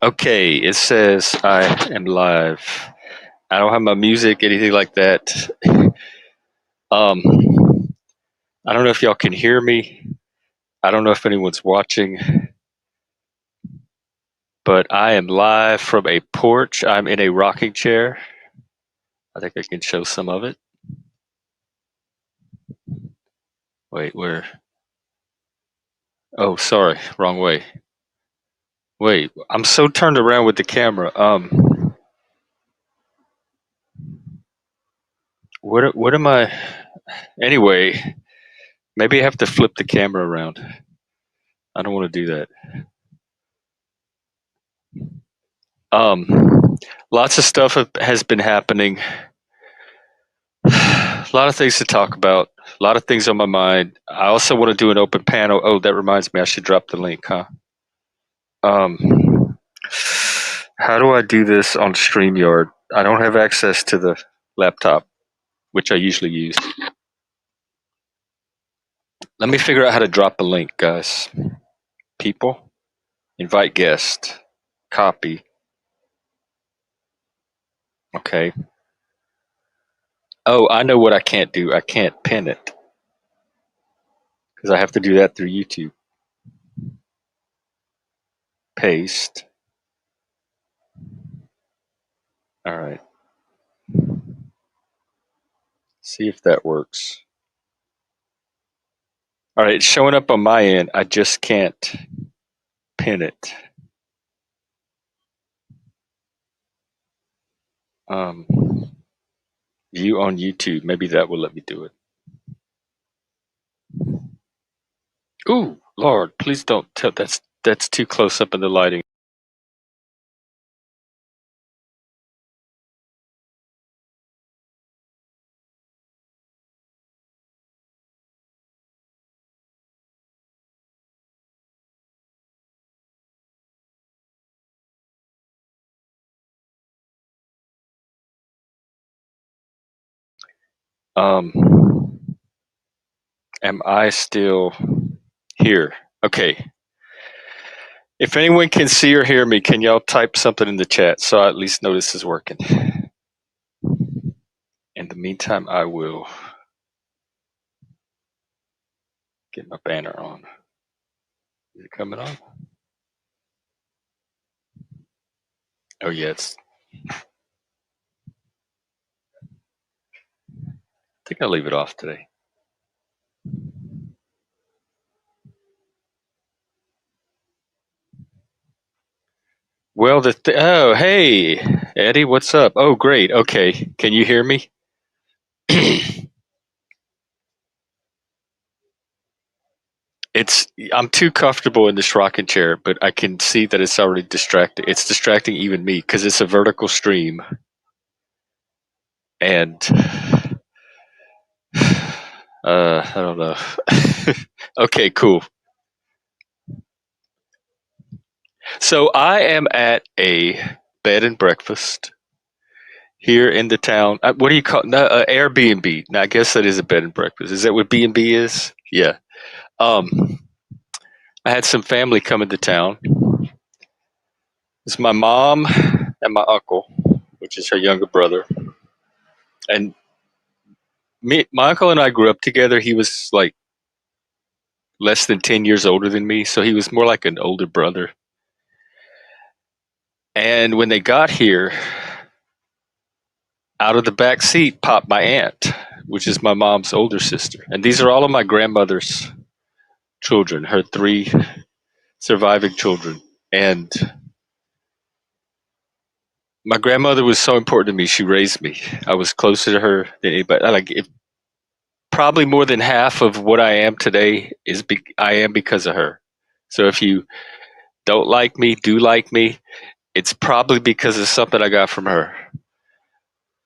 Okay, it says I am live. I don't have my music, anything like that. Um, I don't know if y'all can hear me. I don't know if anyone's watching, but I am live from a porch. I'm in a rocking chair. I think I can show some of it. Wait, where? Oh, sorry, wrong way. Wait, I'm so turned around with the camera. What am I? Anyway, maybe I have to flip the camera around. I don't want to do that. Lots of stuff has been happening. A lot of things to talk about. A lot of things on my mind. I also want to do an open panel. Oh, that reminds me, I should drop the link, huh? Um, how do I do this on StreamYard? I don't have access to the laptop, which I usually use. Let me figure out how to drop a link, guys. People, invite guest, copy. Okay. Oh, I know what I can't do. I can't pin it because I have to do that through YouTube. Paste. All right. See if that works. All right, it's showing up on my end. I just can't pin it. Um, view on YouTube. Maybe that will let me do it. Ooh, Lord, please don't tell. That's too close up in the lighting. Um, am I still here? Okay. If anyone can see or hear me, can y'all type something in the chat so I at least know this is working? In the meantime, I will get my banner on. Is it coming on? Oh, yeah, I think I'll leave it off today. Well, oh, hey, Eddie, what's up? Oh, great. Okay. Can you hear me? It's I'm too comfortable in this rocking chair, but I can see that it's already distracting. It's distracting even me because it's a vertical stream, and I don't know. Okay, cool. So I am at a bed and breakfast here in the town. What do you call no, Airbnb? Now, I guess that is a bed and breakfast. Is that what B&B is? Yeah. Um, I had some family come into town. It's my mom and my uncle, which is her younger brother, and my uncle and I grew up together. He was like less than 10 years older than me, so he was more like an older brother. And when they got here, out of the back seat popped my aunt, which is my mom's older sister. And these are all of my grandmother's children, her three surviving children. And my grandmother was so important to me. She raised me. I was closer to her than anybody. Probably more than half of what I am today I am because of her. So if you don't like me, do like me, it's probably because of something I got from her.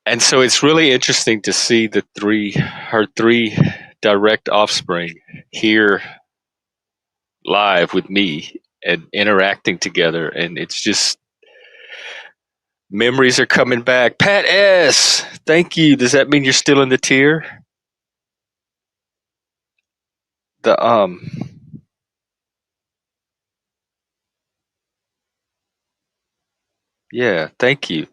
And so it's really interesting to see her three direct offspring here live with me and interacting together. And it's just memories are coming back. Pat S, thank you. Does that mean you're still in the tier? The Yeah, thank you.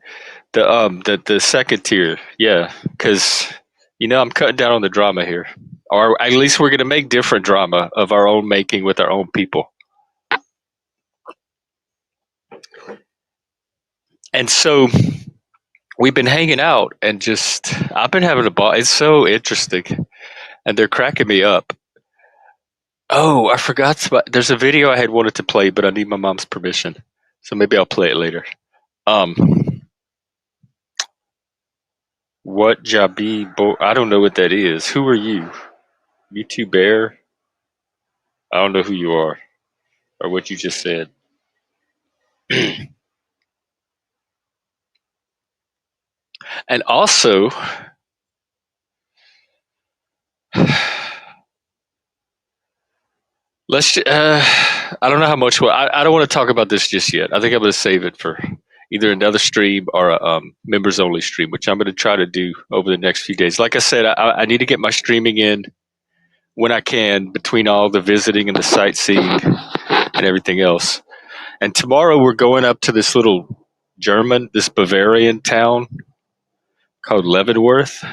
The second tier, yeah, because I'm cutting down on the drama here, or at least we're gonna make different drama of our own making with our own people. And so we've been hanging out and just I've been having a ball. It's so interesting, and they're cracking me up. Oh, I forgot. There's a video I had wanted to play, but I need my mom's permission, so maybe I'll play it later. Um, what Jabi? I don't know what that is. Who are you? You two bear? I don't know who you are or what you just said. And also, I don't know how much. I don't want to talk about this just yet. I think I'm going to save it for either another stream or a members only stream, which I'm going to try to do over the next few days. Like I said, I need to get my streaming in when I can between all the visiting and the sightseeing and everything else. And tomorrow we're going up to this little this Bavarian town called Leavenworth,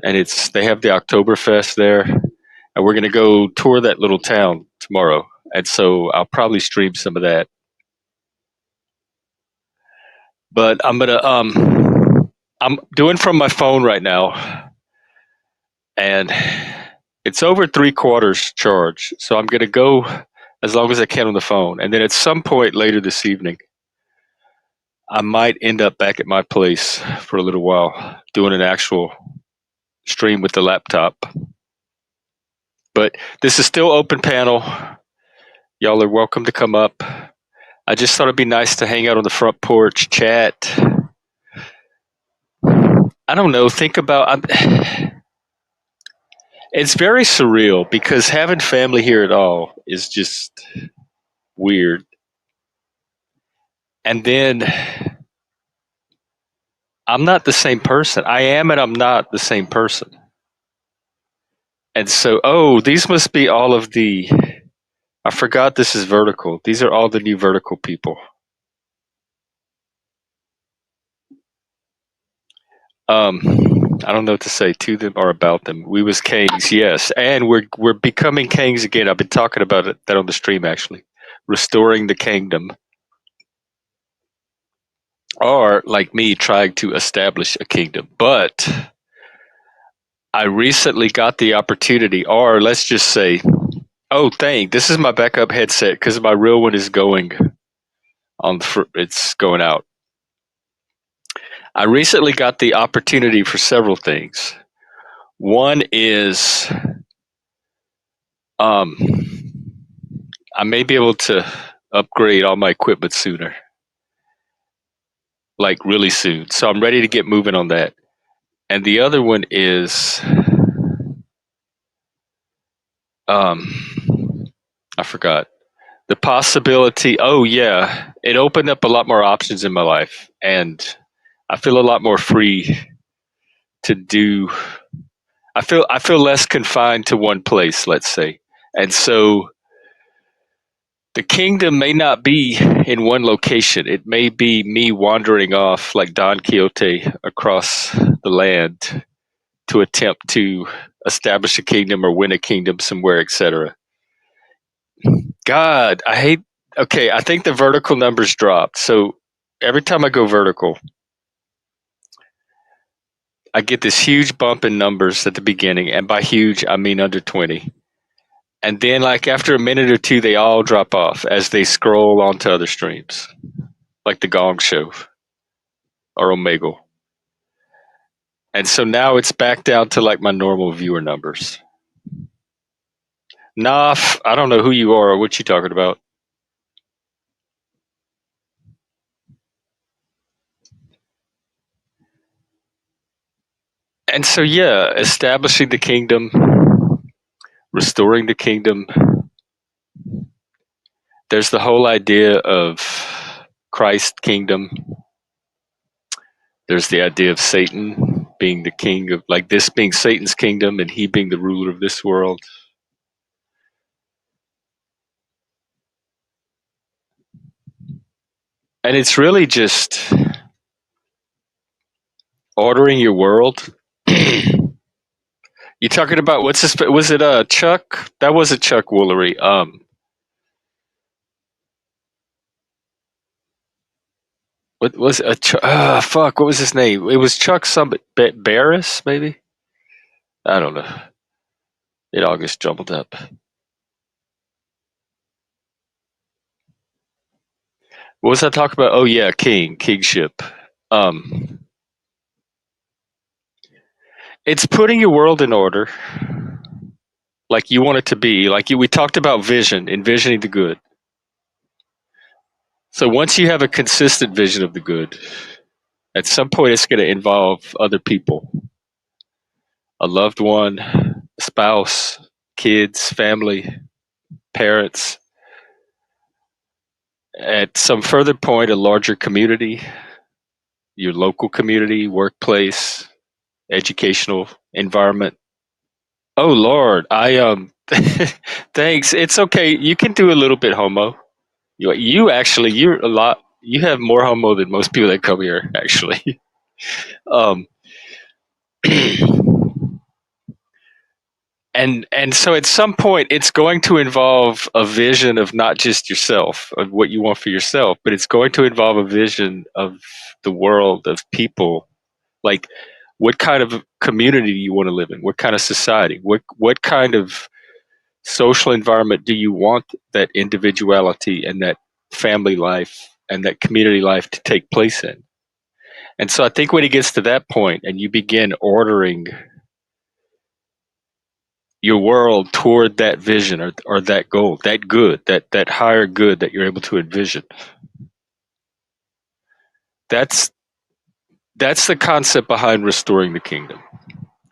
and they have the Oktoberfest there, and we're going to go tour that little town tomorrow. And so I'll probably stream some of that. But I'm doing from my phone right now, and it's over 3/4 charge. So I'm gonna go as long as I can on the phone, and then at some point later this evening, I might end up back at my place for a little while doing an actual stream with the laptop. But this is still open panel. Y'all are welcome to come up. I just thought it'd be nice to hang out on the front porch, chat. I don't know. Think about. It's very surreal because having family here at all is just weird. And then I'm not the same person. I am and I'm not the same person. And so, these must be all of the. I forgot this is vertical. These are all the new vertical people. Um, I don't know what to say to them or about them. We was kings, yes, and we're becoming kings again. I've been talking about that on the stream actually, restoring the kingdom, or like me trying to establish a kingdom. But I recently got the opportunity, or let's just say, this is my backup headset because my real one is going it's going out. I recently got the opportunity for several things. One is um, I may be able to upgrade all my equipment sooner, like really soon. So I'm ready to get moving on that. And the other one is I forgot. The possibility, oh yeah, it opened up a lot more options in my life, and I feel a lot more free to do. I feel less confined to one place, let's say, and so the kingdom may not be in one location. It may be me wandering off like Don Quixote across the land to attempt to establish a kingdom or win a kingdom somewhere, etc. God, I hate. Okay, I think the vertical numbers dropped. So every time I go vertical, I get this huge bump in numbers at the beginning, and by huge, I mean under 20. And then, like after a minute or two, they all drop off as they scroll onto other streams, like the Gong Show or Omegle. And so now it's back down to like my normal viewer numbers. Naf, I don't know who you are or what you talking about. And so, yeah, establishing the kingdom, restoring the kingdom. There's the whole idea of Christ kingdom. There's the idea of Satan being the king of, like this being Satan's kingdom and he being the ruler of this world. And it's really just ordering your world. You talking about what's this? Was it Chuck? That wasn't Chuck Woolery. What was a fuck? What was his name? It was Chuck some Barris, maybe. I don't know. It all gets jumbled up. What was I talking about? Oh yeah, kingship. Um, it's putting your world in order, like you want it to be. We talked about vision, envisioning the good. So once you have a consistent vision of the good, at some point it's going to involve other people, a loved one, spouse, kids, family, parents. At some further point, a larger community, your local community, workplace, educational environment. Oh Lord, I thanks. It's okay. You can do a little bit homo. You actually you're a lot. You have more homo than most people that come here. Actually, um, and so at some point it's going to involve a vision of not just yourself of what you want for yourself, but it's going to involve a vision of the world of people, like what kind of community you want to live in, what kind of society, what kind of social environment do you want that individuality and that family life and that community life to take place in. And so I think when it gets to that point and you begin ordering your world toward that vision, or that goal, that good, that higher good that you're able to envision. That's that's the concept behind restoring the kingdom.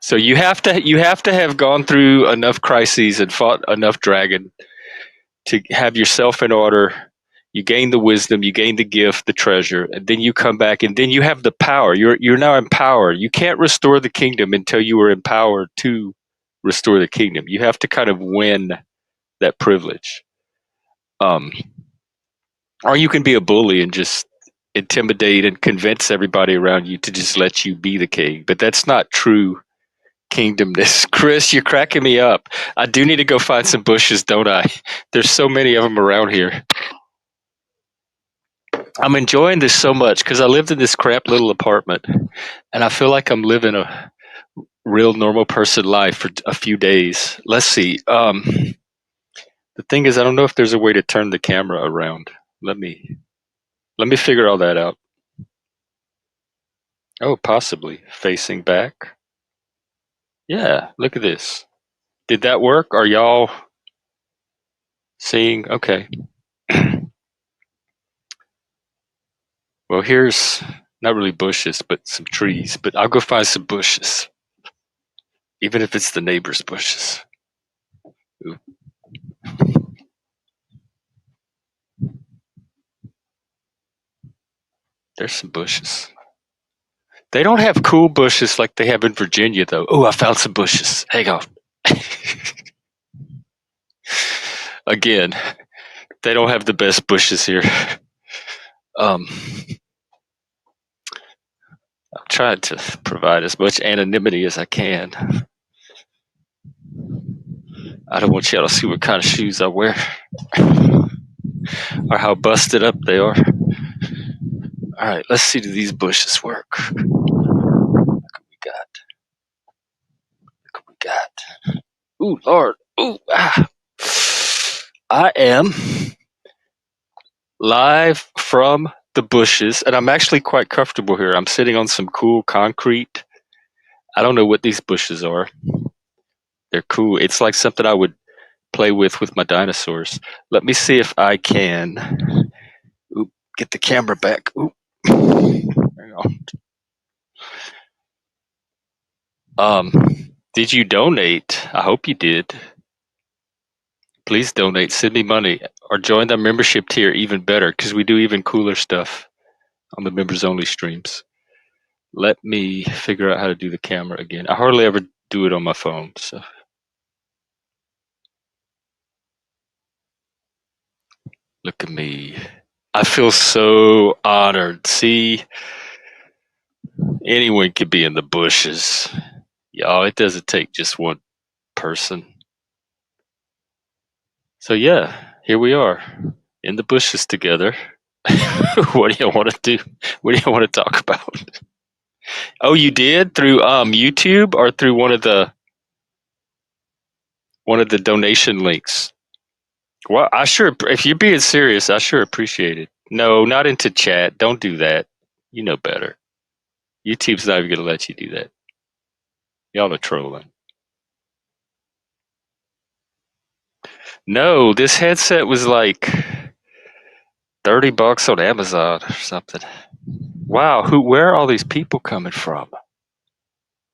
So you have to have gone through enough crises and fought enough dragon to have yourself in order. You gain the wisdom, you gain the gift, the treasure, and then you come back and then you have the power. You're now empowered. You can't restore the kingdom until you are empowered to restore the kingdom. You have to kind of win that privilege. Um, or you can be a bully and just intimidate and convince everybody around you to just let you be the king. But that's not true kingdomness. Chris, you're cracking me up. I do need to go find some bushes, don't I? There's so many of them around here. I'm enjoying this so much because I lived in this crap little apartment and I feel like I'm living a real normal person life for a few days. Let's see. The thing is, I don't know if there's a way to turn the camera around. Let me let me figure all that out. Oh, possibly facing back. Yeah, look at this. Did that work? Are y'all seeing? Okay. Well, here's not really bushes, but some trees. But I'll go find some bushes, even if it's the neighbor's bushes. Ooh, there's some bushes. They don't have cool bushes like they have in Virginia, though. Oh, I found some bushes. Hang on. Again, they don't have the best bushes here. Um, I'm trying to provide as much anonymity as I can. I don't want y'all to see what kind of shoes I wear or how busted up they are. All right, let's see, do these bushes work? What we got? What we got? Ooh, Lord. Ooh, ah. I am live from the bushes, and I'm actually quite comfortable here. I'm sitting on some cool concrete. I don't know what these bushes are. They're cool. It's like something I would play with my dinosaurs. Let me see if I can. Oop, get the camera back. Oop. Hang on. Did you donate? I hope you did. Please donate. Send me money or join the membership tier. Even better, because we do even cooler stuff on the members only streams. Let me figure out how to do the camera again. I hardly ever do it on my phone, so look at me. I feel so honored. See, anyone could be in the bushes. Y'all, it doesn't take just one person. So yeah, here we are in the bushes together. What do you want to do? What do you want to talk about? Oh, you did through YouTube or through one of the donation links. Well, I sure if you're being serious, I sure appreciate it. No, not into chat. Don't do that. You know better. YouTube's not even going to let you do that. Y'all are trolling. No, this headset was like $30 on Amazon or something. Wow, where are all these people coming from?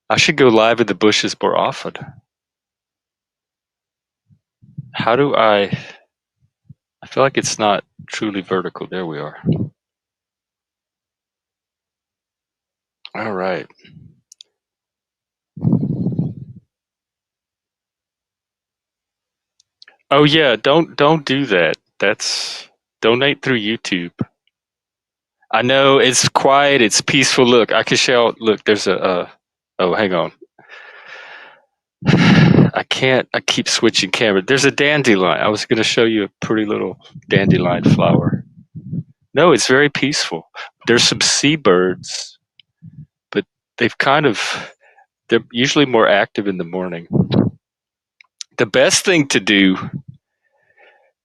I should go live in the bushes more often. How do I feel like it's not truly vertical. There we are. All right. Oh yeah, don't do that. That's donate through YouTube. I know it's quiet, it's peaceful. Look, I can show. Look, there's a. Oh, hang on. I can't. I keep switching camera. There's a dandelion. I was going to show you a pretty little dandelion flower. No, it's very peaceful. There's some seabirds, but they've kind of. They're usually more active in the morning. The best thing to do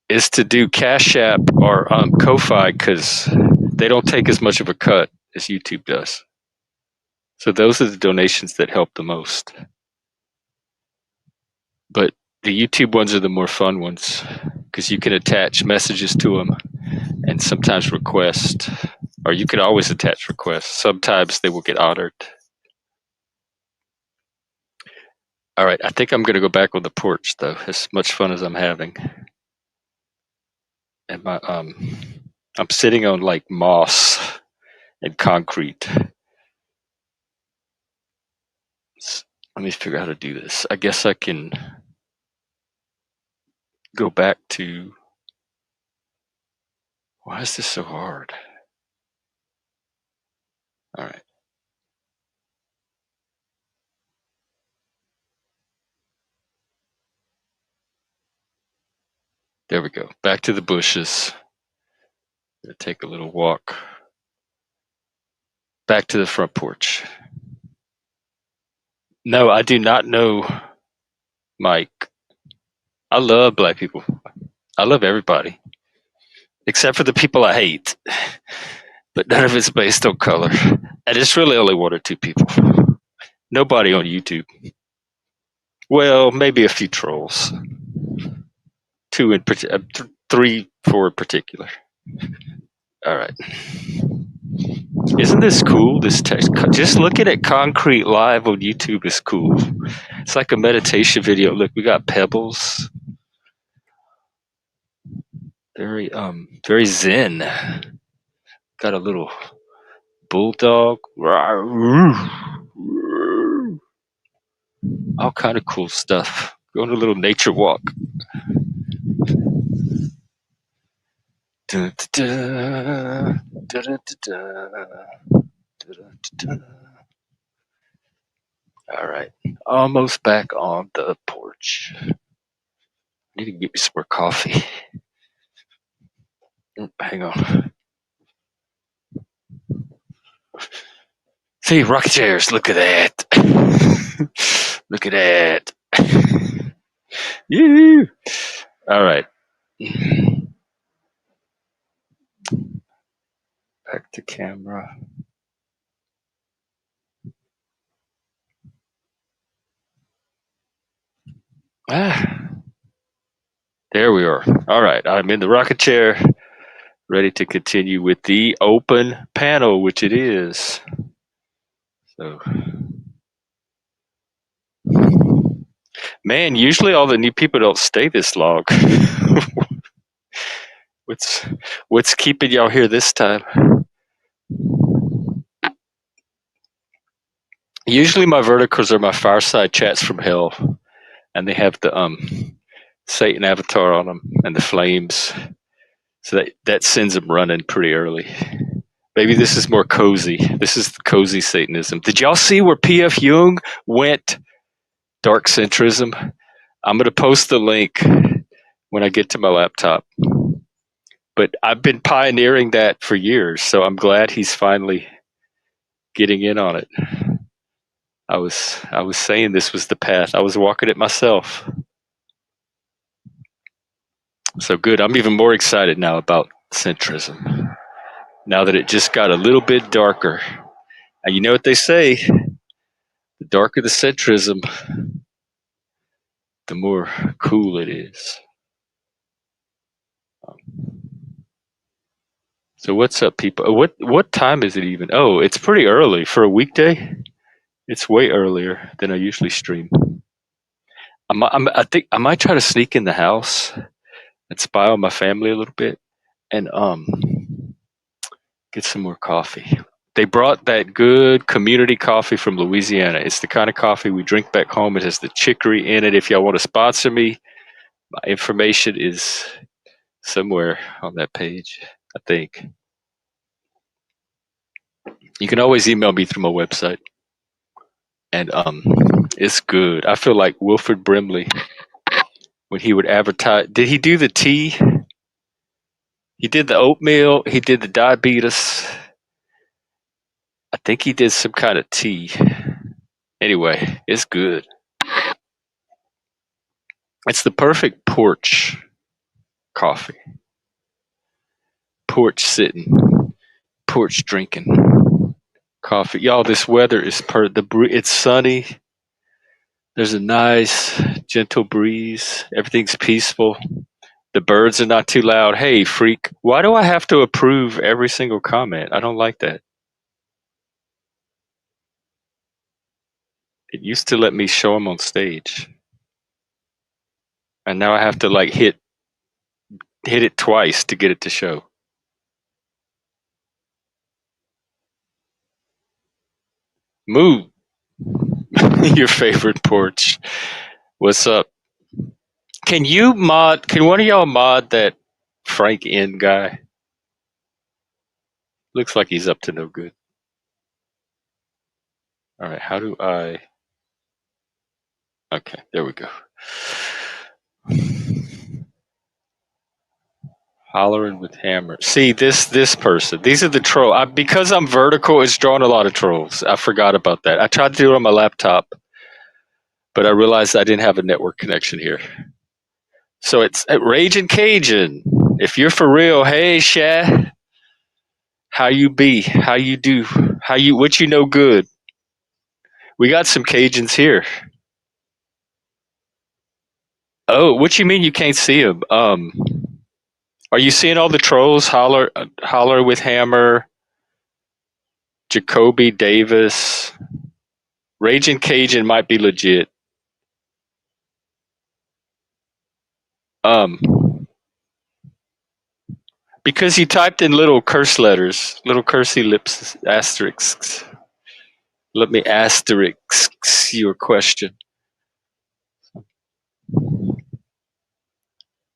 is to do Cash App or Ko-fi because they don't take as much of a cut as YouTube does. So those are the donations that help the most. But the YouTube ones are the more fun ones because you can attach messages to them and sometimes request, or you can always attach requests. Sometimes they will get honored. All right, I think I'm going to go back on the porch though. As much fun as I'm having, and I'm sitting on like moss and concrete. Let me figure out how to do this. I guess I can go back to. Why is this so hard? All right. There we go. Back to the bushes. Gonna take a little walk. Back to the front porch. No, I do not know Mike. I love black people. I love everybody. Except for the people I hate. But none of it's based on color. And it's really only one or two people. Nobody on YouTube. Well, maybe a few trolls. Two in three, four in particular. All right. Isn't this cool? This text, just looking at concrete live on YouTube is cool. It's like a meditation video. Look, we got pebbles. Very zen. Got a little bulldog. All kind of cool stuff. Going on a little nature walk. Dun, dun, dun, dun. All right. Almost back on the porch. Need to get me some more coffee. Hang on. See, rocket chairs. Look at that. Look at that. Yoo. All right. Back to camera. There we are. All right. I'm in the rocket chair, ready to continue with the open panel, which it is. So, man, usually all the new people don't stay this long. what's keeping y'all here this time? Usually my verticals are my fireside chats from hell, and they have the Satan avatar on them and the flames. So that sends them running pretty early. Maybe this is more cozy. This is cozy Satanism. Did y'all see where P.F. Jung went dark centrism? I'm going to post the link when I get to my laptop. But I've been pioneering that for years, so I'm glad he's finally getting in on it. I was saying this was the path. I was walking it myself. So good. I'm even more excited now about centrism. Now that it just got a little bit darker. And you know what they say? The darker the centrism, the more cool it is. So what's up, people? What time is it even? Oh, it's pretty early for a weekday. It's way earlier than I usually stream. I think I might try to sneak in the house and spy on my family a little bit and get some more coffee. They brought that good community coffee from Louisiana. It's the kind of coffee we drink back home. It has the chicory in it. If y'all want to sponsor me, my information is somewhere on that page, I think. You can always email me through my website. And it's good. I feel like Wilford Brimley when he would advertise. Did he do the tea? He did the oatmeal. He did the diabetes. I think he did some kind of tea. Anyway, it's good. It's the perfect porch coffee. Porch sitting, porch drinking coffee. Y'all, this weather is it's sunny. There's a nice gentle breeze. Everything's peaceful. The birds are not too loud. Hey, freak, why do I have to approve every single comment? I don't like that. It used to let me show them on stage. And now I have to like hit it twice to get it to show. Move. Your favorite porch. What's up? Can one of y'all mod that Frank N guy? Looks like he's up to no good. All right, how do I? Okay, there we go. Hollering with hammer. See this person. These are the troll. Because I'm vertical, it's drawing a lot of trolls. I forgot about that. I tried to do it on my laptop, but I realized I didn't have a network connection here. So it's at Raging Cajun. If you're for real, hey Shad, how you be? How you do? What you know good? We got some Cajuns here. Oh, what you mean you can't see them? Are you seeing all the trolls? Holler with hammer, Jacoby Davis, Raging Cajun might be legit. Um, because you typed in little curse letters, little cursey lips, asterisks. Let me asterisk your question.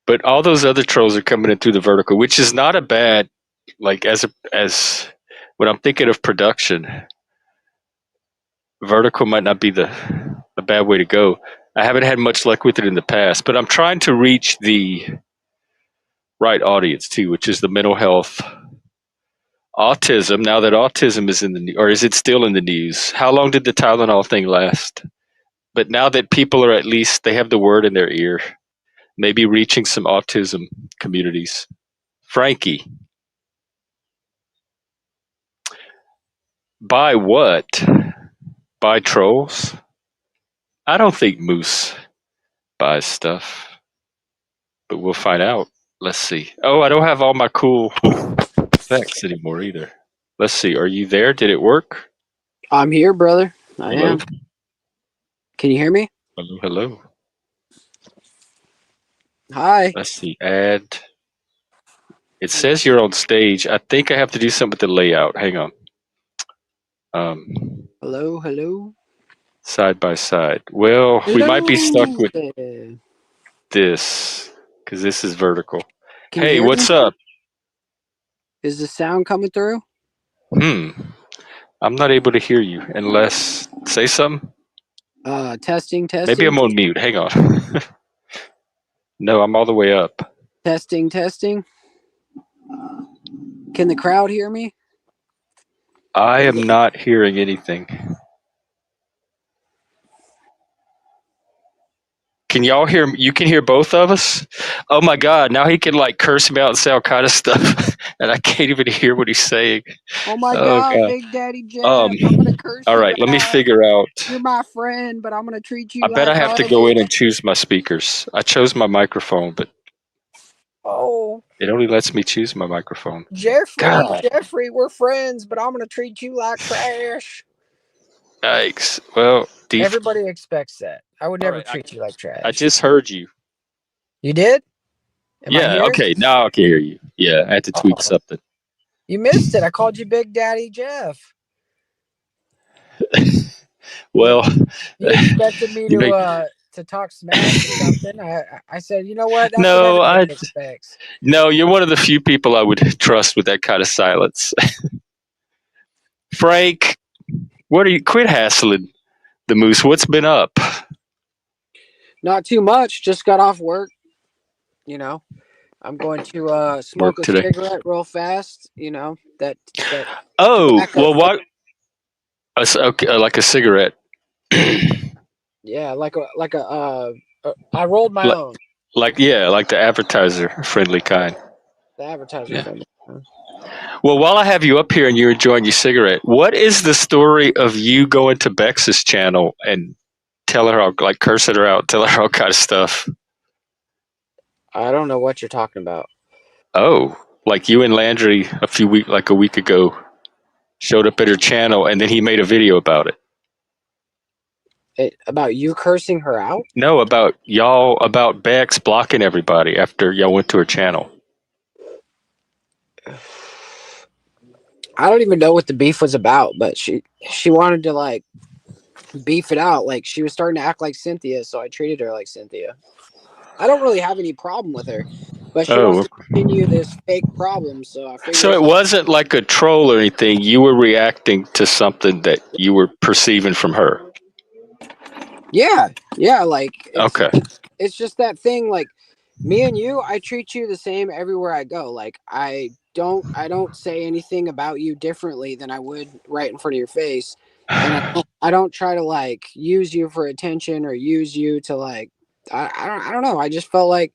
But all those other trolls are coming in through the vertical, which is not a bad, like as when I'm thinking of production, vertical might not be the bad way to go. I haven't had much luck with it in the past, but I'm trying to reach the right audience too, which is the mental health, autism. Now that autism is in the or is it still in the news? How long did the Tylenol thing last? But now that people are at least they have the word in their ear, maybe reaching some autism communities. Frankie, by what? By trolls? I don't think Moose buys stuff, but we'll find out. Let's see. Oh, I don't have all my cool effects anymore either. Let's see. Are you there? Did it work? I'm here, brother. I Hello? am. Can you hear me? Hello, hello. Hi. Let's see. Add. It says you're on stage. I think I have to do something with the layout. Hang on. Hello, hello. Side by side. Well, we might be stuck with there. this because this is vertical. Can you Hey, hear what's me? up? Is the sound coming through? Hmm. I'm not able to hear you unless say something. Testing, Maybe testing, I'm on mute. Hang on. No, I'm all the way up. testing, testing. Can the crowd hear me? I am not hearing anything. Can y'all hear? You can hear both of us. Oh my God! Now he can like curse me out and say all kind of stuff, and I can't even hear what he's saying. Oh my Oh God, God. Big Daddy Um. Jeff! I'm gonna curse All you right. Let me out. figure out. You're my friend, but I'm gonna treat I you bet I like have to go in and garbage. choose my speakers. I chose my microphone, but Oh, it only lets me choose my microphone. Jeffrey, God. Jeffrey, we're friends, but I'm gonna treat you like trash. Yikes. Well, Everybody expects that. I would all never right. treat you like I trash. just heard you. You did? Am I Yeah. here? Okay. Now I can hear you. Yeah. I had to tweak Oh, something. you missed it. I called you Big Daddy Jeff. You Well, you expected me you make to talk smack or something. I said, you know what? That's what no. everybody I expects. no. You're one of the few people I would trust with that kind of silence. Frank, what are you? Quit hassling the moose. What's been up? Not too much. Just got off work. You know, I'm going to Work smoke a today. cigarette real fast. You know that Oh tobacco well, flavor. what? Okay, like a cigarette. Yeah, I rolled my like, own. like yeah, like the advertiser friendly kind. The advertiser Yeah. friend. Well, while I have you up here and you're enjoying your cigarette, what is the story of you going to Bex's channel and telling her, like, cursing her out, telling her all kind of stuff? I don't know what you're talking about. Oh, like you and Landry like a week ago, showed up at her channel and then he made a video about it. About you cursing her out? No, about Bex blocking everybody after y'all went to her channel. I don't even know what the beef was about, but she wanted to like beef it out. Like she was starting to act like Cynthia, so I treated her like Cynthia. I don't really have any problem with her, but she wants Oh, to continue this fake problem. So I so figured, it wasn't like a troll or anything. You were reacting to something that you were perceiving from her. yeah, yeah, like Okay. it's just that thing. Like me and you, I treat you the same everywhere I go. Like I don't say anything about you differently than I would right in front of your face, and I don't try to like use you for attention or use you to like I don't know. I just felt like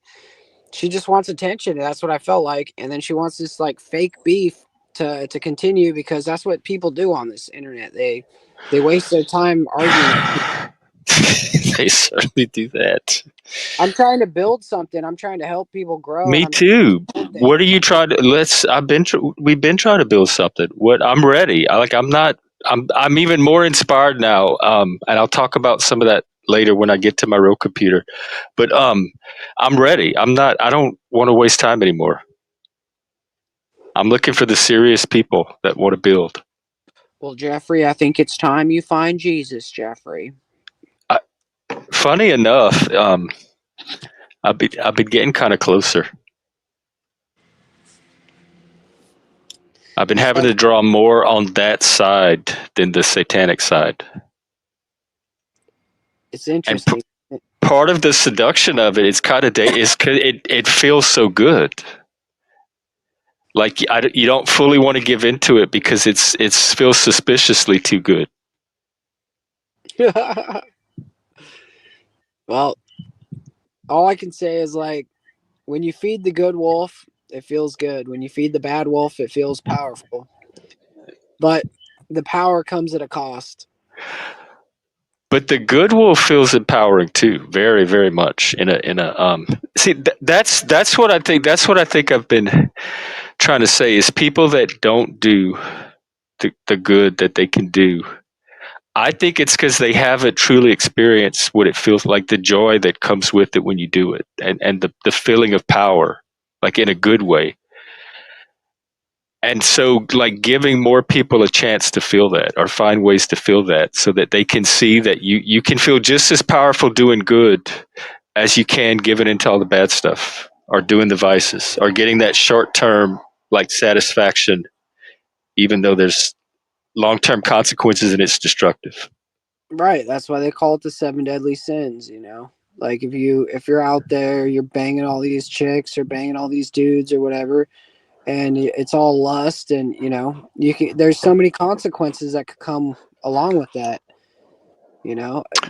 she just wants attention. And that's what I felt like. And then she wants this like fake beef to continue because that's what people do on this internet. They waste their time arguing. They certainly do that. I'm trying to build something. I'm trying to help people grow, and Me I'm trying too. to build What are things. you trying to? We've been trying to build something. What I'm ready. I'm not. I'm even more inspired now. And I'll talk about some of that later when I get to my real computer. But I'm ready. I'm not. I don't want to waste time anymore. I'm looking for the serious people that want to build. Well, Jeffrey, I think it's time you find Jesus, Jeffrey. I, Funny enough, I've been getting kind of closer. I've been having So to draw more on that side than the satanic side. it's And interesting. part of the seduction of it is kind of is it feels so good. Like you don't fully want to give into it because it feels suspiciously too good. Well, all I can say is like when you feed the good wolf, it feels good. When you feed the bad wolf, it feels powerful. But the power comes at a cost. But the good wolf feels empowering too, very very much. See that's what I think. That's what I think I've been trying to say is people that don't do the good that they can do. I think it's because they haven't truly experienced what it feels like, the joy that comes with it when you do it, and the feeling of power, like in a good way. And so, like giving more people a chance to feel that or find ways to feel that so that they can see that you can feel just as powerful doing good as you can giving into all the bad stuff or doing the vices or getting that short term. like satisfaction, even though there's long-term consequences and it's destructive. Right. That's why they call it the seven deadly sins, Like if you're out there, you're banging all these chicks or banging all these dudes or whatever, and it's all lust, and there's so many consequences that could come along with that,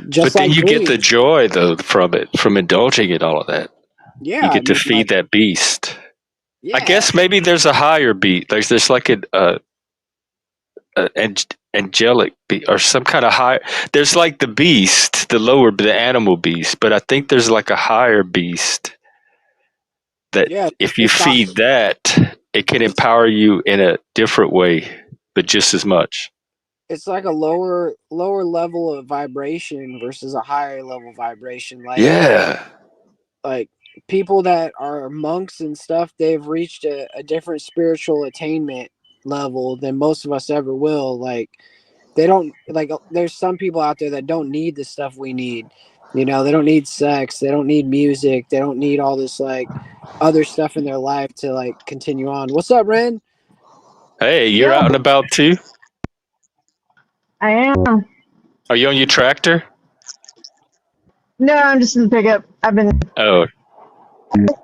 just But then like you get the booze. joy though from it, from indulging in all of that. Yeah, You I get to mean, feed like, that beast. I yeah, guess maybe there's a higher beat. There's like angelic beast or some kind of higher. There's like the beast, the animal beast, but I think there's like a higher beast that yeah. if you It's not. feed that, it can empower you in a different way, but just as much. It's like a lower level of vibration versus a higher level vibration. Yeah. Like people that are monks and stuff, they've reached a different spiritual attainment level than most of us ever will. Like they don't like there's some people out there that don't need the stuff we need. They don't need sex, they don't need music, they don't need all this like other stuff in their life to like continue on. What's up, Ren? Hey, you're Yo, out and about too? I am. Are you on your tractor? No, I'm just in the pickup. I've been Oh,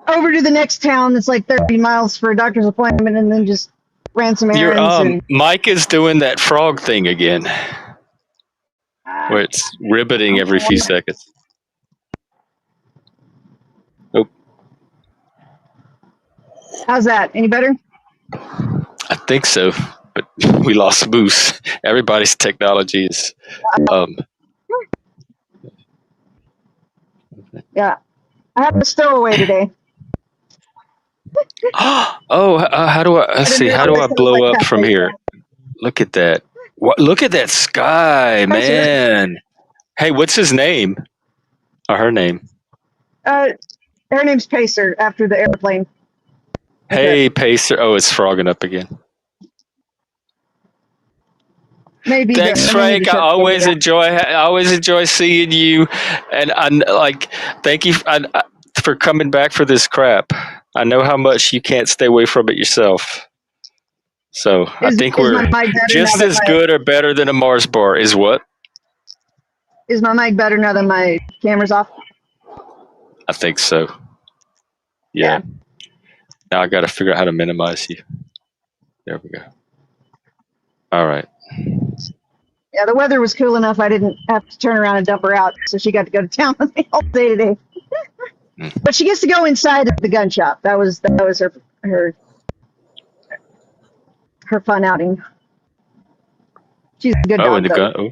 over to the next town that's like 30 miles for a doctor's appointment and then just ran some your errands and Mike is doing that frog thing again, where it's ribbiting every few seconds. Oh, how's that? Any better? I think so, but we lost Moose. Everybody's technology is. Um, Yeah. I have a stowaway today. oh, how do I? Let's I didn't see. How do realize I it was like blow up halfway from here? there. Look at that! What? Look at that sky, Hi, sir. man. Hey, what's his name or her name? Uh, her name's Pacer after the airplane. Okay. Hey, Pacer. Oh, it's frogging up again. Maybe there. Thanks, I may need to Frank. I shut the baby always down. enjoy. I always enjoy seeing you, and I like. Thank you for coming back for this crap. I know how much you can't stay away from it yourself. So I think Is my we're mic better now just that as good or better than a Mars bar. Is what my camera's off? I think so. Yeah. Yeah. Now I got to figure out how to minimize you. There we go. All right. Yeah, the weather was cool enough I didn't have to turn around and dump her out, so she got to go to town with me all day today. Mm. But she gets to go inside the gun shop. That was her her fun outing. She's a good Oh, and dog the though. gun. Oh,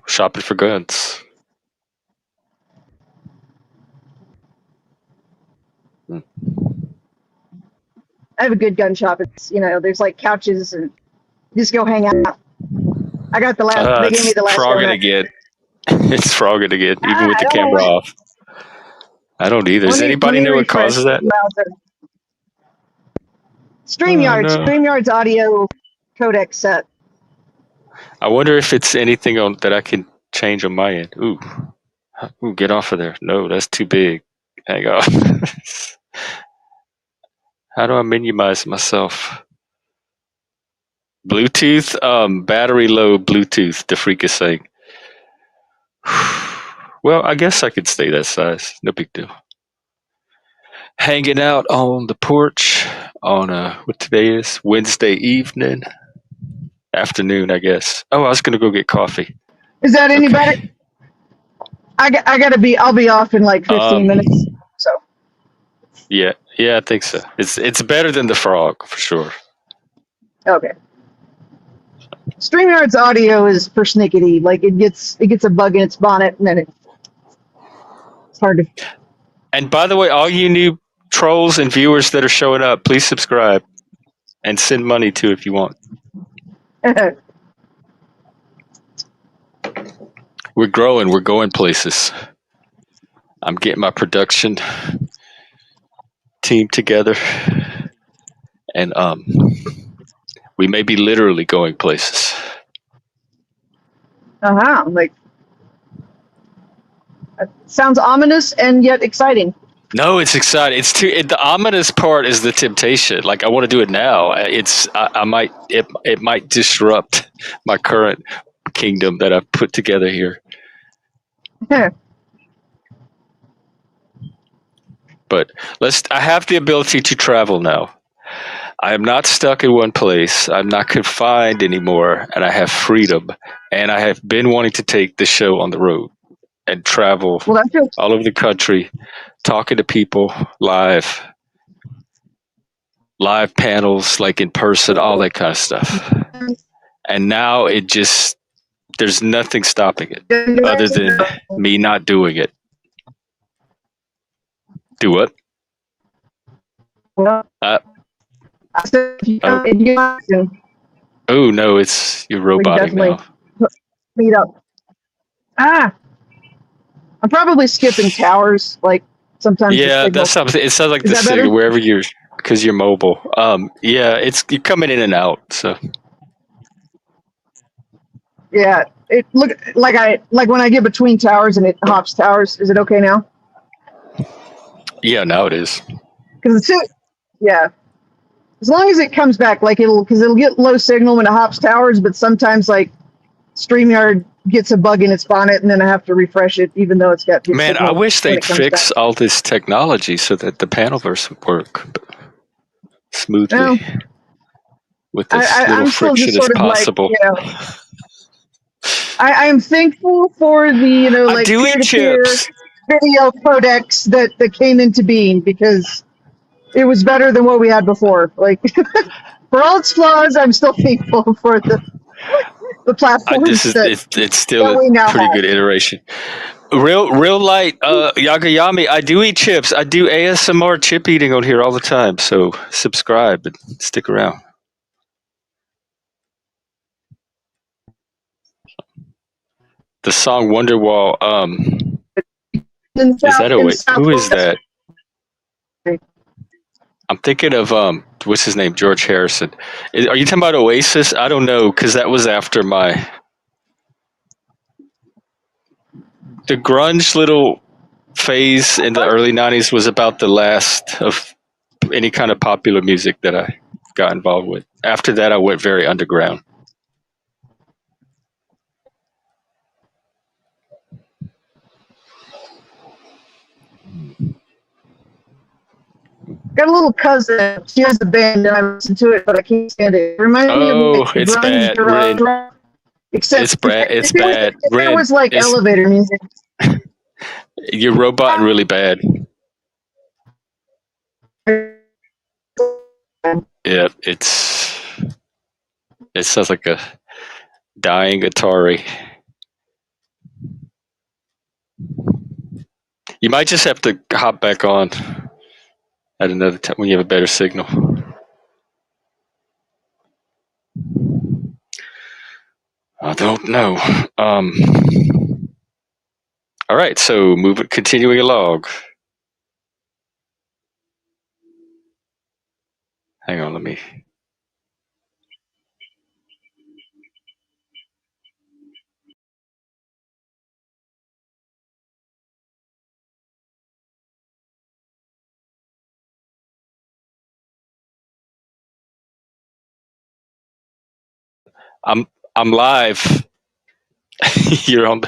shopping for guns. Mm. I have a good gun shop. It's there's like couches and just go hang out. I got the last. They gave me It's the last frogging donut. again. It's frogging again, even with I the don't know camera what. off. I don't either. Does Let anybody me know what refresh causes the that? browser. Oh no. StreamYard's audio codec set. I wonder if it's anything on that I can change on my end. Ooh, get off of there. No, that's too big. Hang on. How do I minimize myself? Bluetooth, battery low Bluetooth. The freak is saying. Well, I guess I could stay that size. No big deal. Hanging out on the porch on what today is Wednesday evening, afternoon, I guess. Oh, I was gonna go get coffee. Is that any Okay. better? I gotta be. I'll be off in like 15 minutes. Um. So Yeah. Yeah, I think so. It's better than the frog for sure. okay. StreamYard's audio is persnickety. Like it gets a bug in its bonnet, and then it's hard to. And by the way, all you new trolls and viewers that are showing up, please subscribe and send money too if you want. We're growing. We're going places. I'm getting my production team together, and we may be literally going places. Like sounds ominous and yet exciting. No, it's exciting. The ominous part is the temptation. Like I want to do it now. I might it might disrupt my current kingdom that I've put together here. But I have the ability to travel now. I am not stuck in one place. I'm not confined anymore, and I have freedom. And I have been wanting to take the show on the road and travel Well, that feels all over the country, talking to people live panels, like in person, all that kind of stuff. And now there's nothing stopping it other than me not doing it. Do what? well. Uh, I said, oh, if you want to, oh no, you're we can roboting definitely now. meet up. I'm probably skipping towers. Like sometimes the Yeah, signal. it sounds like Is the that better? signal wherever because you're mobile. Yeah, you're coming in and out. So Yeah. It look like when I get between towers and it hops towers. Is it okay now? yeah, now it is. Because yeah. As long as it comes back, like it'll get low signal when it hops towers, but sometimes like StreamYard gets a bug in its bonnet, and then I have to refresh it, even though it's got good Man, I signal wish when they'd it comes back. fix all this technology so that the panelverse would work smoothly Well, with as little I'm still friction just as sort of like, possible. I am thankful for the I like do peer eat to peer chips. video codecs that came into being, because it was better than what we had before. Like for all its flaws, I'm still thankful for the platforms It's still that a we now pretty have. good iteration. Real light, Yagayami. I do eat chips. I do ASMR chip eating on here all the time. So subscribe and stick around. The song Wonderwall. In Is that in who is Southwest. that? I'm thinking of what's his name? George Harrison. Are you talking about Oasis? I don't know, because that was after the grunge little phase in the early '90s was about the last of any kind of popular music that I got involved with. After that, I went very underground. Got a little cousin. She has a band, and I listen to it, but I can't stand it. It reminds me of Oh, like it's grunge bad, garage Rin. rock. Except It's bad, if it Rin. was like elevator music. You're roboting really bad. Yeah, it sounds like a dying Atari. You might just have to hop back on at another time when you have a better signal. I don't know. All right, so continuing along. Hang on, let me. I'm live. you're on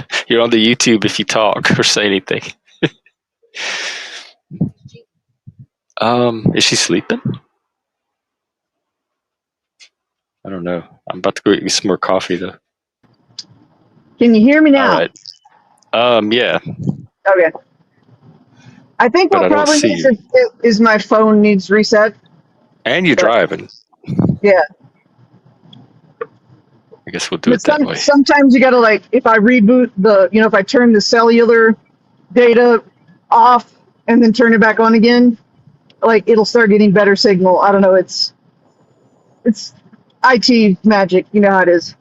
the YouTube if you talk or say anything. Is she sleeping? I don't know. I'm about to go get you some more coffee though. Can you hear me All now? right. Yeah. Okay. I think But what I don't probably see needs you. is my phone needs reset. And you're But driving. yeah. I guess we'll do But it that way. sometimes you gotta, like, if I reboot if I turn the cellular data off and then turn it back on again, like it'll start getting better signal. I don't know. It's IT magic. You know how it is.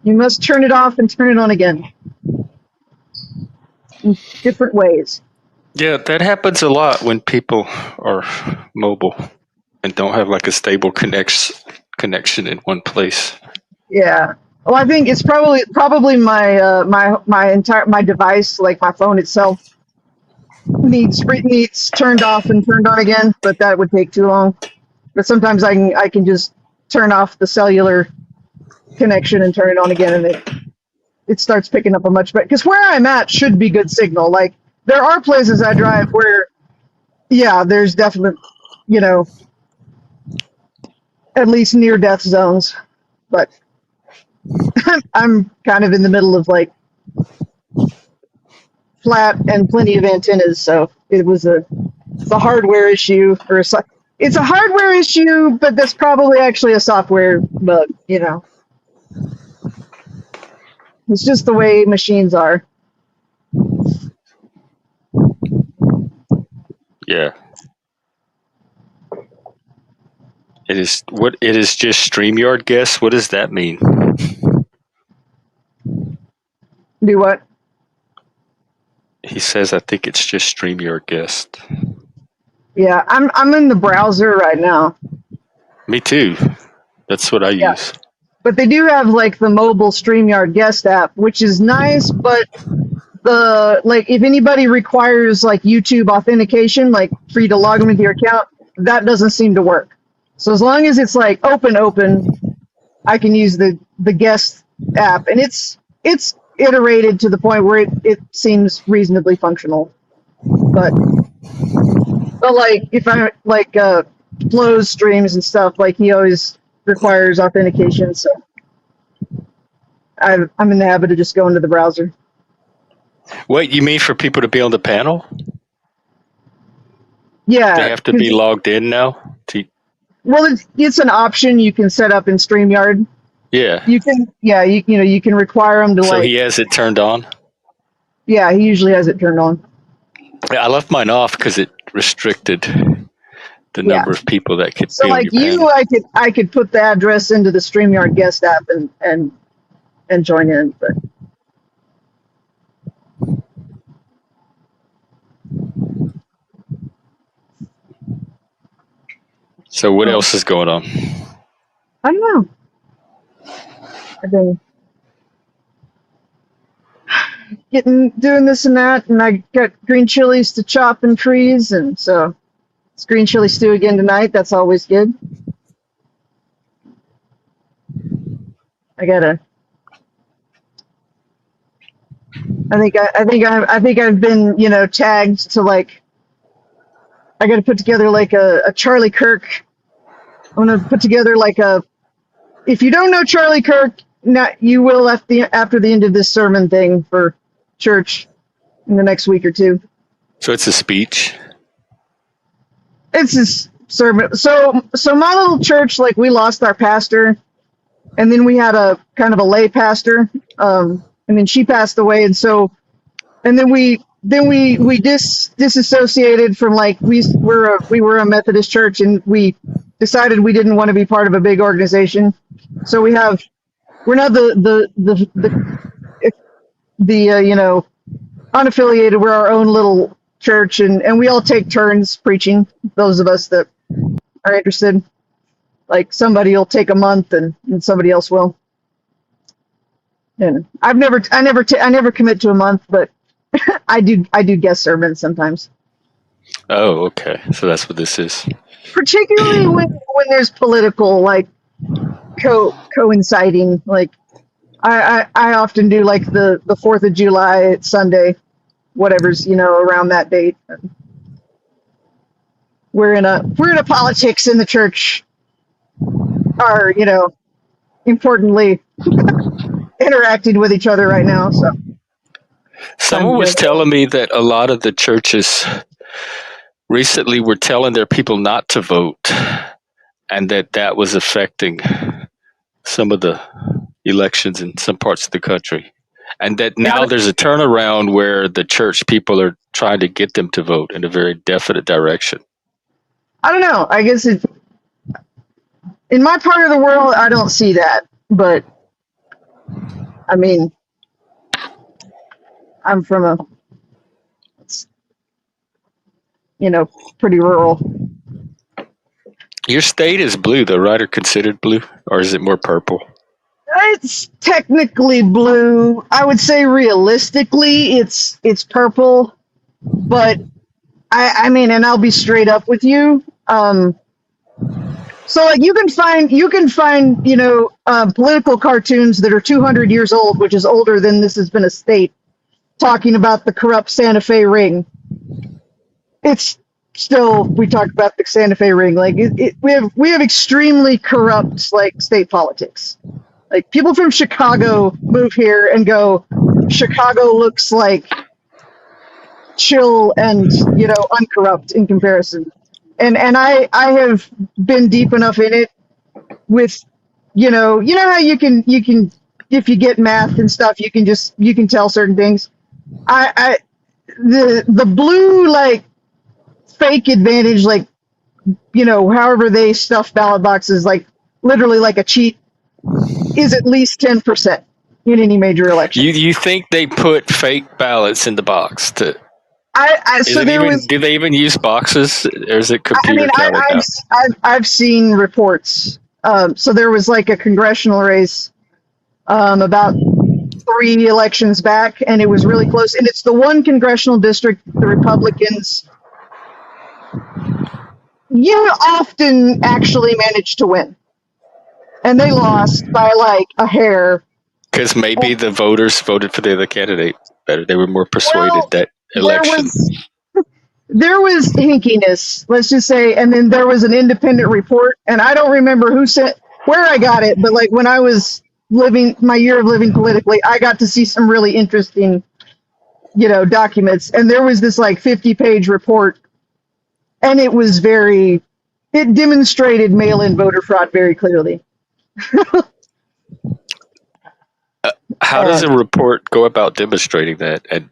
You must turn it off and turn it on again in different ways. Yeah, that happens a lot when people are mobile and don't have like a stable connection in one place. Yeah. Well, I think it's probably my device, like my phone itself, needs turned off and turned on again, but that would take too long. But sometimes I can just turn off the cellular connection and turn it on again, and it starts picking up a much better. Because where I'm at should be good signal. Like there are places I drive where, yeah, there's definite, you know, at least near death zones, but I'm kind of in the middle of like flat and plenty of antennas, so it's a hardware issue it's a hardware issue, but that's probably actually a software bug. You know, it's just the way machines are. Yeah. It is what it is. Just StreamYard guess. What does that mean? Do what? He says, I think it's just StreamYard guest. Yeah, I'm in the browser right now. Me too. That's what I Yeah. use. But they do have like the mobile StreamYard guest app, which is nice, but if anybody requires like YouTube authentication, like for you to log into your account, that doesn't seem to work. So as long as it's like open, I can use the guest app, and it's iterated to the point where it seems reasonably functional. But like if I like Flo's streams and stuff, like he always requires authentication, so I'm in the habit of just going to the browser. What you mean for people to be on the panel? Yeah, They have to be logged in now. Well, it's an option you can set up in StreamYard. Yeah. You can, you can require them to So like. he has it turned on. Yeah, he usually has it turned on. Yeah, I left mine off because it restricted the number of people that could. So be like on your panel. I could put the address into the StreamYard guest app and join in, but. So what else is going on? I don't know. I've been doing this and that, and I got green chilies to chop and freeze, and so it's green chili stew again tonight. That's always good. I think I've been tagged to like. I got to put together like a Charlie Kirk. I'm gonna put together like a. If you don't know Charlie Kirk, you will after the end of this sermon thing for church in the next week or two. So it's a speech. It's this sermon. So my little church, like we lost our pastor, and then we had a kind of a lay pastor, and then she passed away, and then we disassociated from like we were a Methodist church, and we decided we didn't want to be part of a big organization. So we're now the unaffiliated. We're our own little church, and we all take turns preaching. Those of us that are interested, like somebody will take a month, and somebody else will. And I never commit to a month, but I do guest sermons sometimes. Oh, okay. So that's what this is. Particularly when there's political like coinciding. Like I often do like the 4th of July Sunday, whatever's around that date. We're in a politics in the church are importantly interacting with each other right now. So someone was telling me that a lot of the churches recently were telling their people not to vote, and that was affecting some of the elections in some parts of the country, and that now there's a turnaround where the church people are trying to get them to vote in a very definite direction. I don't know. I guess in my part of the world, I don't see that, but I mean, I'm from pretty rural. Your state is blue, though, right? Or considered blue, or is it more purple? It's technically blue. I would say realistically, it's purple. But I mean, and I'll be straight up with you. So like you can find political cartoons that are 200 years old, which is older than this has been a state, talking about the corrupt Santa Fe ring. It's still, we talk about the Santa Fe ring. Like we have extremely corrupt like state politics. Like people from Chicago move here and go, Chicago looks like chill and uncorrupt in comparison. And I have been deep enough in it with how you can if you get math and stuff you can tell certain things. The blue like fake advantage, like however they stuff ballot boxes, like literally like a cheat, is at least 10% in any major election. You think they put fake ballots in the box to? Do they even use boxes, or is it computer counted? I've seen reports. So there was like a congressional race about 3 elections back, and it was really close. And it's the one congressional district the Republicans often actually managed to win, and they lost by like a hair. Because maybe the voters voted for the other candidate better. They were more persuaded that election. There was hinkiness, let's just say, and then there was an independent report, and I don't remember where I got it, but like when I was my year of living politically, I got to see some really interesting, documents, and there was this like 50-page report, and it demonstrated mail-in voter fraud very clearly. How does a report go about demonstrating that? And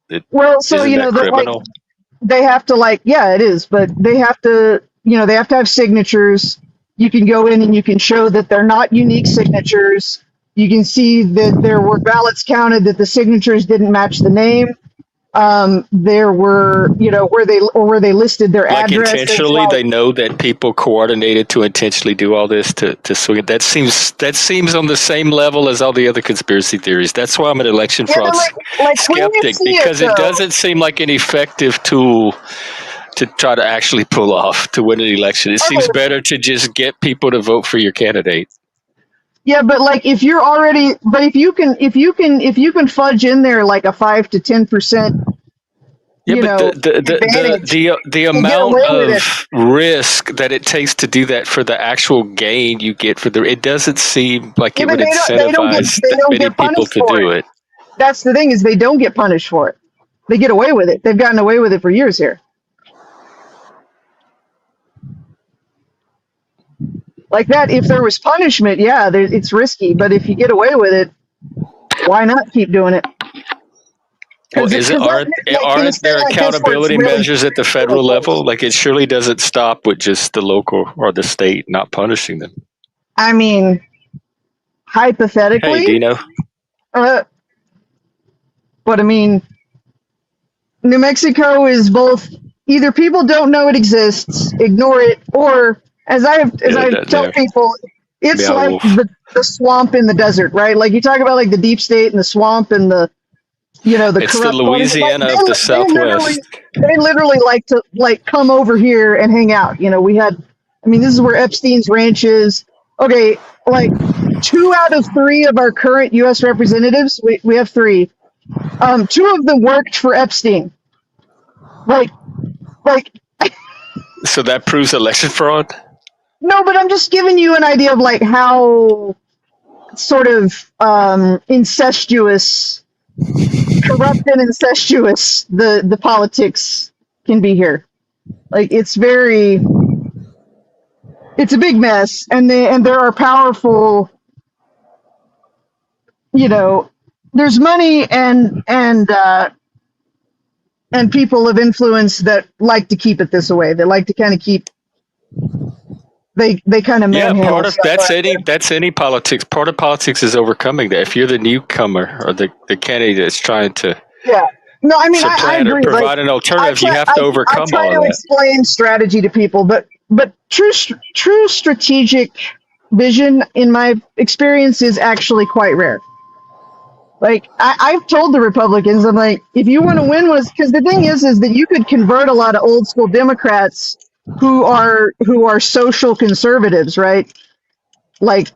criminal? They have to it is, but they have to have signatures. You can go in and you can show that they're not unique signatures. You can see that there were ballots counted that the signatures didn't match the name. There were, where they listed their address. Intentionally, they know that people coordinated to intentionally do all this to swing it. That seems on the same level as all the other conspiracy theories. That's why I'm an election fraud skeptic, because it doesn't seem like an effective tool to try to actually pull off to win an election. It seems better to just get people to vote for your candidate. Yeah, but like if you can fudge in there like a 5 to 10%. The amount of risk that it takes to do that for the actual gain you get it doesn't seem like it would incentivize many people to do it. That's the thing, is they don't get punished for it. They get away with it. They've gotten away with it for years here. Like that, if there was punishment, it's risky. But if you get away with it, why not keep doing it? Well, aren't there accountability measures at the federal level? Like, it surely doesn't stop with just the local or the state not punishing them. I mean, hypothetically. Hey, Dino. But I mean, New Mexico is both either people don't know it exists, ignore it, or as I tell people, it's like the swamp in the desert, right? Like you talk about like the deep state and the swamp and the it's the Louisiana of the Southwest. They literally like to come over here and hang out. This is where Epstein's ranch is. Okay, like 2 out of 3 of our current U.S. representatives, we have 3. 2 of them worked for Epstein. Like. So that proves election fraud? No, but I'm just giving you an idea of like how sort of incestuous. Corrupt and incestuous the politics can be here. Like it's a big mess, and there are powerful, there's money and people of influence that like to keep it this way. They like to kind of keep. They kind of manhandle. That's any politics. Part of politics is overcoming that. If you're the newcomer or the candidate that's trying to I agree. Provide an alternative, you have to overcome all of that. I try to explain strategy to people, but true strategic vision, in my experience, is actually quite rare. Like I've told the Republicans, I'm like, if you want to win, was because the thing is that you could convert a lot of old school Democrats who are social conservatives, right? Like,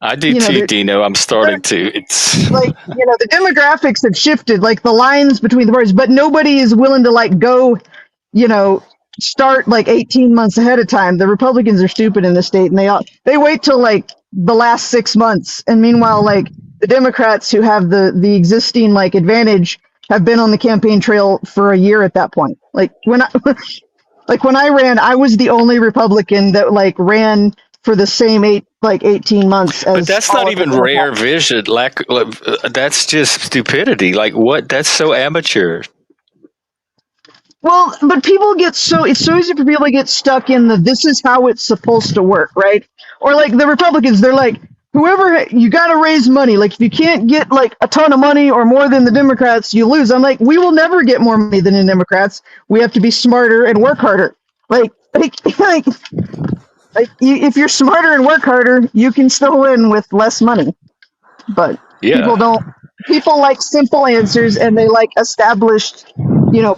I do you know, too, Dino. I'm starting they're to. It's like, you know, the demographics have shifted, like the lines between the parties, but nobody is willing to like go, you know, start like 18 months ahead of time. The Republicans are stupid in this state, and they wait till like the last 6 months, and meanwhile, like the Democrats who have the existing like advantage have been on the campaign trail for a year at that point. Like when I like when I ran, I was the only Republican that like ran for the same 18 months but as that's not all of the even Democrats. rare vision. That's just stupidity. Like what? That's so amateur. Well, but people get it's so easy for people to get stuck in this is how it's supposed to work, right? Or like the Republicans, they're like, whoever, you got to raise money. Like if you can't get like a ton of money or more than the Democrats, you lose. I'm like, we will never get more money than the Democrats. We have to be smarter and work harder. If you're smarter and work harder, you can still win with less money. But people Yeah. don't. People like simple answers, and they like established,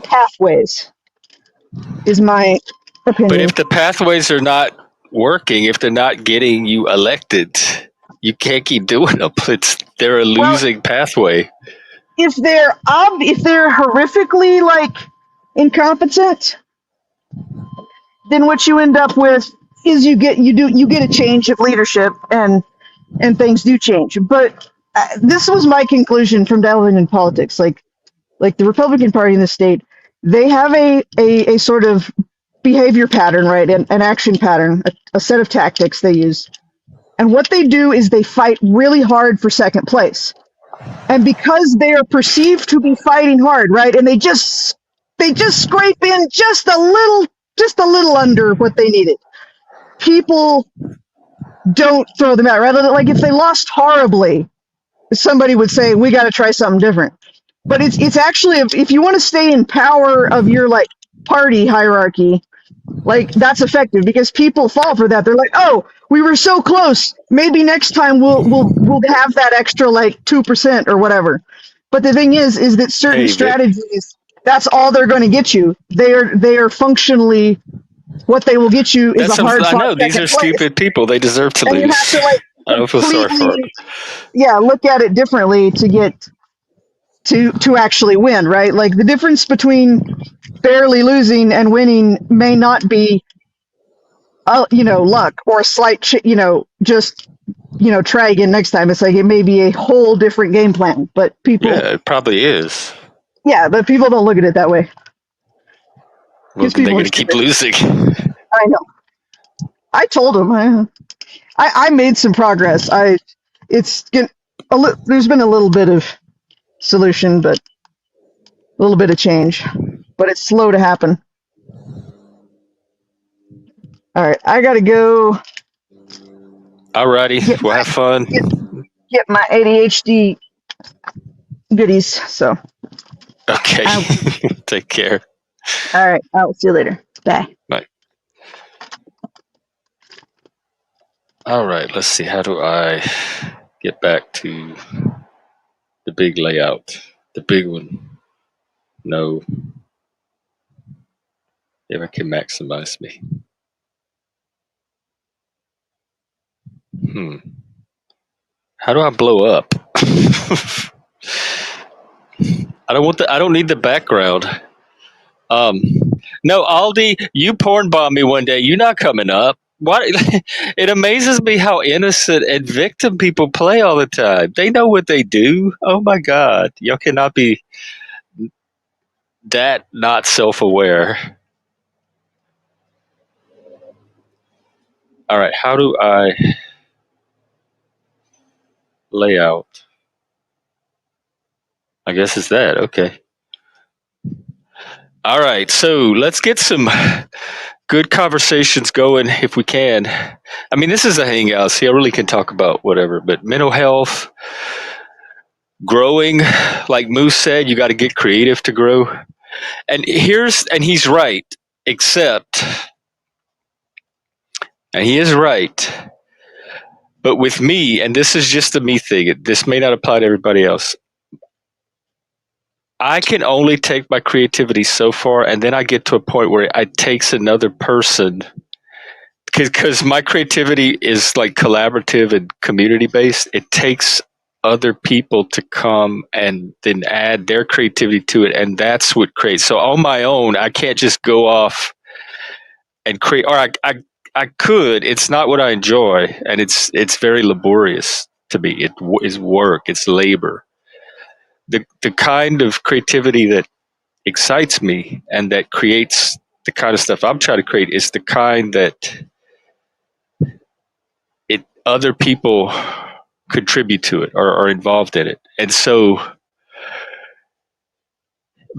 pathways. Is my But opinion. if the pathways are not working, if they're not getting you elected, you can't keep doing them. They're a Well, losing pathway. if they're horrifically like incompetent, then what you end up with is you get a change of leadership, and things do change. But this was my conclusion from delving in politics. Like the Republican Party in the state, they have a sort of behavior pattern, right? An action pattern, a set of tactics they use. And what they do is they fight really hard for second place. And because they are perceived to be fighting hard, right? And they just scrape in just a little under what they needed. People don't throw them out, right? Like if they lost horribly, somebody would say, we got to try something different. But it's actually, if you want to stay in power of your like party hierarchy, like that's effective because people fall for that. They're like, oh, we were so close. Maybe next time we'll have that extra like 2% or whatever. But the thing is that certain Hey, strategies, that's all they're going to get you. They are functionally, what they will get you is a hard I fought know these second are place, stupid people. They deserve to and you have lose. to like I don't feel sorry for them. completely, yeah, look at it differently to get to actually win, right? Like the difference between barely losing and winning may not be luck or a slight just try again next time. It's like it may be a whole different game plan, but Yeah, it probably is. people don't look at it that way Well, because then they're people are going to keep stupid. losing. I know. I told them I made some progress. There's been a little bit of solution, but a little bit of change, but it's slow to happen. All right, I gotta go get Alrighty, well, my have fun. get, get my ADHD goodies. So, Okay, I, take care. all right, I'll see you later. Bye. Bye. All right, let's see. How do I get back to the big layout? The big one. No, if I can maximize me. How do I blow up? I don't need the background. Um, no, Aldi, you porn bombed me one day. You're not coming up. What? It amazes me how innocent and victim people play all the time. They know what they do. Oh my God, y'all cannot be that not self-aware. All right, how do I lay out? I guess it's that. Okay. All right, so let's get some good conversations going if we can. I mean, this is a hangout, so I really can talk about whatever, but mental health, growing, like Moose said, you got to get creative to grow. And he's right, except, and he is right, But with me, and this is just a me thing, this may not apply to everybody else. I can only take my creativity so far, and then I get to a point where it takes another person, because my creativity is like collaborative and community based. It takes other people to come and then add their creativity to it, and that's what creates. So on my own, I can't just go off and create, or I could. It's not what I enjoy, and it's very laborious to me. It is work. It's labor. The kind of creativity that excites me and that creates the kind of stuff I'm trying to create is the kind that it other people contribute to it or are involved in it. And so,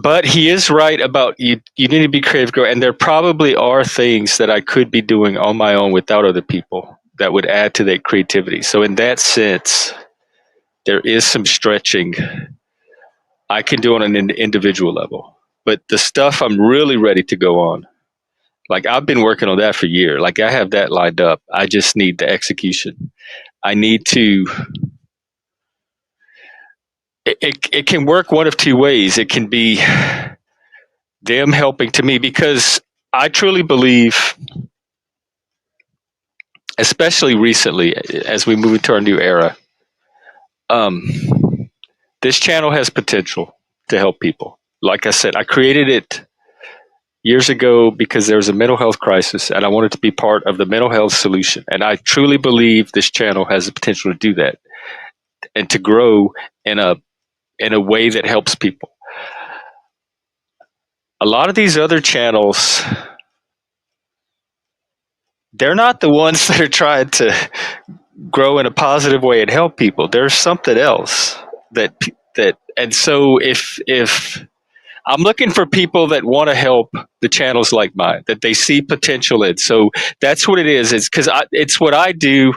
but he is right about you need to be creative, and there probably are things that I could be doing on my own without other people that would add to that creativity. So in that sense, there is some stretching I can do on an individual level. But the stuff I'm really ready to go on, like I've been working on that for years. Like I have that lined up. I just need the execution. I need to. It can work one of two ways. It can be them helping to me, because I truly believe, especially recently as we move into our new era, um, this channel has potential to help people. Like I said, I created it years ago because there was a mental health crisis and I wanted to be part of the mental health solution. And I truly believe this channel has the potential to do that and to grow in a way that helps people. A lot of these other channels, they're not the ones that are trying to grow in a positive way and help people. There's something else that and so if I'm looking for people that want to help the channels like mine, that they see potential in. So that's what it is. It's because it's what I do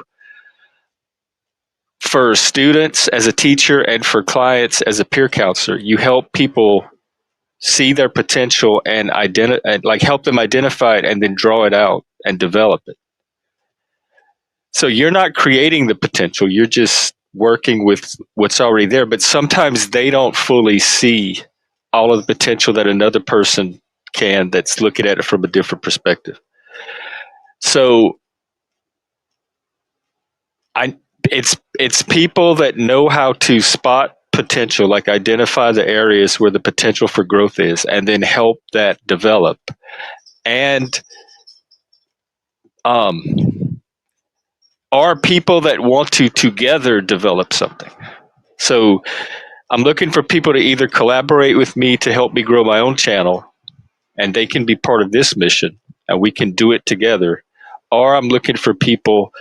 for students as a teacher and for clients as a peer counselor. You help people see their potential and like help them identify it and then draw it out and develop it. So you're not creating the potential, you're just working with what's already there. But sometimes they don't fully see all of the potential that another person can that's looking at it from a different perspective. So it's people that know how to spot potential, like identify the areas where the potential for growth is, and then help that develop. And are people that want to together develop something. So I'm looking for people to either collaborate with me to help me grow my own channel, and they can be part of this mission, and we can do it together. Or I'm looking for people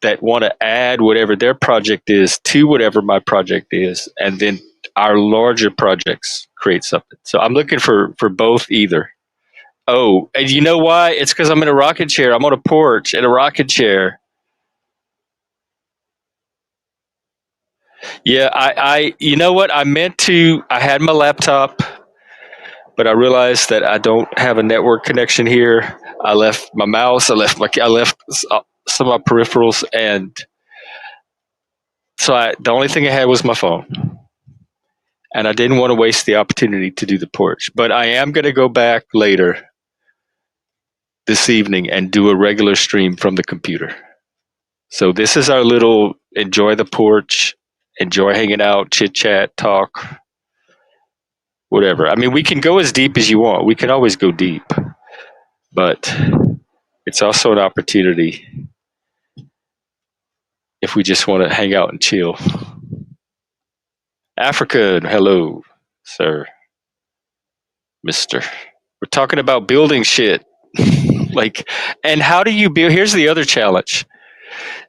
that want to add whatever their project is to whatever my project is, and then our larger projects create something. So I'm looking for both either. Oh, and you know why? It's because I'm in a rocking chair. I'm on a porch in a rocking chair. Yeah, you know what? I had my laptop, but I realized that I don't have a network connection here. I left my mouse. I left some of my peripherals, and so the only thing I had was my phone. And I didn't want to waste the opportunity to do the porch. But I am going to go back later this evening and do a regular stream from the computer. So this is our little enjoy the porch, enjoy hanging out, chit chat, talk, whatever. I mean, we can go as deep as you want. We can always go deep. But it's also an opportunity if we just want to hang out and chill. African, hello, sir, mister. We're talking about building shit. Like, and how do you build? Here's the other challenge.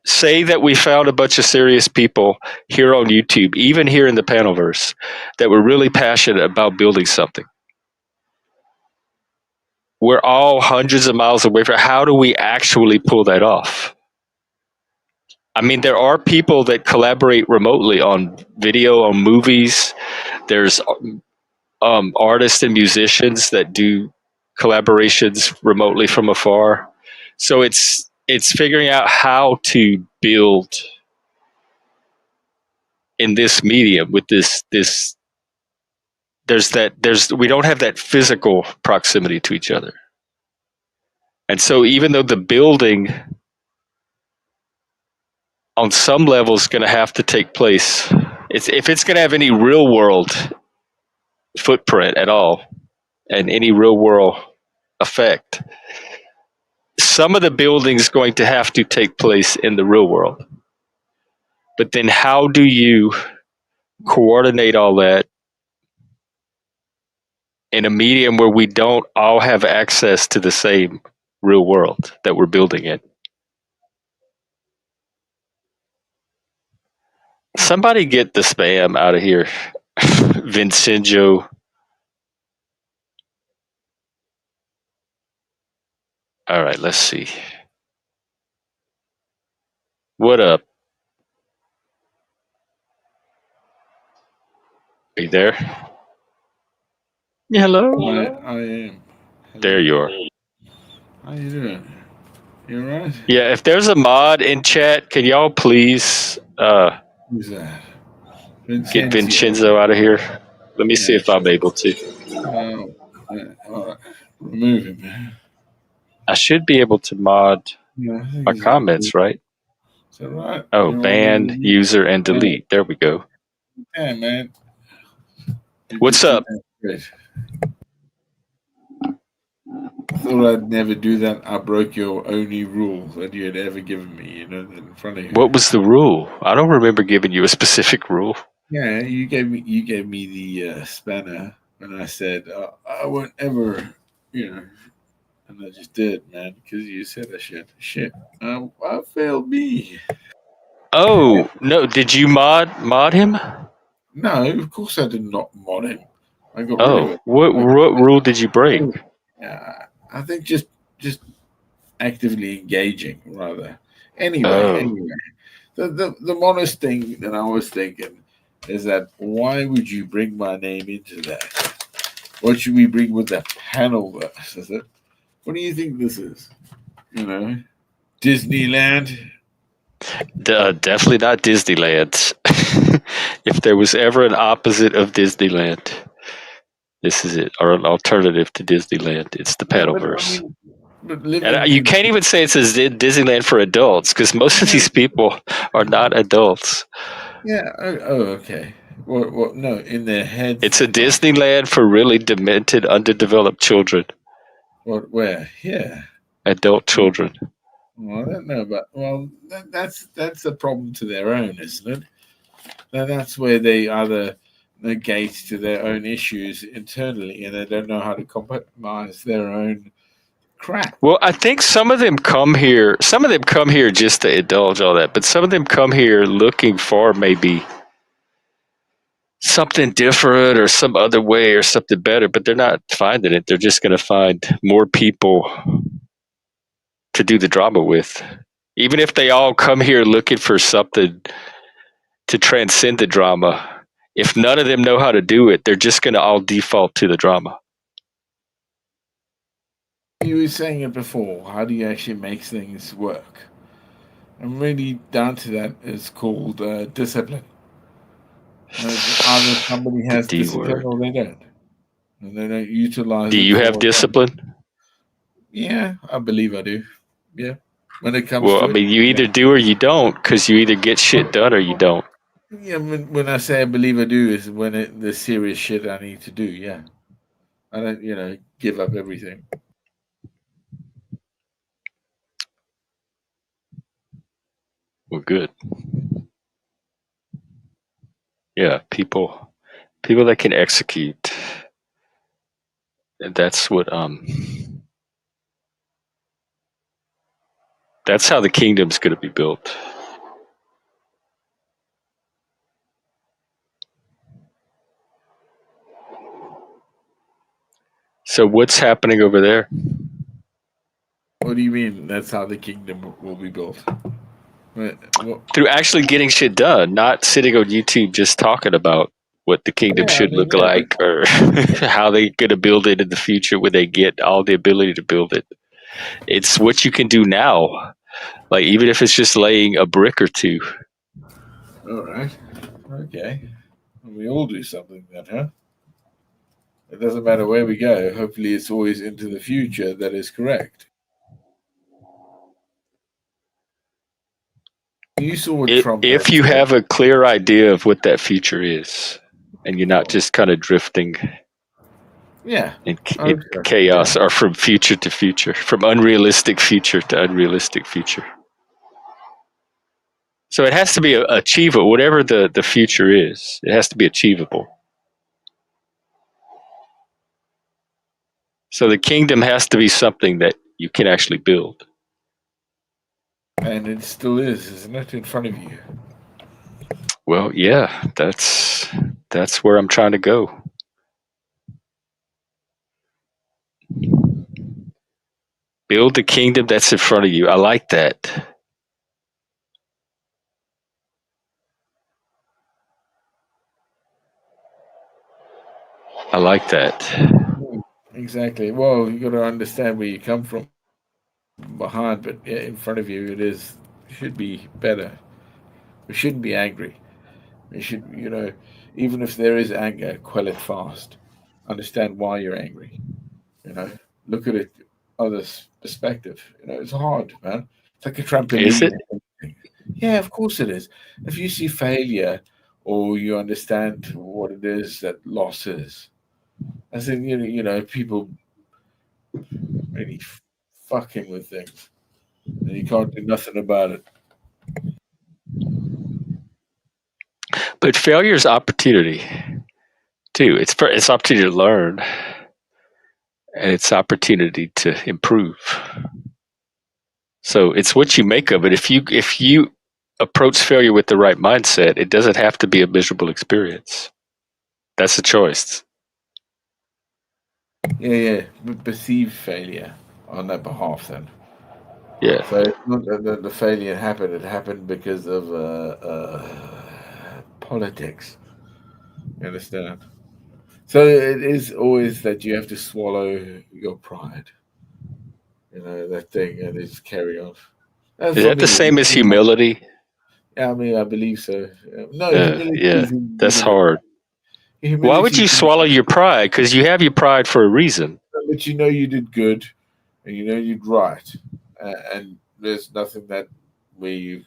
Say that we found a bunch of serious people here on YouTube, even here in the Panelverse, that were really passionate about building something. We're all hundreds of miles away from. How do we actually pull that off? I mean, there are people that collaborate remotely on video, on movies. There's artists and musicians that do collaborations remotely from afar. So it's It's figuring out how to build in this medium with this there's we don't have that physical proximity to each other. And so even though the building on some level is going to have to take place, if it's going to have any real world footprint at all and any real world effect, some of the building's going to have to take place in the real world. But then how do you coordinate all that in a medium where we don't all have access to the same real world that we're building in? Somebody get the spam out of here. Vincenzo. All right, let's see. What up? Are you there? Yeah, hello. I am. There you are. How you doing? You alright? Yeah, if there's a mod in chat, can y'all please Who's that? get Vincenzo out of here? Let me see Yeah, if I'm able to. Alright. Remove him, man. I should be able to mod Yeah, I think my he's comments, right? Is that right? Oh, You're ban, on user, and delete. There we go. Yeah, man. You What's did up? that great. I thought I'd never do that. I broke your only rule that you had ever given me, in front of you. What was the rule? I don't remember giving you a specific rule. Yeah, you gave me the spanner when I said I won't ever, and I just did, man, because you said that shit. Shit, I failed me. Oh, no, did you mod him? No, of course I did not mod him. I got rid of Oh, it. what rule did you break? Yeah, I think just actively engaging rather. Anyway, Oh, the honest thing that I was thinking is that why would you bring my name into that? What should we bring with the panel? Is it? What do you think this is? Disneyland? definitely not Disneyland. If there was ever an opposite of Disneyland, this is it, or an alternative to Disneyland. It's the Yeah, but I Paddleverse. mean, but And living you in can't even say it's a Disneyland for adults because most of these people are not adults. yeah. Okay. What? No, in their heads. It's a Disneyland for really demented, underdeveloped children, What? Where? Yeah. adult children. Well, I don't know, but that's a problem to their own, isn't it? That's where they either negate to their own issues internally, and they don't know how to compromise their own crap. Well, I think some of them come here. Some of them come here just to indulge all that, but some of them come here looking for maybe something different or some other way or something better. But they're not finding it. They're just going to find more people to do the drama with. Even if they all come here looking for something to transcend the drama, if none of them know how to do it, they're just going to all default to the drama. You were saying it before. How do you actually make things work? And really, down to that is called discipline. Either somebody The has D discipline word. or they don't, and they don't utilize Do it you have for. discipline? Yeah, I believe I do. Yeah, when it comes Well, I to it. mean, you either do or you don't, because you either get shit done or you don't. Yeah, when I say I believe I do is when the serious shit I need to do. Yeah, I don't, give up everything. Well, good. Yeah, people that can execute. And that's how the kingdom's going to be built. So what's happening over there? What do you mean? That's how the kingdom will be built? What? Through actually getting shit done, not sitting on YouTube just talking about what the kingdom Yeah, I should mean, look yeah, but like or how they're going to build it in the future when they get all the ability to build it. It's what you can do now. Like even if it's just laying a brick or two. All right. Okay. We all do something then, huh? It doesn't matter where we go. Hopefully, it's always into the future that is correct. You saw what Trump If had you said. have a clear idea of what that future is, and you're not just kind of drifting Yeah. in Okay. chaos Yeah. or from future to future, from unrealistic future to unrealistic future. So it has to be achievable, whatever the future is, it has to be achievable. So the kingdom has to be something that you can actually build. And it still is, isn't it, in front of you? Well, yeah, that's where I'm trying to go. Build the kingdom that's in front of you. I like that. I like that. Exactly. Well, you got to understand where you come from behind, but yeah, in front of you, it should be better. We shouldn't be angry. We should, even if there is anger, quell it fast. Understand why you're angry. You know, look at it other's perspective. It's hard, man. It's like a Is trampoline. it? Yeah, of course it is. If you see failure or you understand what it is that loss is, I think people really fucking with things, and you can't do nothing about it. But failure is opportunity too. It's opportunity to learn, and it's opportunity to improve. So it's what you make of it. If you approach failure with the right mindset, it doesn't have to be a miserable experience. That's a choice. Yeah, yeah. Perceive failure on that behalf, then. Yeah. So it's not that the failure happened; it happened because of politics. You understand? So it is always that you have to swallow your pride. That thing, and just carry on. And Is for that the me, same as humility? yeah, I mean, I believe so. No, humility Yeah. is That's even hard. Why would humility. you swallow your pride? Because you have your pride for a reason. But you did good, and you did right, and there's nothing that where you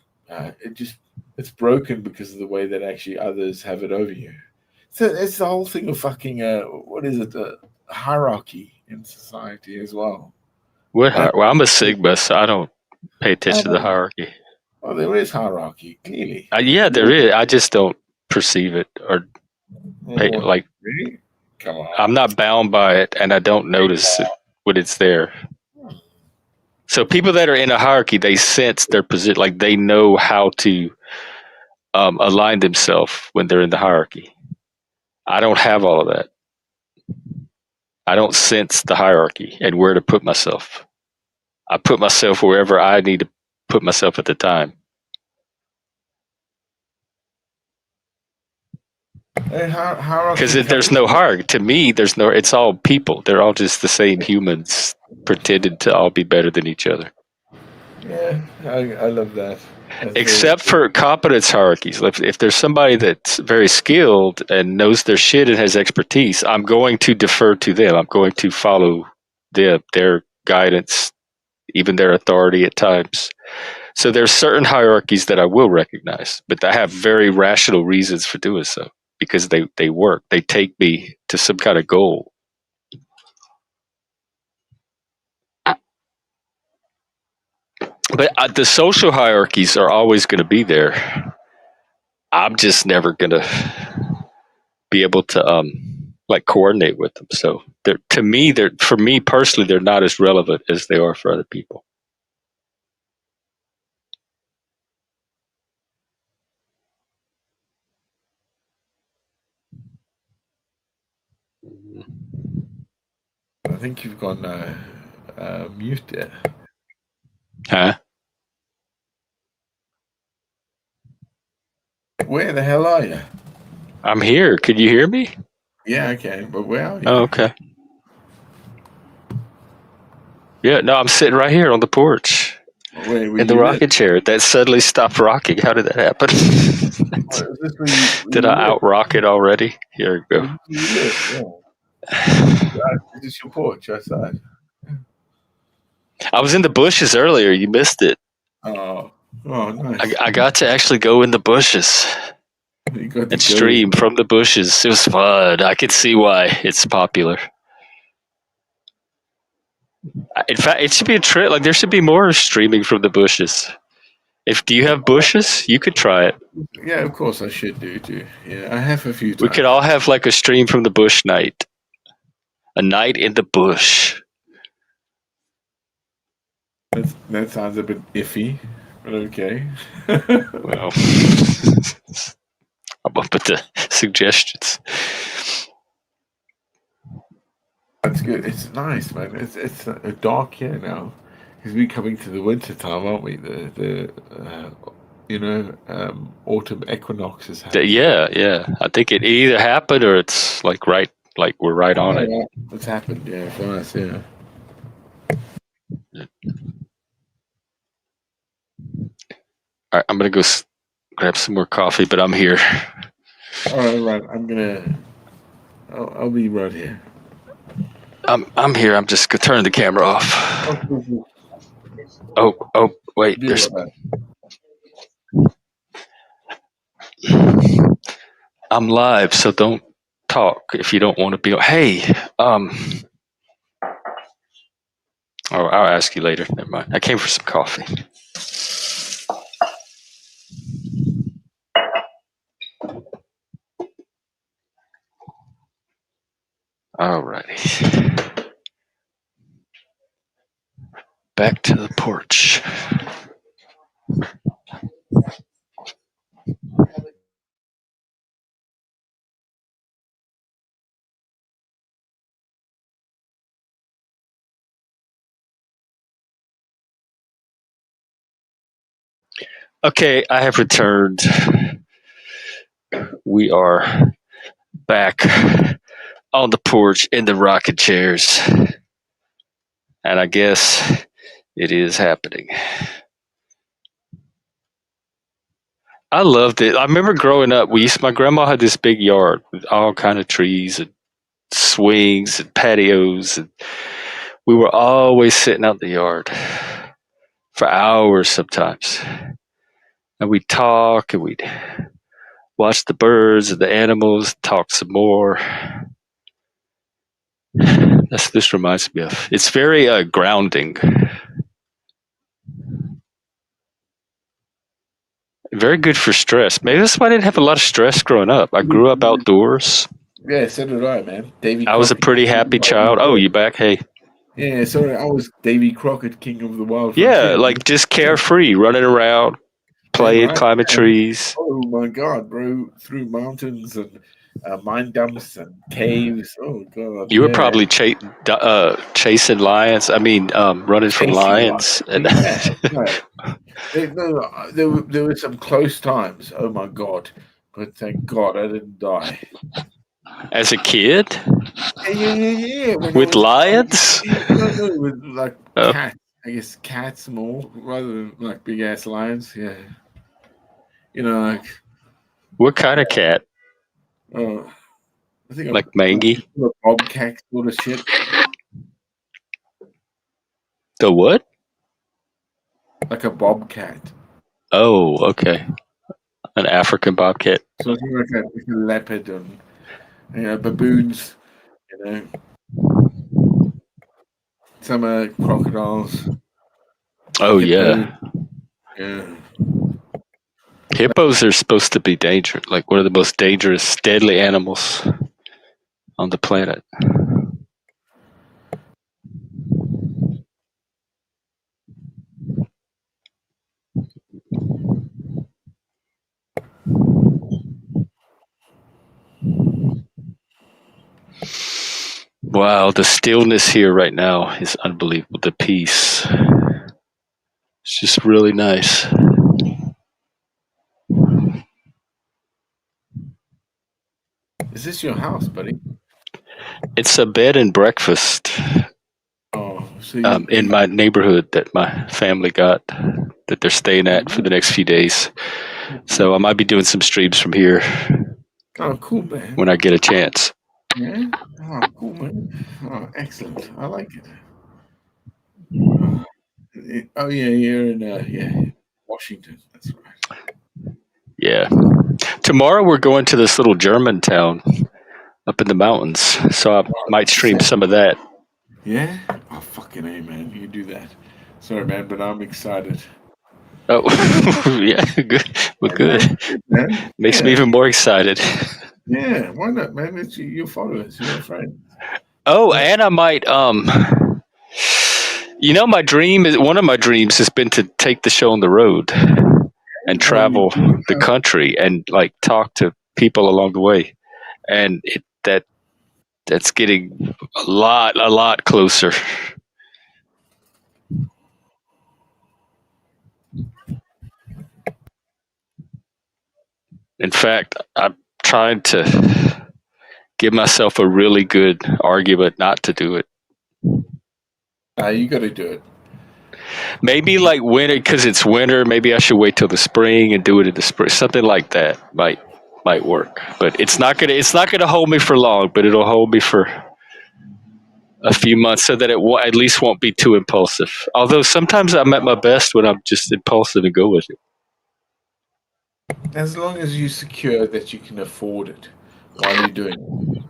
it's broken because of the way that actually others have it over you. So it's the whole thing of fucking what is it, hierarchy in society as well. And Well, I'm a Sigma, so I don't pay attention to the well, hierarchy. there is hierarchy clearly. Yeah, there is. I just don't perceive it or pay Well, like. really? Come I'm on. not bound by it, and I don't notice it when it's there. So people that are in a hierarchy, they sense their position, like they know how to align themselves when they're in the hierarchy. I don't have all of that. I don't sense the hierarchy and where to put myself. I put myself wherever I need to put myself at the time. Because Hierarchy there's comes. no hierarchy. To me, there's no. It's all people. They're all just the same humans pretending to all be better than each other. Yeah, I love that. That's very Except for competence hierarchies. If there's somebody that's very skilled and knows their shit and has expertise, I'm going to defer to them. I'm going to follow their guidance, even their authority at times. So there's certain hierarchies that I will recognize, but I have very rational reasons for doing so because they work. They take me to some kind of goal. But the social hierarchies are always going to be there. I'm just never going to be able to like coordinate with them. So they're for me personally, they're not as relevant as they are for other people. I think you've gone mute there. Huh? Where the hell are you? I'm here. Could you hear me? Yeah, okay, but where are Oh, you? okay. Yeah, no, I'm sitting right here on the porch. Where in the you live? rocking chair that suddenly stopped rocking. How did that happen? Is this where Did you I live? out rock it already? Here we Is go. this where you live? Yeah. Is this your porch outside? I was in the bushes earlier. You missed it. Oh, nice. I got to actually go in the bushes You got to and go. stream from the bushes. It was fun. I can see why it's popular. In fact, it should be a trend. Like there should be more streaming from the bushes. If do you have bushes, you could try it. Yeah, of course I should do too. Yeah, I have a few We could times. all have like a stream from the bush night. A night in the bush. That sounds a bit iffy, but okay. Well, I'm up with the suggestions. That's good. It's nice, man. It's dark here now because we're coming to the winter time, aren't we? Autumn equinox is happening. Yeah. I think it either happened or it's like we're right on it. Yeah, it's happened. Yeah, for us. Yeah. All right, I'm gonna go grab some more coffee, but I'm here. All right, right. I'll be right here. I'm here. I'm just gonna turn the camera off. Oh, wait. Be There's. right back. I'm live, so don't talk if you don't want to be. Hey, I'll ask you later. Never mind. I came for some coffee. Alrighty. Back to the porch. Okay, I have returned. We are back on the porch in the rocking chairs. And I guess it is happening. I loved it. I remember growing up, my grandma had this big yard with all kind of trees and swings and patios, and we were always sitting out in the yard for hours sometimes. And we'd talk and we'd watch the birds and the animals, talk some more. That's what this reminds me of. It's very grounding. Very good for stress. Maybe that's why I didn't have a lot of stress growing up. I grew up outdoors. Yeah, so did I, man. Davy I was a Crockett. pretty happy child. Oh, you back? Hey. Yeah, sorry, I was Davy Crockett, king of the wild Yeah, frontier. like just carefree, running around, Damn playing, right. climbing Yeah. trees. Oh my god, bro! Through mountains and mine dumps and caves. Oh god, You were yeah. probably chasing lions. I mean, running from lions. And Yeah, no. There were some close times. Oh my god! But thank God I didn't die. as a kid, Yeah. When I with was a child, lions. no, with like Oh, cats. I guess cats more rather than like big ass lions. Yeah, like what kind of cat? uh, I think Like mangy? a bobcat sort of shit. The what? Like a bobcat. Oh, okay. An African bobcat. So I think like a leopard and baboons. Some crocodiles. Oh, Hippos. yeah. Yeah. Hippos are supposed to be dangerous, like one of the most dangerous, deadly animals on the planet. Wow, the stillness here right now is unbelievable. The peace. It's just really nice. Is this your house, buddy? It's a bed and breakfast. Oh, So you, in my neighborhood that my family got, that they're staying at for the next few days. So I might be doing some streams from here oh, cool, man. when I get a chance. Yeah. Oh, cool, man. Oh, excellent. I like it. Oh, oh yeah, you're in Washington. That's right. Yeah. Tomorrow we're going to this little German town up in the mountains, so I Oh, might stream some of that. yeah. Oh, fucking A, man. You do that. Sorry, man, but I'm excited. Oh, yeah, good. Well, No, good. good, man. Makes me Yeah. even more excited. Yeah. Why not, man? It's your followers, your friends. Oh, Yeah. and I might my dream is one of my dreams has been to take the show on the road and Oh, you travel do. the country and like talk to people along the way. And that's getting a lot closer. In fact, I'm trying to give myself a really good argument not to do it. You got to do it. Maybe like winter, because it's winter. Maybe I should wait till the spring and do it in the spring. Something like that might work. But it's not gonna hold me for long. But it'll hold me for a few months, so that at least won't be too impulsive. Although sometimes I'm at my best when I'm just impulsive and go with it. As long as you secure that you can afford it while you're doing it.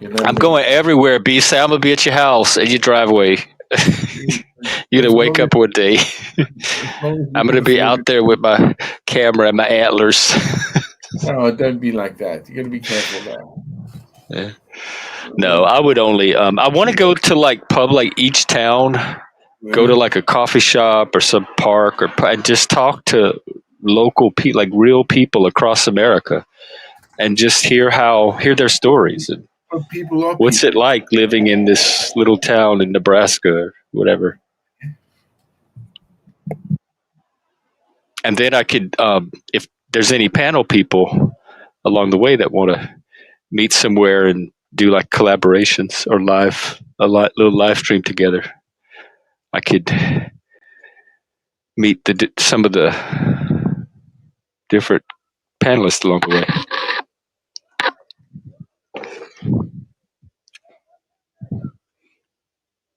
You know what I I'm mean? going everywhere. B, say I'm gonna be at your house in your driveway. You're As gonna wake long as, up one day. as long as you I'm can gonna be afford out it. there with my camera and my antlers. Oh, don't be like that. You got to be careful now. Yeah. No, I would only. I want to go to like like each town. Go to Yeah. like a coffee shop or some park and just talk to local people, like real people across America, and just hear their stories and But people are what's it people. like living in this little town in Nebraska or whatever. And then I could, if there's any panel people along the way that want to meet somewhere and do like collaborations or little live stream together, I could meet some of the different panelists along the way.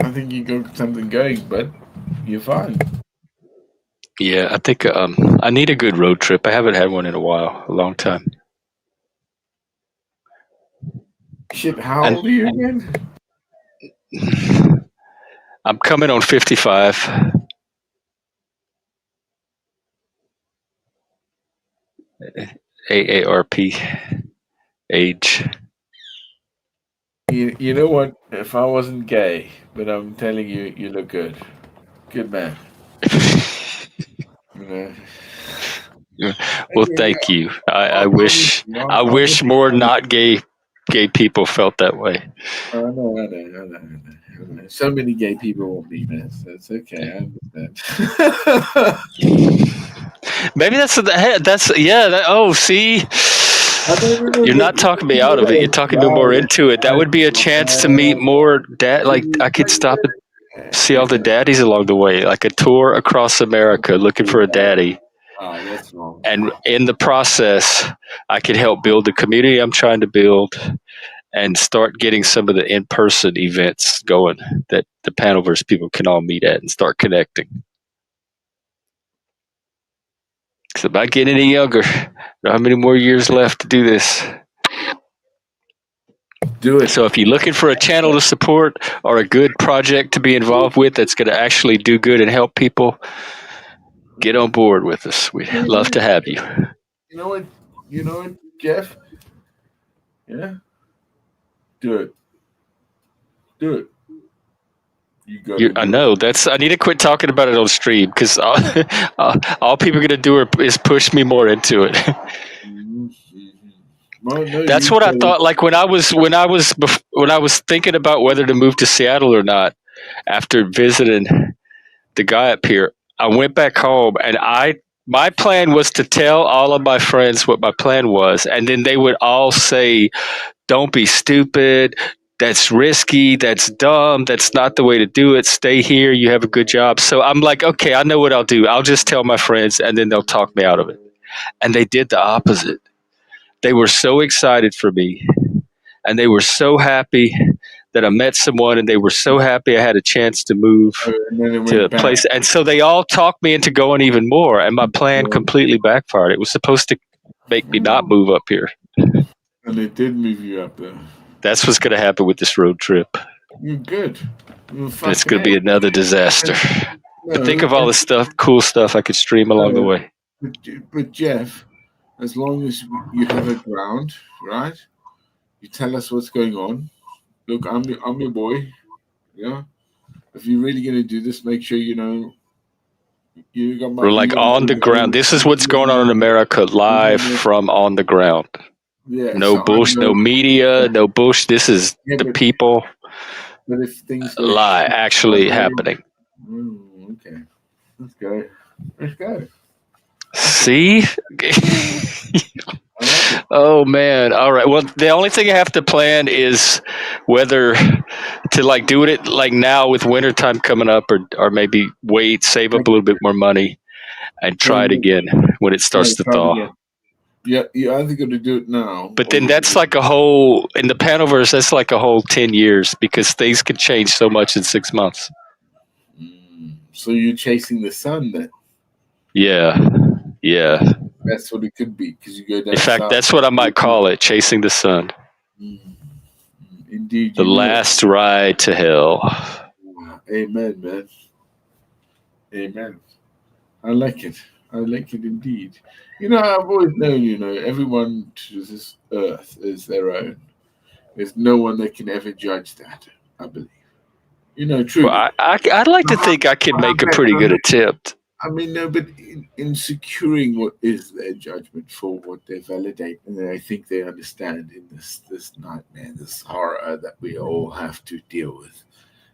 I think you got something going, but you're fine. Yeah, I think I need a good road trip. I haven't had one in a long time. Shit, how And old are you again? I'm coming on 55. AARP age. You know what? If I wasn't gay, but I'm telling you, you look good. Good man. You know? Well, Yeah, thank you. I'm with you. I I'm with wish you. more not gay people felt that way. I know. So many gay people want me, man. So it's okay. I understand. Maybe that's yeah. See, you're not talking me out of it. You're talking me more into it. That would be a chance to meet more dad. Like I could stop and see all the daddies along the way, like a tour across America looking for a daddy. Oh, that's wrong. And in the process, I could help build the community I'm trying to build and start getting some of the in-person events going that the Panelverse people can all meet at and start connecting. It's about getting any younger. How many more years left to do this? Do it. So if you're looking for a channel to support or a good project to be involved with that's going to actually do good and help people, get on board with us. We'd love to have you. You know what? You know what, Jeff? Yeah. Do it. Do it. You got to I do know that's. I need to quit talking about it on stream because all people are going to do is push me more into it. it. Well, no, That's you what I said it. thought. Like when I was thinking about whether to move to Seattle or not after visiting the guy up here, I went back home and my plan was to tell all of my friends what my plan was, and then they would all say, "Don't be stupid. that's risky, that's dumb, that's not the way to do it. Stay here, you have a good job. So I'm like, okay, I know what I'll do. I'll just tell my friends and then they'll talk me out of it. And they did the opposite. They were so excited for me and they were so happy that I met someone and they were so happy I had a chance to move And then it to a went bad. place. And so they all talked me into going even more. And my plan completely backfired. It was supposed to make me not move up here. And it did move you up there. That's what's going to happen with this road trip. You're good. Well, But it's going to be another disaster. no, But think of all the stuff, cool stuff I could stream along the way. But Jeff, as long as you have a ground, right? You tell us what's going on. Look, I'm your boy. Yeah. If you're really gonna do this, make sure you know you got my. We're like on the ground. This is what's going on in America, live from on the ground. Yeah. No so bullshit, no media, no bullshit. This is the people But if things go lie actually happening. Okay. Let's go. Let's go. See? Oh man. All right. Well, the only thing I have to plan is whether to like do it like now with wintertime coming up or maybe wait, save up a little bit more money and try it again when it starts to thaw. Yeah, you either got to do it now. But then that's like a whole in the Panoverse, that's like a whole 10 years because things can change so much in 6 months. So you're chasing the sun then? Yeah. Yeah. That's what it could be because you go down. In fact, that's what I might call it, chasing the sun. Indeed. The last ride to hell. Amen, man. Amen. I like it. I like it indeed. You know, I've always known, everyone to this earth is their own. There's no one that can ever judge that, I believe. Truly. Well, I'd like to think I could make a pretty good attempt. I mean, no, but in securing what is their judgment for what they validate, and I think they understand in this nightmare, this horror that we all have to deal with.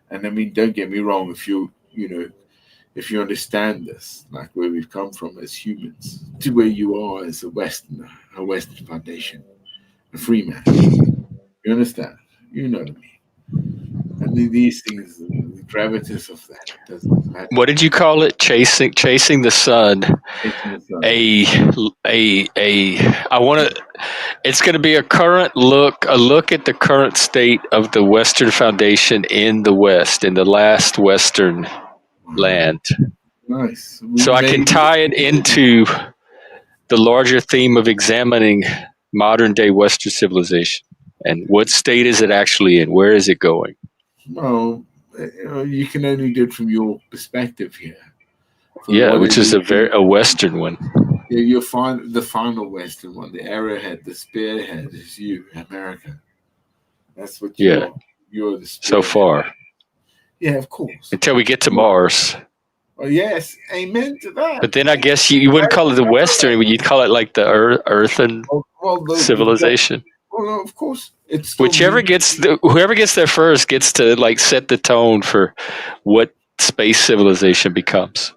And I mean, don't get me wrong, if you understand this, like where we've come from as humans, to where you are as a Western foundation, a free man. You understand? You know what I mean? And these things, the gravitas of that doesn't matter. What did you call it? Chasing the sun. I want to. It's going to be a look at the current state of the Western Foundation in the West, in the last Western land. Nice. So I can tie it into the larger theme of examining modern day Western civilization and what state is it actually in? Where is it going? Well, you can only do it from your perspective here. Yeah, which is a Western one. Yeah, you'll find the final Western one, the arrowhead, the spearhead is you, America. That's what you're the spearhead. So far. Yeah, of course. Until we get to Mars. Oh, yes. Amen to that. But then I guess you wouldn't call it the Western, you'd call it like the Earthen civilization. Well, of course. It's whoever gets there first gets to like set the tone for what space civilization becomes.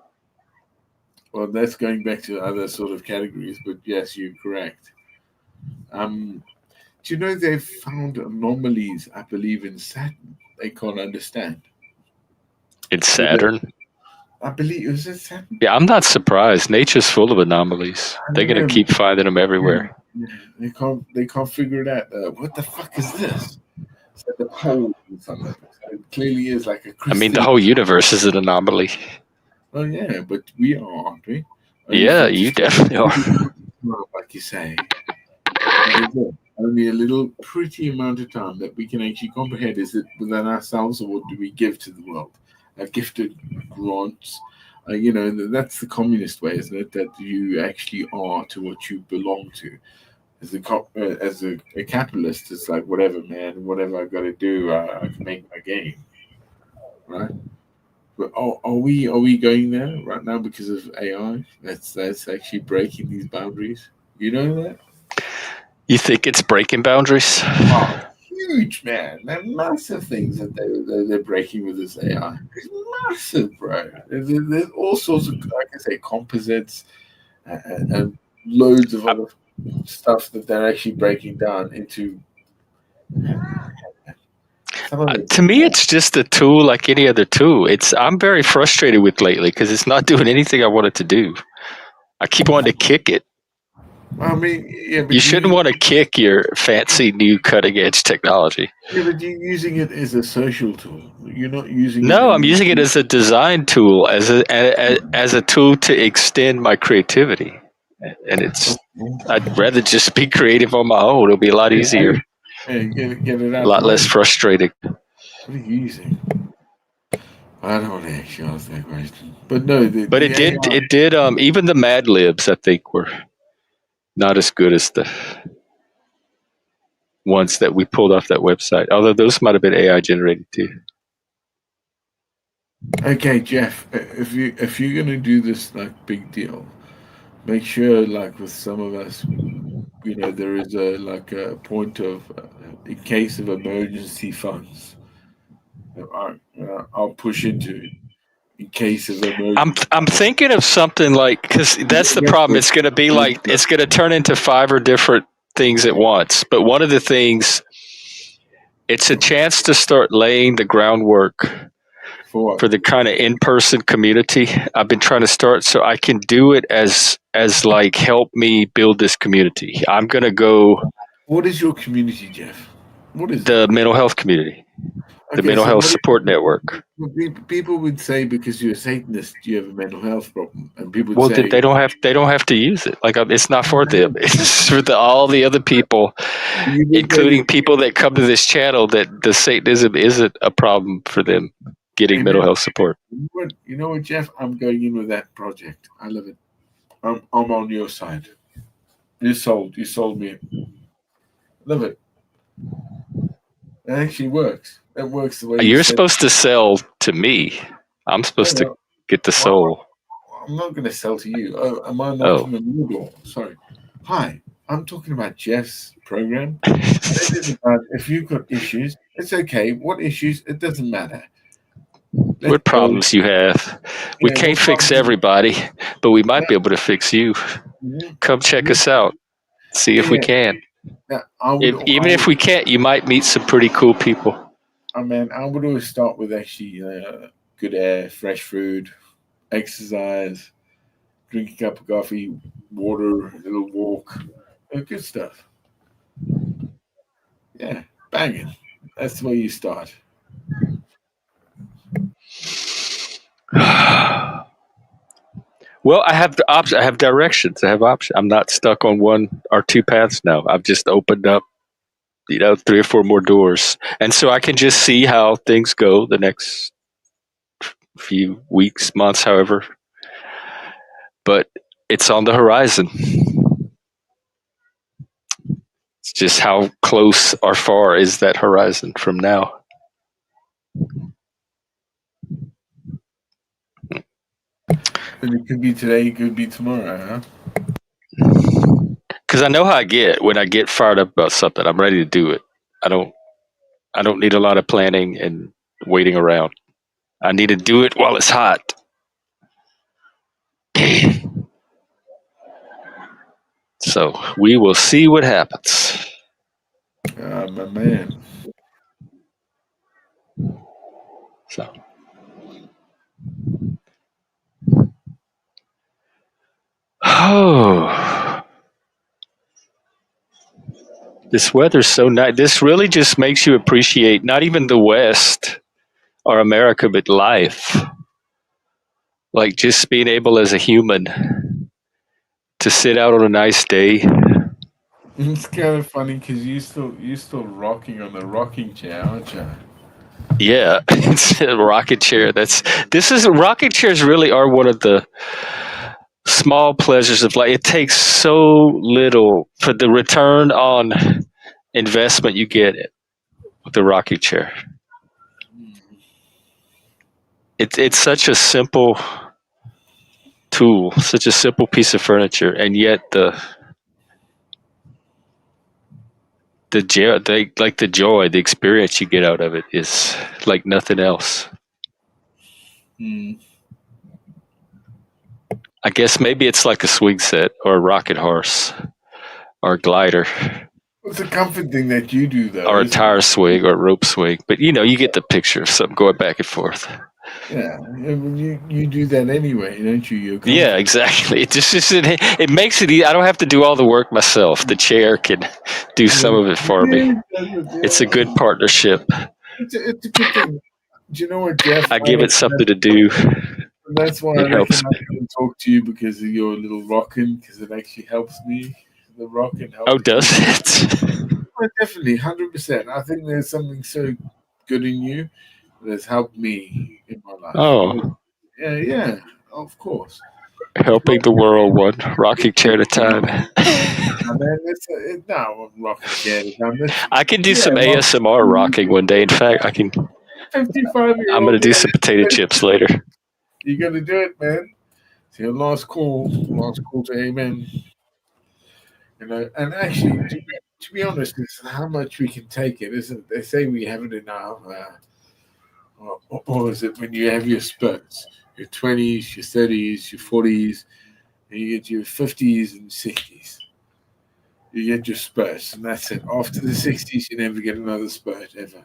Well, that's going back to other sort of categories, but yes, you're correct. Do you know they've found anomalies, I believe, in Saturn they can't understand? In Saturn? I believe, is it Saturn? Yeah, I'm not surprised. Nature's full of anomalies. They're going to keep finding them everywhere. Yeah. They can't figure it out. What the fuck is this? It's like a pole or something. It clearly is like a crystal. I mean, the whole universe is an anomaly. Oh, yeah, but we are, aren't we? Yeah, you definitely are. Like you say. Only a little pretty amount of time that we can actually comprehend is it within ourselves, or what do we give to the world? Gifted grants. That's the communist way, isn't it? That you actually are to what you belong to. As a capitalist, it's like whatever, man, whatever I got to do, I can make my game, right? But are we going there right now because of AI? That's actually breaking these boundaries. You know that? You think it's breaking boundaries? Oh, huge, man! They're massive things that they're breaking with this AI. It's massive, bro. There's all sorts of, like I say, composites and loads of other stuff that they're actually breaking down into. Some of it. To me, it's just a tool like any other tool. I'm very frustrated with lately because it's not doing anything I want it to do. I keep wanting to kick it. I mean, yeah, You but shouldn't want to kick your fancy new cutting edge technology. you're using it as a social tool. You're not using it No, I'm in. using it as a design tool, as a tool to extend my creativity. And I'd rather just be creative on my own. It'll be a lot easier, Yeah, get it a out the lot less way. frustrating. What are you using? I don't want to ask you ask that question. But no, But the AI. it did, even the Mad Libs, I think, were not as good as the ones that we pulled off that website. Although those might have been AI generated too. Okay, Jeff, if you're gonna do this like big deal, make sure like with some of us, there is a like a point of in case of emergency funds. I'll push into in case of emergency. I'm thinking of something like, because that's the Yes, problem. but It's going to be like it's going to turn into 5 or different things at once. But one of the things, it's a chance to start laying the groundwork for what? for the kind of in-person community I've been trying to start, so I can do it as like help me build this community. I'm going to go What is your community, Jeff? What is it? the mental health community, the Okay, mental so health what support network. people would say because you're a Satanist, you have a mental health problem, and people would Well, say, they don't have to use it. Like, it's not for them. It's for all the other people, you would say, including people that come to this channel, that the Satanism isn't a problem for them getting mental Amen. health support. You know what, Jeff? I'm going in with that project. I love it. I'm on your side. You sold me. Love it. It actually works. It works the way you You're said. supposed to sell to me. I'm No, supposed to no, get the well, soul. I'm not going to sell to you. Oh, am I Oh. knocking on your door? Sorry. Hi, I'm talking about Jeff's program. It is about if you've got issues, it's okay. What issues? It doesn't matter. Let's What go. problems you have? We Yeah, can't what fix problems? everybody, but we Yeah, might be able to fix you. mhm. Come check Yeah, us out. See if we yeah. can. Yeah, Even if we can't, you might meet some pretty cool people. I mean, I would always start with actually good air, fresh food, exercise, drink a cup of coffee, water, a little walk, good stuff. Yeah, banging. That's the way you start. Well, I have the option. I have directions. I have options. I'm not stuck on one or two paths now. I've just opened up, 3 or 4 more doors, and so I can just see how things go the next few weeks, months, however. But it's on the horizon. It's just how close or far is that horizon from now? And it could be today, it could be tomorrow, huh? Because I know how I get when I get fired up about something. I'm ready to do it. I don't. I don't need a lot of planning and waiting around. I need to do it while it's hot. So we will see what happens. Ah, my man. So, oh, this weather's so nice. This really just makes you appreciate not even the West or America, but life. Like, just being able as a human to sit out on a nice day. It's kind of funny because you still rocking on the rocking chair, aren't you? Yeah, it's a rocket chair. This is Rocket chairs really are one of the small pleasures of life. It takes so little for the return on investment you get with the rocking chair. It's such a simple tool, such a simple piece of furniture, and yet the joy, the experience you get out of it is like nothing else. Mm. I guess maybe it's like a swing set or a rocket horse or a glider. It's a comfort thing that you do, though, or a isn't it? tire swing or a rope swing. But you get the picture of something going back and forth. Yeah, I mean, you do that anyway, don't you? You're Yeah, comfortable. exactly. It makes it easy. I don't have to do all the work myself. The chair can do some Yeah, of it for me. yeah, It's a good partnership. it's a good thing. Do you know what, Jeff? I give it something to do. That's why I It reckon helps I me. can talk to you because of your little rocking, because it actually helps me. The rocking Oh, helps does me. it? Oh, definitely, 100%. I think there's something so good in you that has helped me in my life. Oh, Yeah, yeah, of course. Of helping course. the world one rocking chair at a time. And then no, I'm rocking chair at a time. I can do Yeah, some well, ASMR rocking one day. In fact, I can. 55 year I'm gonna old do man. some potato chips later. You got to do it, man. It's your last call to amen. And actually, to be honest, it's how much we can take it, isn't it? They say we have it in our, or is it when you have your spurts, your 20s, your 30s, your 40s, and you get your 50s and 60s. You get your spurts, and that's it. After the 60s, you never get another spurt ever.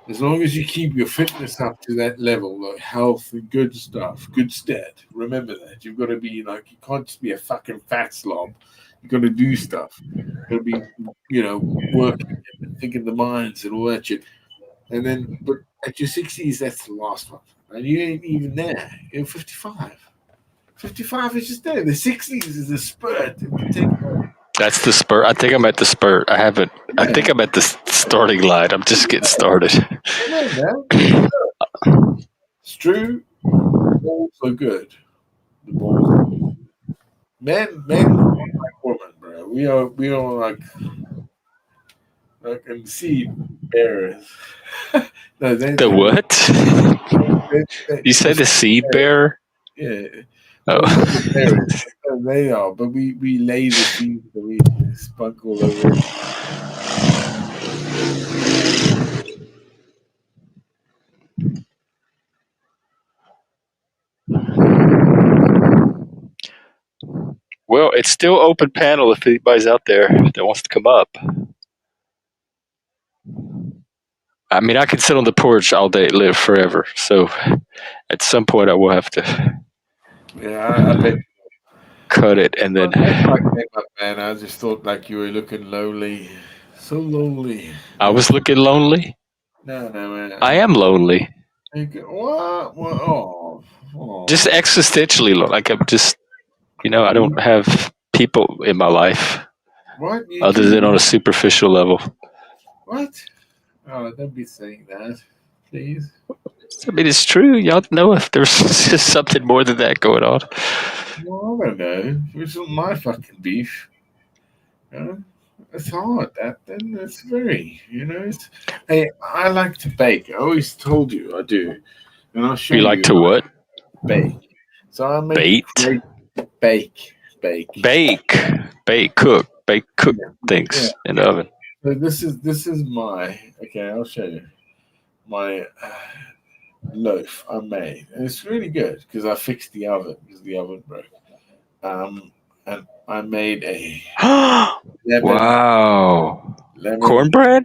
As long as you keep your fitness up to that level, like health and good stuff, good stat. Remember that. You've got to be like, you can't just be a fucking fat slob. You've got to do stuff. You've got to be, working and thinking the minds and all that shit. And then, but at your 60s, that's the last one. And you ain't even there. You're 55. 55 is just there. The 60s is a spurt. It takes off. That's the spurt. I think I'm at the spurt. I haven't. I Yeah, think I'm at the starting line. I'm just getting started. I know, man. But it's true. The balls are good. The balls are men are like women, bro. We are like seed bearers. No, The what? they You say the the seed seed bearers. bearer? Yeah. Oh, Well, we're the bearers. They are, but we lay the seeds that we spunk all over it. well, it's still open panel if anybody's out there that wants to come up. I mean, I could sit on the porch all day, live forever. So at some point, I will have to Yeah, I bet. cut it, and then That's why I came up, man. I just thought like you were looking lonely, so lonely. I was looking lonely. No, no, I man. am lonely, What? What? Oh, just oh. existentially. Like I'm just, I don't have people in my life What you other than on a do? superficial level. What? Oh, don't be saying that, please. I mean, it's true. Y'all know if there's just something more than that going on. Well, I don't know. It's not my fucking beef. You know? It's hard. That's very. It's. Hey, I like to bake. I always told you I do, and I'll show You like you to how what? to bake. So I make a Bait, great bake. bake, cook Yeah, yeah, things in the yeah. oven. So this is my. Okay, I'll show you my loaf I made, and it's really good because I fixed the oven because the oven broke. Um, and I made a lemon, Wow. lemon, Cornbread?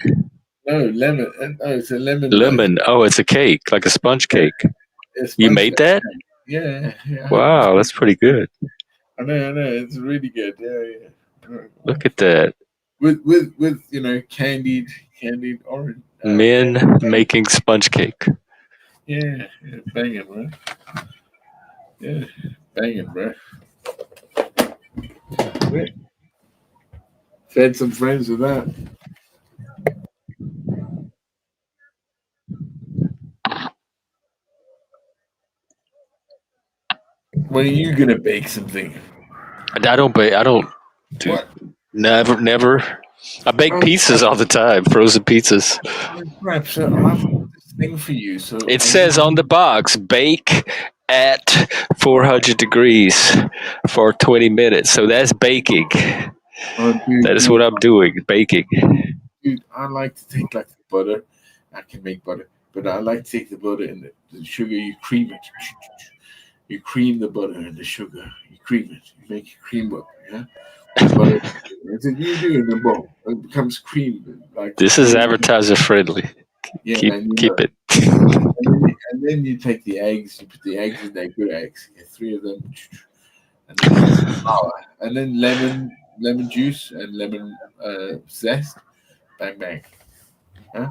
no lemon. No, it's a lemon loaf. Lemon. Oh, it's a cake, like a sponge Yeah, cake. it's You sponge made cake. that? Yeah, yeah, Wow, 100%. that's pretty good. I know, it's really good. Yeah, yeah. Look at that. With candied orange, Men candied. making sponge cake. Yeah, yeah, banging, bro. Yeah, banging, bro. Yeah. Fed some friends with that. When are you gonna bake something? I don't do What? never. I bake Oh, pizzas all the time, frozen pizzas. crap! So I've got this thing for you. So It are you? says on the box, bake at 400 degrees for 20 minutes. So that's baking. Oh, That is what I'm doing, baking. dude, I like to take like the butter. I can make butter, but I like to take the butter and the sugar. You cream it. You cream the butter and the sugar. You cream it. You make a cream up. Yeah. But it's a you do in the bowl. It becomes cream, like This is advertiser friendly. yeah, Keep and you know, keep it. and then you take the eggs. You put the eggs in there, good eggs. You get 3 of them, and then you put the flour, and then lemon juice and lemon zest. Bang bang. Huh?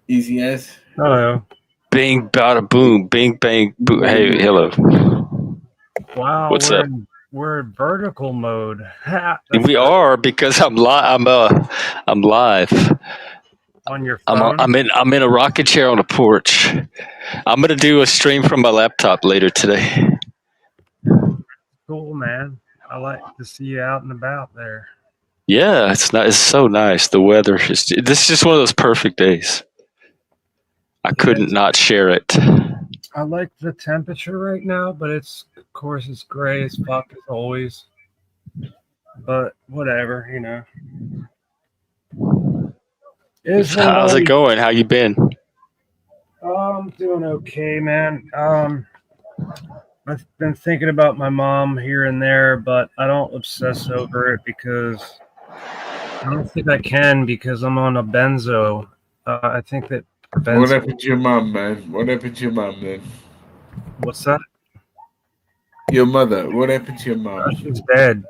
Easy as. Hello. Bing, bada boom, bing, bang, boom. Hey, hello. Wow, What's up? we're in vertical mode. Ha, that's We great. are because I'm live. On your phone. I'm in a rocking chair on a porch. I'm gonna do a stream from my laptop later today. Cool, man. I like to see you out and about there. Yeah, it's so nice. The weather is this is just one of those perfect days. I couldn't not share it. I like the temperature right now, but of course, it's gray as fuck as always. But whatever, you know. How's it going? How you been? I'm doing okay, man. I've been thinking about my mom here and there, but I don't obsess over it because I don't think I can because I'm on a benzo. I think that What happened to your mum, man? What happened to your mum then? What's that? Your mother. What happened to your mum? She's dead.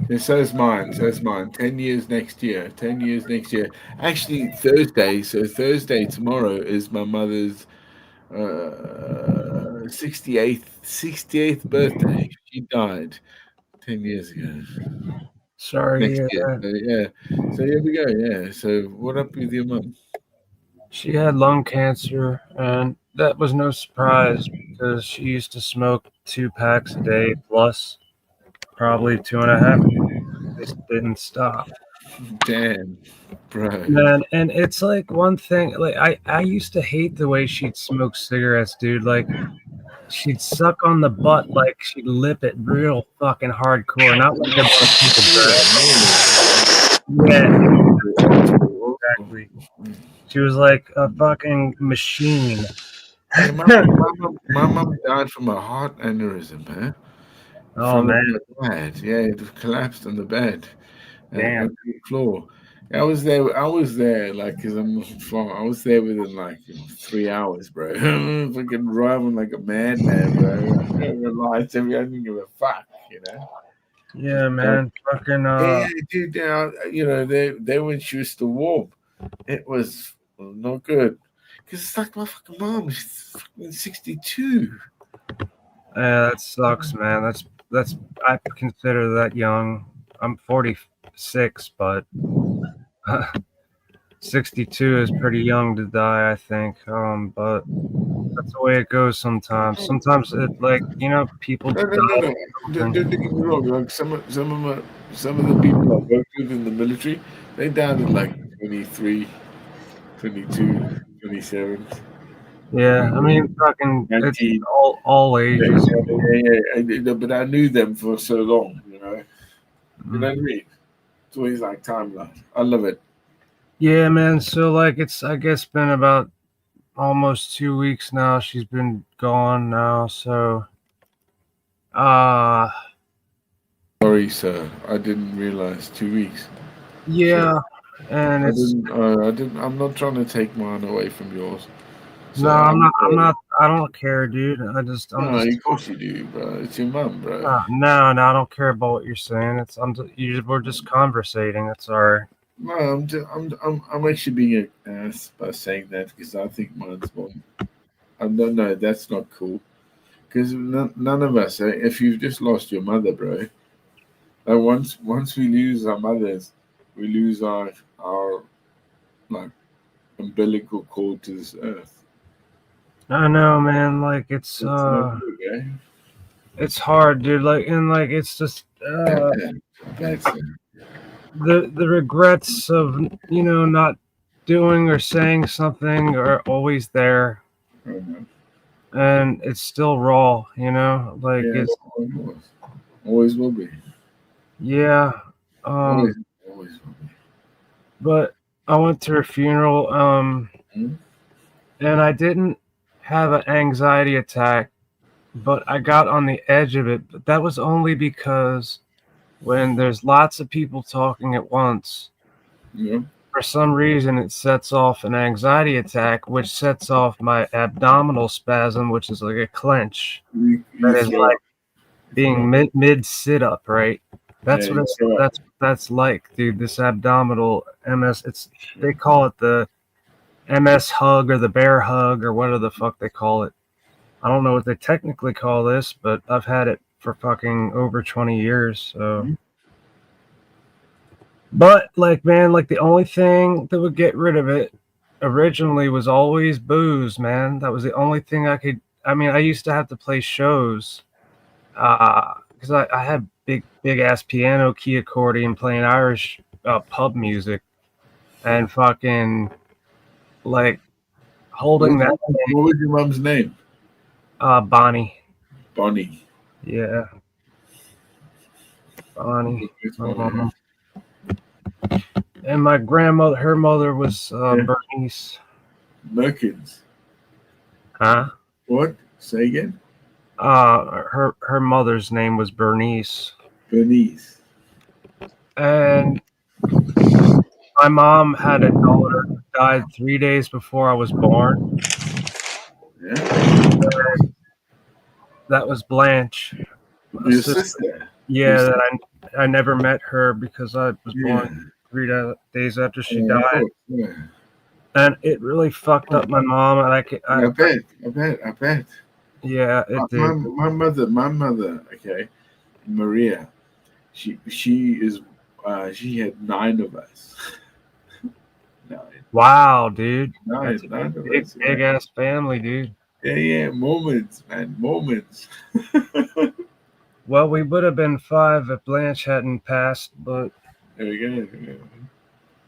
And so is mine. So is mine. 10 years next year. 10 years next year. Actually, Thursday. So Thursday tomorrow is my mother's 68th birthday. She died 10 years ago. Sorry. Next year. So, yeah. So here we go. Yeah. So what up with your mum? She had lung cancer, and that was no surprise because she used to smoke 2 packs a day plus probably 2.5. Just didn't stop. Damn, bro. Man, and it's like one thing, like I used to hate the way she'd smoke cigarettes, dude. Like she'd suck on the butt like she'd lip it real fucking hardcore, not like a yeah, exactly. She was like a fucking machine. Hey, my mum died from a heart aneurysm, man. Oh man, bed. Yeah, it collapsed on the bed damn. on the floor. I was there. I was there, like, cause I'm not far. I was there within like 3 hours, bro. Fucking driving like a madman, bro. I don't realize I didn't give a fuck, you know. Yeah, man. Fucking Yeah, dude. You know, they when she was still warm, it was not good. Cause it's like my fucking mom. She's fucking 62. yeah, that sucks, man. That's I consider that young. I'm 46, but 62 is pretty young to die, I think. But that's the way it goes sometimes. Sometimes it like, you know, people No. die. Don't get me wrong. Like some of the people I worked with in the military, they died at like 23, 22, 27. Yeah, I mean, fucking, it's 19. all ages. Yeah. But I knew them for so long, you know. You know what I mean? It's always like timeline. I love it. Yeah, man. So like, it's I guess been about almost 2 weeks now. She's been gone now. So, Sorry, sir. I didn't realize 2 weeks. yeah, and it's I didn't. I'm not trying to take mine away from yours. So no, I'm not. I don't care, dude. I'm just. of course you do, bro. It's your mum, bro. No, I don't care about what you're saying. We're just conversating. That's all right. No, I'm actually being an ass by saying that because I think mine's one. I don't know. That's not cool. Because none of us. If you've just lost your mother, bro. Once we lose our mothers, we lose our like umbilical cord to this earth. I know, man. Like it's not good, eh? it's hard, dude. Like and like it's just That's it. the regrets of not doing or saying something are always there, and it's still raw. Like Yeah, it's always will be. yeah. Always will be. But I went to her funeral, Hmm? and I didn't have an anxiety attack, but I got on the edge of it. But that was only because when there's lots of people talking at once, Yeah. for some reason it sets off an anxiety attack, which sets off my abdominal spasm, which is like a clench. You That is throw like up. being mid sit up, right? Yeah, That's what you throw up. that's like, dude. This abdominal MS. They call it the MS hug or the bear hug or whatever the fuck they call it. I don't know what they technically call this, but I've had it for fucking over 20 years. So, but like, man, like the only thing that would get rid of it originally was always booze, man. That was the only thing I could. I mean, I used to have to play shows because I had big ass piano, key accordion, playing Irish pub music, and fucking like holding that What was your mum's name? Bonnie. Bonnie. Yeah, Bonnie. My mom. And my grandmother, her mother was Bernice. Merkins. Huh? What? Say again? Her mother's name was Bernice. Bernice. And my mom had a daughter who died 3 days before I was born. Yeah. That was Blanche. Your sister. Yeah, that I never met her because I was born 3 days after she died. Yeah. And it really fucked up my mom. And I bet. Yeah, it did. My mother, okay, Maria, she is she had 9 of us. 9. Wow, dude. Nine, That's a nine of us, big ass family, dude. Yeah, moments, man, moments. Well, we would have been 5 if Blanche hadn't passed, but There we go.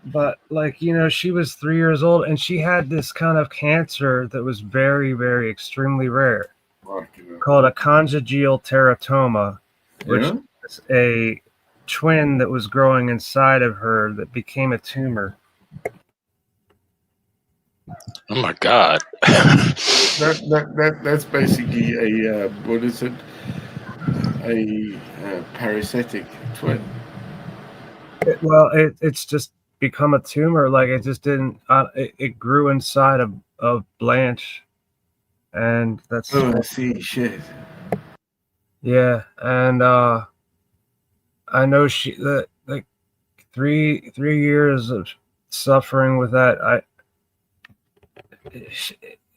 but like, you know, she was 3 years old and she had this kind of cancer that was very, very extremely rare called a conjugal teratoma, which is a twin that was growing inside of her that became a tumor. Oh my God. That's basically a what is it? A parasitic twin. It's just become a tumor. Like it just didn't. It grew inside of Blanche, and that's. Oh, I see. Shit. Yeah, and I know like 3 years of suffering with that.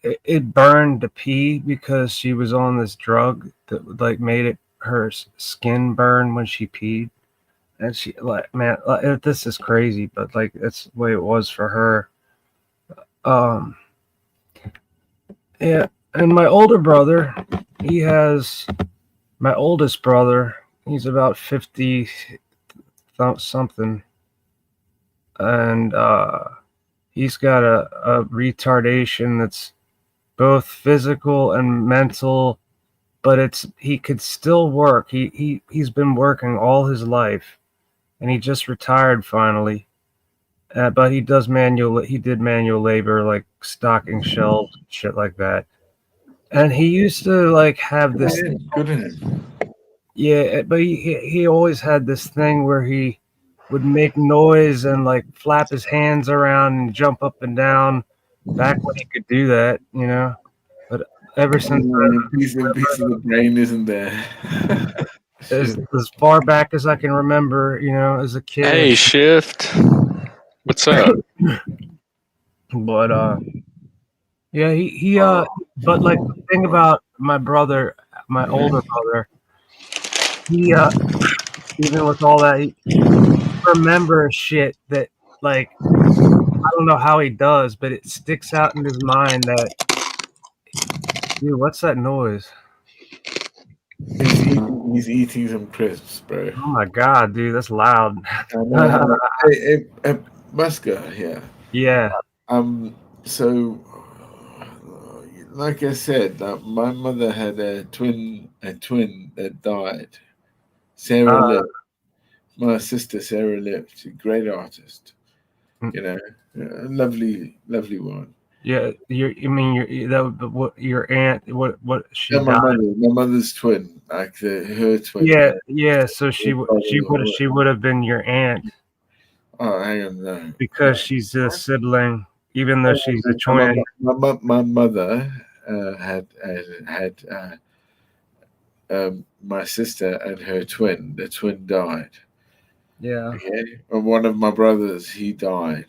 It burned to pee because she was on this drug that like made her skin burn when she peed. And she like, man, this is crazy, but like that's the way it was for her. Yeah, and my older brother, my oldest brother, he's about 50 something, and he's got a retardation that's both physical and mental, but he could still work. He's been working all his life, and he just retired finally. But he did manual labor, like stocking shelves, shit like that. And he used to like have this. Good in him. Yeah, but he always had this thing where he would make noise and like flap his hands around and jump up and down. Back when he could do that, you know. But ever since piece of the brain isn't there. as far back as I can remember, you know, as a kid. Hey, Shift. What's up? But yeah, he but like the thing about my brother, my older brother, he even with all that, he remembers shit that like I don't know how he does, but it sticks out in his mind that, dude, what's that noise? He's eating some crisps, bro. Oh my God, dude, that's loud. Hey, Musker here. Yeah. So, like I said, my mother had a twin that died. Sarah lived. My sister Sarah lived. A great artist. You know, a lovely one. Yeah, your aunt? What she died? My mother's twin. like her twin. Yeah. So she would have been your aunt Oh, hang on, no. because she's a sibling, even though she's a My, twin. my mother had my sister and her twin. The twin died. Yeah. Okay, and one of my brothers, he died.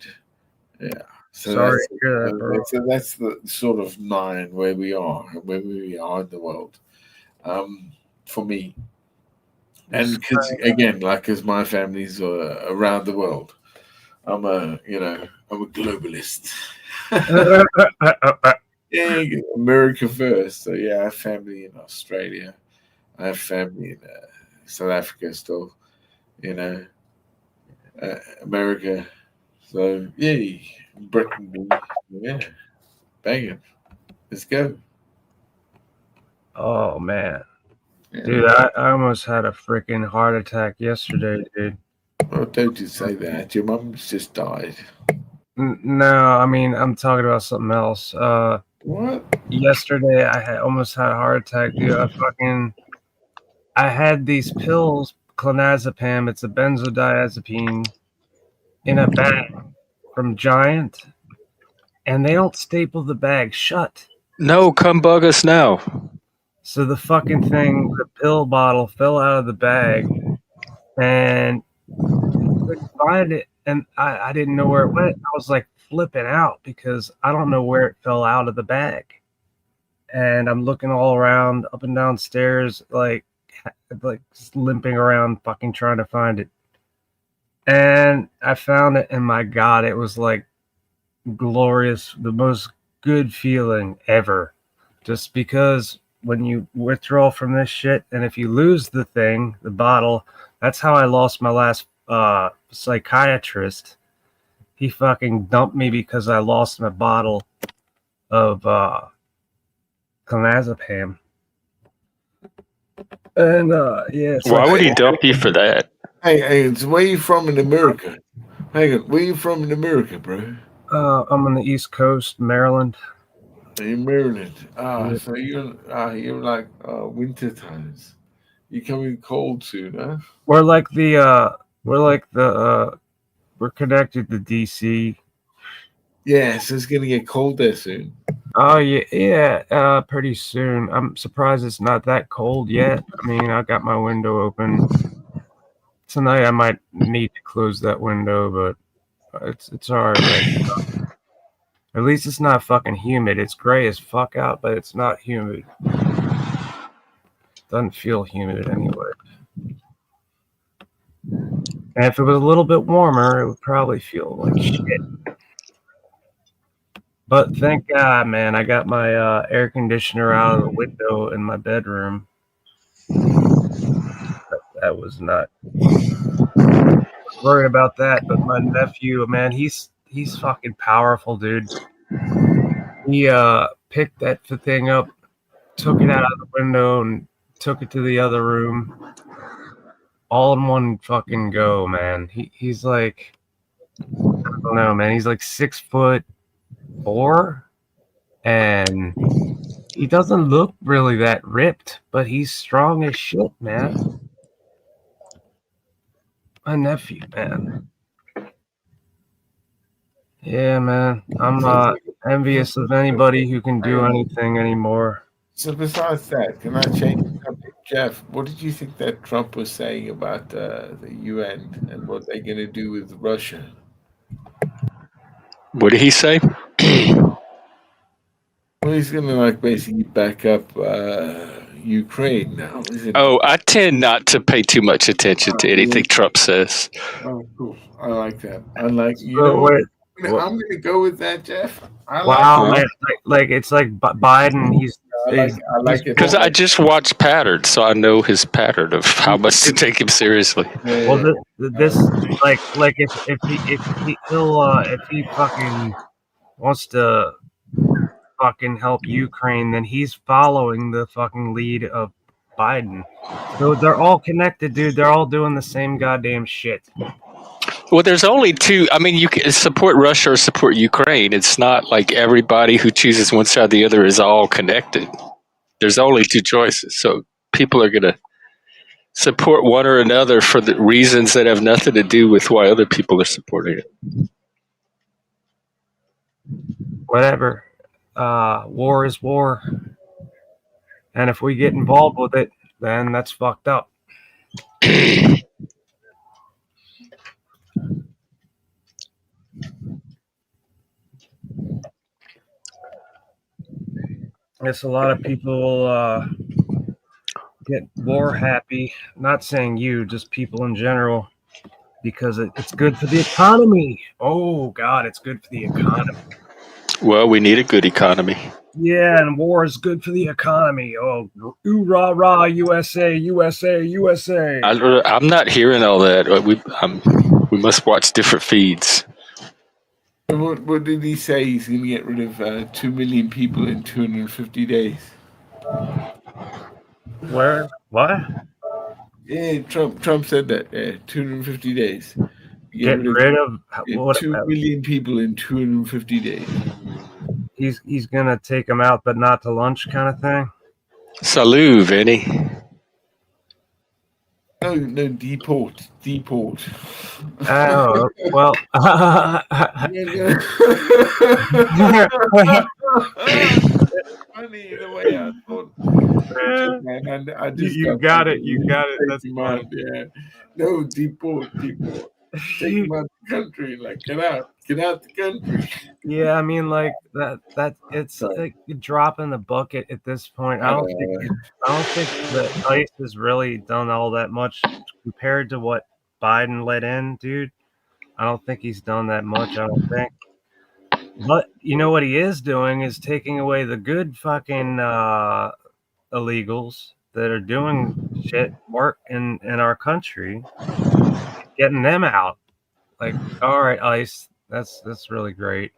Yeah. So Sorry to hear that, bro. that's the sort of line where we are in the world. For me, and because again, like, because my family's around the world, I'm a globalist. Yeah, America first. So yeah, I have family in Australia. I have family in South Africa still. You know, America. So yeah, Britain. Yeah, banging. Let's go. Oh man, Yeah. dude, I almost had a freaking heart attack yesterday, dude. Well, don't you say that. Your mum's just died. No, I mean I'm talking about something else. What? Yesterday almost had a heart attack, dude. I had these pills, clonazepam. It's a benzodiazepine in a bag from Giant, and they don't staple the bag shut. No, come bug us now. So the fucking thing, the pill bottle fell out of the bag, and couldn't find it, and I didn't know where it went. I was like flipping out because I don't know where it fell out of the bag. And I'm looking all around, up and down stairs, like just limping around, fucking trying to find it. And I found it, and my God, it was like glorious, the most good feeling ever. Just because when you withdraw from this shit, and if you lose the thing, the bottle, that's how I lost my last psychiatrist. He fucking dumped me because I lost my bottle of clonazepam. And yeah. Why would he dump you for that? Hey, so where you from in America? Hang on, where you from in America, bro? I'm on the East Coast, Maryland. In Maryland. Yeah. So you're like winter times. You coming cold soon, huh? We're connected to DC. Yeah, so it's gonna get cold there soon. Oh yeah, pretty soon. I'm surprised it's not that cold yet. I mean, I got my window open. Tonight I might need to close that window, but it's alright right now. At least it's not fucking humid. It's gray as fuck out, but it's not humid. Doesn't feel humid anyway. And if it was a little bit warmer, it would probably feel like shit. But thank God, man, I got my air conditioner out of the window in my bedroom. That was not worried about that. But my nephew, man, he's fucking powerful, dude. He picked that thing up, took it out of the window, and took it to the other room, all in one fucking go, man. He's like, I don't know, man. He's like 6'4", and he doesn't look really that ripped, but he's strong as shit, man. My nephew, man. Yeah, man. I'm not envious of anybody who can do anything anymore. So besides that, can I change the subject? Jeff, what did you think that Trump was saying about the UN and what they're going to do with Russia? What did he say? Well, he's going to like basically back up Ukraine now, isn't he? Oh, I tend not to pay too much attention to anything Trump says. Oh, cool. I like that. I like, Wait, I'm going to go with that, Jeff. Wow, man. Like it's like Biden. I like it. Because I just watched Pattern, so I know his pattern of how much to take him seriously. Well, this like if he fucking wants to fucking help Ukraine, then he's following the fucking lead of Biden. So they're all connected, dude. They're all doing the same goddamn shit. Well, there's only two. I mean, you can support Russia or support Ukraine. It's not like everybody who chooses one side or the other is all connected. There's only two choices. So people are going to support one or another for the reasons that have nothing to do with why other people are supporting it. Whatever. War is war. And if we get involved with it, then that's fucked up. It's a lot of people get war happy. Not saying you, just people in general, because it's good for the economy. Oh God, it's good for the economy. Well, we need a good economy. Yeah, and war is good for the economy. Oh, ooh rah rah, USA, USA, USA. I'm not hearing all that. We must watch different feeds. What did he say? He's going to get rid of 2 million people in 250 days. Where? What? Yeah, Trump said that. Yeah, 250 days. Get rid of what? 2 million people in 250 days. He's gonna take them out, but not to lunch, kind of thing. Salut, Vinny. No, deport. Oh well. Funny the way I thought. Man, I just you got it. You got it. That's fine. Yeah. No, deport. Take them out the country. Like, get out the country. Yeah, I mean, like that. It's like a drop in the bucket at this point. I don't think that ICE has really done all that much compared to what Biden let in, dude. I don't think he's done that much. I don't think. But you know what he is doing is taking away the good fucking illegals that are doing shit work in our country, getting them out. Like, all right, ICE, that's really great.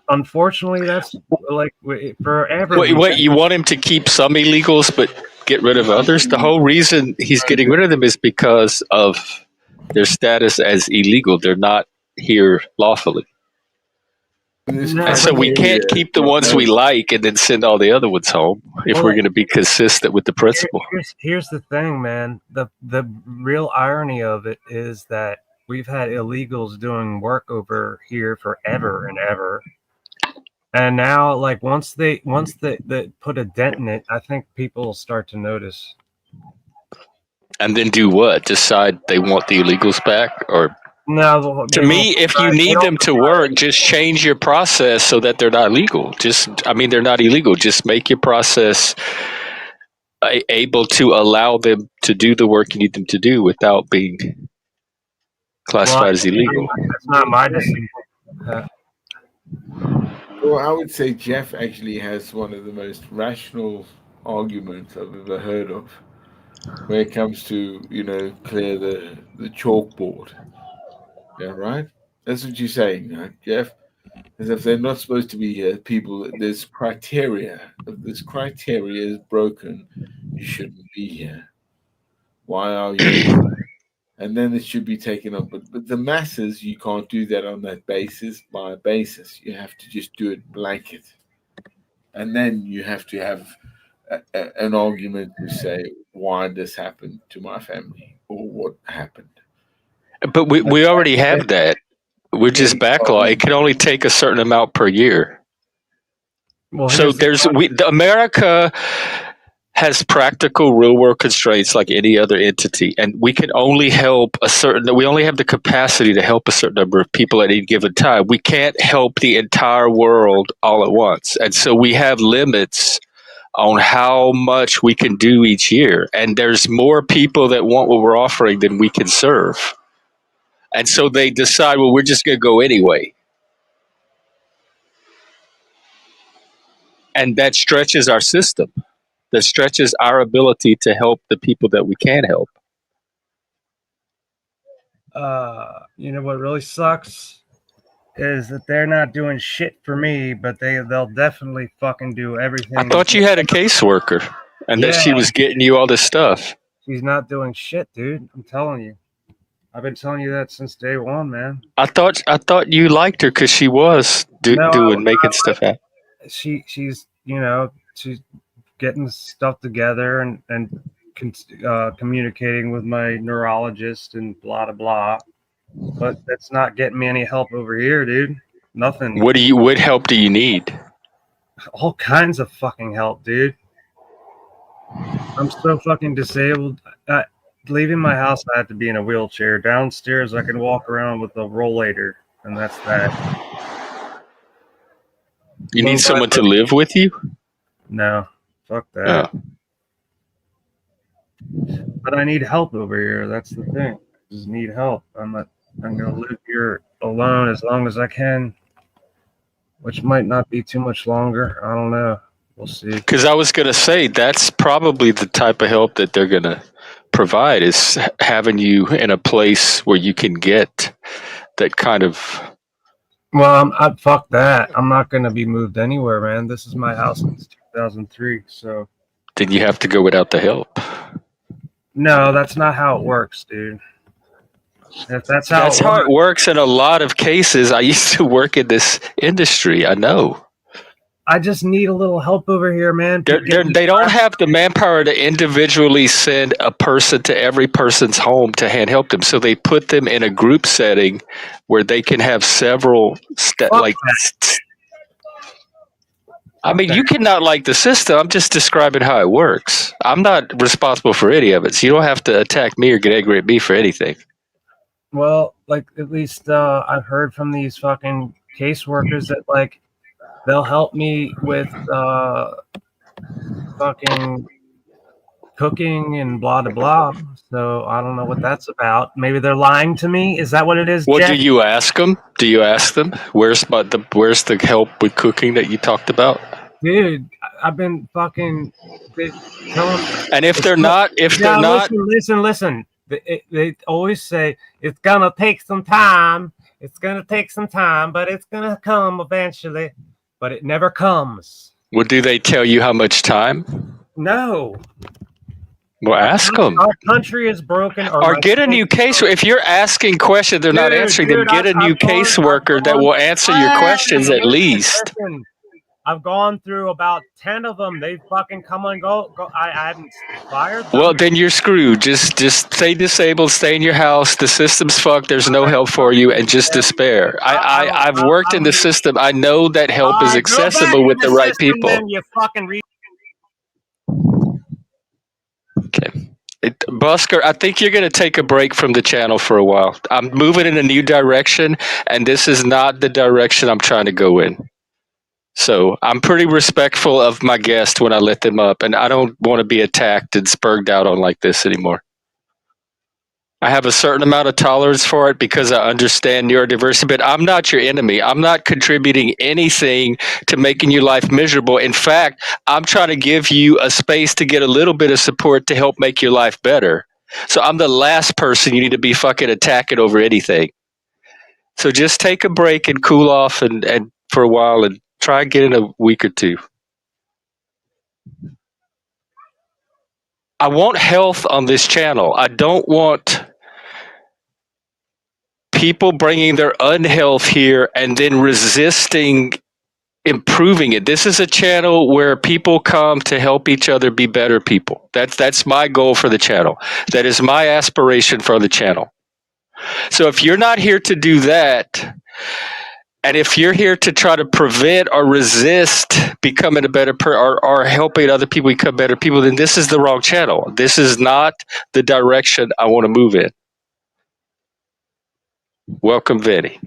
Unfortunately, that's like for everyone. What you want him to keep some illegals but get rid of others? The whole reason he's getting rid of them is because of their status as illegal. They're not here lawfully. And so we can't keep the ones we like and then send all the other ones home if we're going to be consistent with the principle. Here's the thing, man. The real irony of it is that we've had illegals doing work over here forever and ever. And now, like once they put a dent in it, I think people will start to notice. And then do what? Decide they want the illegals back? Or no? To me, if you need them to work, just change your process so that they're not legal. They're not illegal. Just make your process able to allow them to do the work you need them to do without being classified as illegal. That's not my decision. Well, I would say Jeff actually has one of the most rational arguments I've ever heard of when it comes to, clear the chalkboard. Yeah, right? That's what you're saying, right, Jeff? As if they're not supposed to be here, people, there's criteria. If this criteria is broken, you shouldn't be here. Why are you here? And then it should be taken up. But the masses, you can't do that on that basis by basis. You have to just do it blanket. And then you have to have an argument to say why this happened to my family or what happened. But we already have that. We're just backlog. It can only take a certain amount per year. Well, so America has practical real world constraints like any other entity, and we can only help we only have the capacity to help a certain number of people at any given time. We can't help the entire world all at once. And so we have limits on how much we can do each year. And there's more people that want what we're offering than we can serve. And so they decide, well, we're just going to go anyway. And that stretches our system. That stretches our ability to help the people that we can help. You know what really sucks is that they're not doing shit for me, but they'll definitely fucking do everything. I thought you had a caseworker and that she was getting you all this stuff. She's not doing shit, dude. I'm telling you. I've been telling you that since day one, man. I thought you liked her because she was making stuff happen. She's getting stuff together and communicating with my neurologist and blah, blah, blah. But that's not getting me any help over here, dude. Nothing. What help do you need? All kinds of fucking help, dude. I'm so fucking disabled. Leaving my house, I have to be in a wheelchair. Downstairs, I can walk around with a rollator, and that's that. You need someone to live with you? No, fuck that. Oh. But I need help over here. That's the thing. I just need help. I'm gonna live here alone as long as I can, which might not be too much longer. I don't know. We'll see. Because I was going to say that's probably the type of help that they're going to provide, is having you in a place where you can get that kind of. Well, fuck that. I'm not going to be moved anywhere, man. This is my house since 2003. So Then you have to go without the help. no, that's not how it works, dude. If that's how it works in a lot of cases. I used to work in this industry. I know. I just need a little help over here, man. They don't have the manpower to individually send a person to every person's home to hand help them. So they put them in a group setting where they can have several I mean, you cannot like the system. I'm just describing how it works. I'm not responsible for any of it. So you don't have to attack me or get angry at me for anything. Well, like, at least I've heard from these fucking caseworkers that, like, they'll help me with fucking cooking and blah, blah, blah. So I don't know what that's about. Maybe they're lying to me. Is that what it is, Well, Jack? do you ask them? Do you ask them? Where's the help with cooking that you talked about? Dude, I've been fucking telling. And if they're not, listen. They always say it's gonna take some time. It's gonna take some time, but it's gonna come eventually. But it never comes. Well, do they tell you how much time? No. Well, ask them. Our country is broken. Or get a new case. If you're asking questions, they're not answering them. Get a new caseworker that will answer your questions at least. Listen, I've gone through about 10 of them. They fucking come and go. I haven't fired them. Well, then you're screwed. Just stay disabled. Stay in your house. The system's fucked. There's no help for you, and just despair. I've worked in the system. I know that help is accessible with the right people. Then you fucking Okay. Busker, I think you're going to take a break from the channel for a while. I'm moving in a new direction, and this is not the direction I'm trying to go in. So I'm pretty respectful of my guests when I let them up, and I don't want to be attacked and spurred out on like this anymore. I have a certain amount of tolerance for it because I understand neurodiversity, but I'm not your enemy. I'm not contributing anything to making your life miserable. In fact, I'm trying to give you a space to get a little bit of support to help make your life better. So I'm the last person you need to be fucking attacking over anything. So just take a break and cool off and for a while and try again in a week or two. I want health on this channel. I don't want people bringing their unhealth here and then resisting improving it. This is a channel where people come to help each other be better people. That's my goal for the channel. That is my aspiration for the channel. So if you're not here to do that, and if you're here to try to prevent or resist becoming a better or helping other people become better people, then this is the wrong channel. This is not the direction I want to move in. Welcome, Vinny.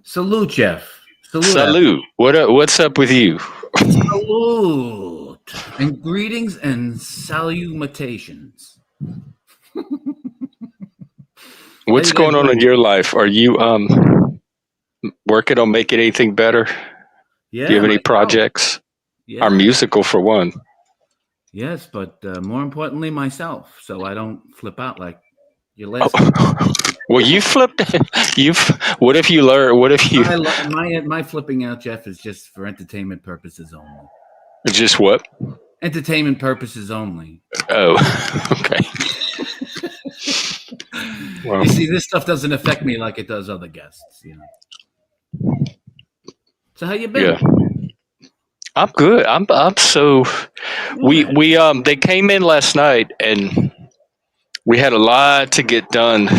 Salute, Jeff. Salute. What's up with you? Salute. And greetings and salutations. What's going on in your life? Are you working on making anything better? Yeah. Do you have any projects? Yeah. Our musical, for one. Yes, but more importantly, myself, so I don't flip out like your last. Oh. Well, you flipped. What if you learn? What if you? My flipping out, Jeff, is just for entertainment purposes only. Just what? Entertainment purposes only. Oh, okay. Well, you see, this stuff doesn't affect me like it does other guests, you know. So how you been? Yeah. I'm good. I'm so we they came in last night and we had a lot to get done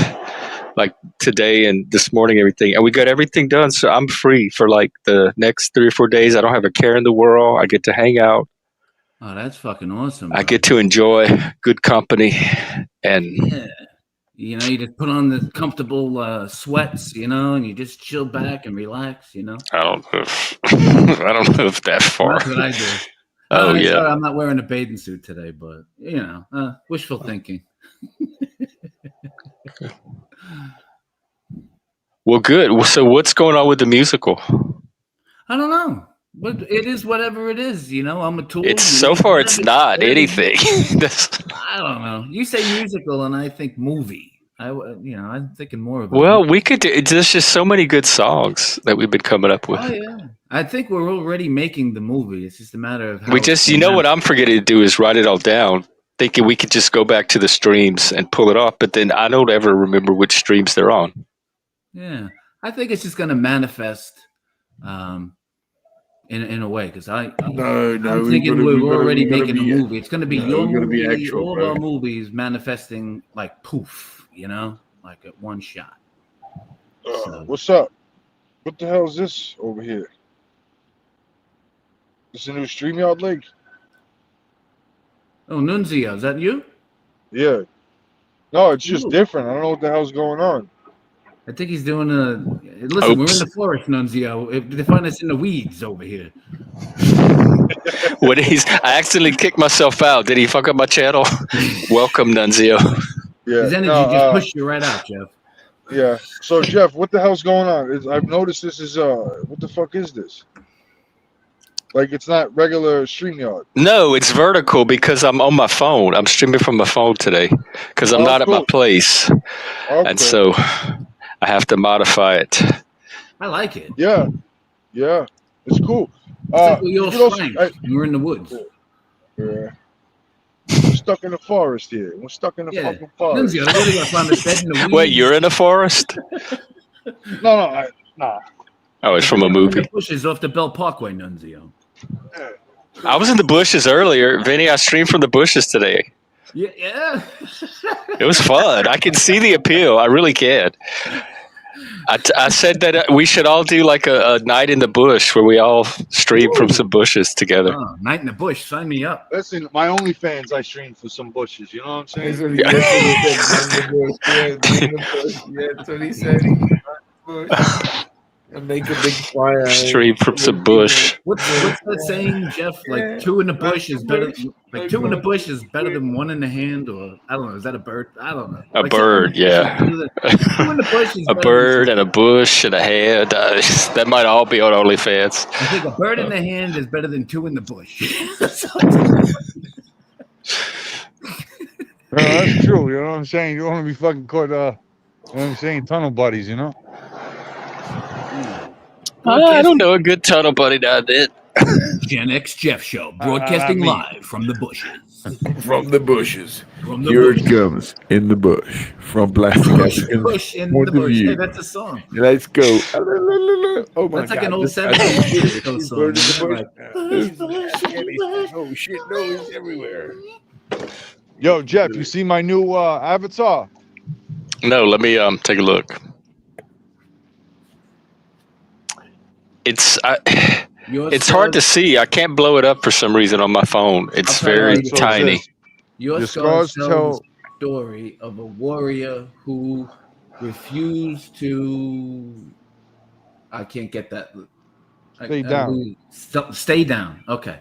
like today and this morning, everything, and we got everything done. So I'm free for like the next 3 or 4 days. I don't have a care in the world. I get to hang out. Oh, that's fucking awesome, I bro. get to enjoy good company, and Yeah. You know, you just put on the comfortable sweats, you know, and you just chill back and relax, you know. I don't know. I don't know if that far. That's what I do. Oh yeah. Sorry, I'm not wearing a bathing suit today, but you know, wishful thinking. Well, good. So, what's going on with the musical? I don't know, but it is whatever it is. You know, I'm a tool. It's so far. It's not anything. I don't know. You say musical, and I think movie. I'm thinking more of. Well, we could do. There's just so many good songs that we've been coming up with. Oh yeah, I think we're already making the movie. It's just a matter of how We just, you know, what I'm forgetting to do is write it all down, thinking we could just go back to the streams and pull it off. But then I don't ever remember which streams they're on. Yeah, I think it's just going to manifest, in a way, because I'm thinking we're already making a movie. It's going to be your movie, actual, all bro. our movies manifesting like poof, you know, like at one shot. So- What's up? What the hell is this over here? This a new StreamYard link? Oh, Nunzio, is that you? Yeah. No, it's just Ooh. different. I don't know what the hell's going on. I think he's doing listen, we're in the forest, Nunzio. They find us in the weeds over here. I accidentally kicked myself out. Did he fuck up my channel? Welcome, Nunzio. Yeah. His energy just pushed you right out, Jeff. Yeah. So Jeff, what the hell's going on? I've noticed this is what the fuck is this? Like it's not regular StreamYard. No, it's vertical because I'm on my phone. I'm streaming from my phone today because I'm not at my place, and so I have to modify it. I like it. Yeah. Yeah. It's cool. It's like we're in the woods. Yeah. We're stuck in the forest here. We're stuck in the fucking forest. Nunzio, what are you find a bed in the weeds? Wait, you're in a forest? No. Oh, it's from a movie. The bushes off the Bell Parkway, Nunzio. I was in the bushes earlier, Vinny. I streamed from the bushes today. Yeah. It was fun. I can see the appeal. I really can. I said that we should all do like a night in the bush where we all stream from some bushes together. Oh, night in the bush. Sign me up. Listen, my OnlyFans, I stream for some bushes. You know what I'm saying? That's what he said. And make a big fire. Stream from some bush. What's that saying, Jeff? Like two in the bush is better. Like two in the bush is better than one in the hand, or I don't know. Is that a bird? I don't know. A bird, yeah. Two in the bush is a bird and a bush and a hand. That might all be on OnlyFans. I think a bird in the hand is better than two in the bush. That's true. You know what I'm saying? You don't want to be fucking caught. You know what I'm saying? Tunnel buddies. You know. I don't know. A good tunnel buddy down there. Gen X Jeff Show, broadcasting live from the bushes. From the bushes. Here it comes in the bush. From Plastic African Bush in the bush. Hey, that's a song. Let's go. Oh my That's like God. an old 70s song. Oh shit, no, he's everywhere. Yo, Jeff, you see my new avatar? No, let me take a look. It's hard to see. I can't blow it up for some reason on my phone. It's very tiny. Your scars tell the story of a warrior who refused to. I can't get that. Stay down. Stay down. Okay.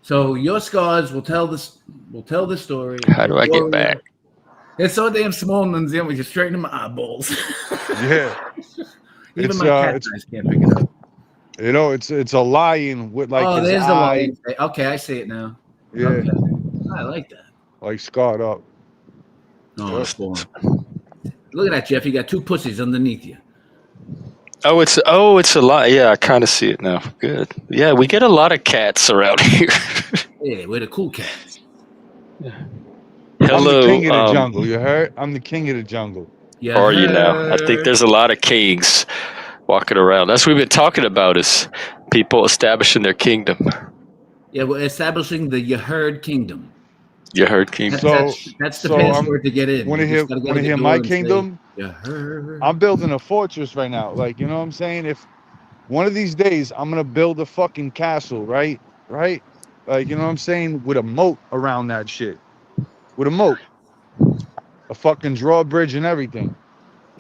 So your scars will tell this. Will tell the story. How do I get back? It's so damn small, and then we just straighten my eyeballs. Yeah. Even my cat eyes can't pick it up. You know, it's a lion with like his there's eye. the lion. Okay, I see it now. Yeah. Okay. I like that. Like scarred up. Oh, that's boring. Look at that, Jeff. You got two pussies underneath you. Oh, it's a lot. Yeah, I kind of see it now. Good. Yeah, we get a lot of cats around here. Yeah, we're the cool cats. Yeah. Hello. I'm the king of the jungle. You heard? I'm the king of the jungle. Yeah. Are you now? I think there's a lot of kings. walking around. That's what we've been talking about is people establishing their kingdom. Yeah, we're establishing the Yaherd kingdom. You heard kingdom. That's the password to get in. Want to You just gotta go to the hear door my and say, kingdom? Yaherd. I'm building a fortress right now. Like, you know what I'm saying? If one of these days I'm gonna build a fucking castle, right? Right? Like, you know what I'm saying? With a moat around that shit. With a moat. A fucking drawbridge and everything.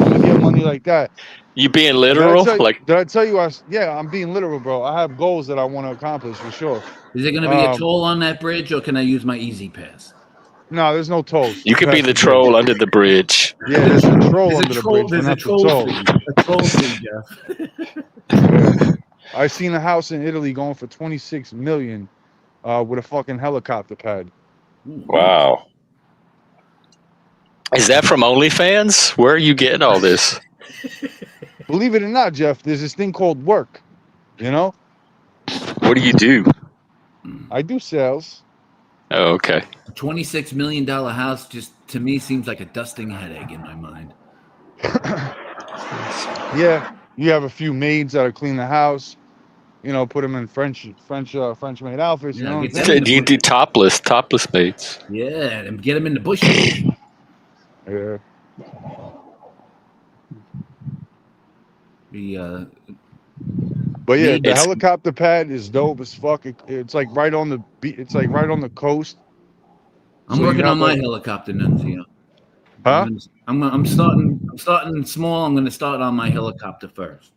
I'm gonna get money like that. You being literal? Did I tell you yeah, I'm being literal, bro. I have goals that I want to accomplish for sure. Is there gonna be a toll on that bridge, or can I use my Easy Pass? No, there's no tolls. You could be the troll under the bridge. Yeah, there's a troll under the bridge. There's a troll fee. A troll fee, Jeff. Yeah. I seen a house in Italy going for 26 million with a fucking helicopter pad. Wow. Is that from OnlyFans? Where are you getting all this? Believe it or not, Jeff, there's this thing called work. You know? What do you do? I do sales. Oh, okay. A $26 million house just to me seems like a dusting headache in my mind. Yeah, you have a few maids that'll clean the house. You know, put them in French maid outfits. You know, you do topless maids. Yeah, and get them in the bushes. Yeah. But yeah, the helicopter pad is dope as fuck. It's like right on the it's like right on the coast. I'm working on my helicopter, Nunzio. Huh? I'm starting small. I'm going to start on my helicopter first.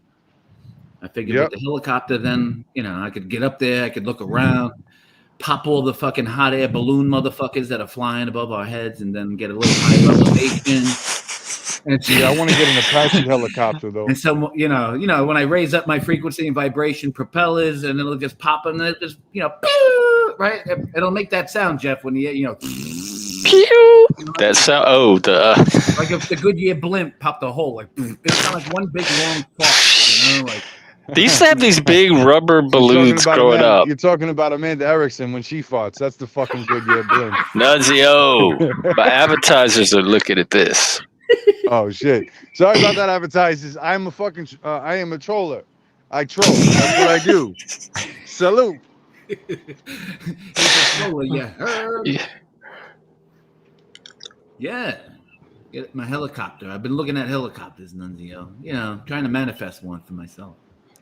I figured with the helicopter, then I could get up there, I could look around, pop all the fucking hot air balloon motherfuckers that are flying above our heads, and then get a little higher elevation. And I want to get an Apache helicopter though. And so when I raise up my frequency and vibration propellers, and it'll just pop, and it just right, it'll make that sound, Jeff, when pew. That sound. Oh, like if the Goodyear blimp popped a hole, like it's kind of like one big long fart, like. They used to have these big rubber balloons growing up. You're talking about Amanda Erickson when she farts. That's the fucking Goodyear blimp. Nunzio, my advertisers are looking at this. Oh shit! Sorry about that, advertisers. I am a troller. I troll. That's what I do. Salute. He's a troller, yeah. Get my helicopter. I've been looking at helicopters, Nunzio. Trying to manifest one for myself.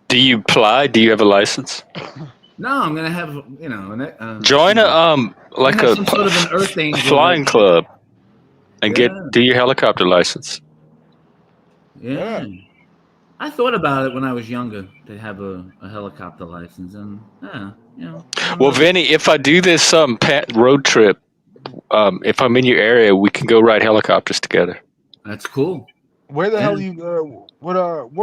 Do you apply? Do you have a license? No, I'm gonna have join a some sort of an Earth Angel flying club and do your helicopter license. Yeah. I thought about it when I was younger to have a helicopter license, and Well, Vinny, if I do this road trip, if I'm in your area, we can go ride helicopters together. That's cool. Where the hell you? What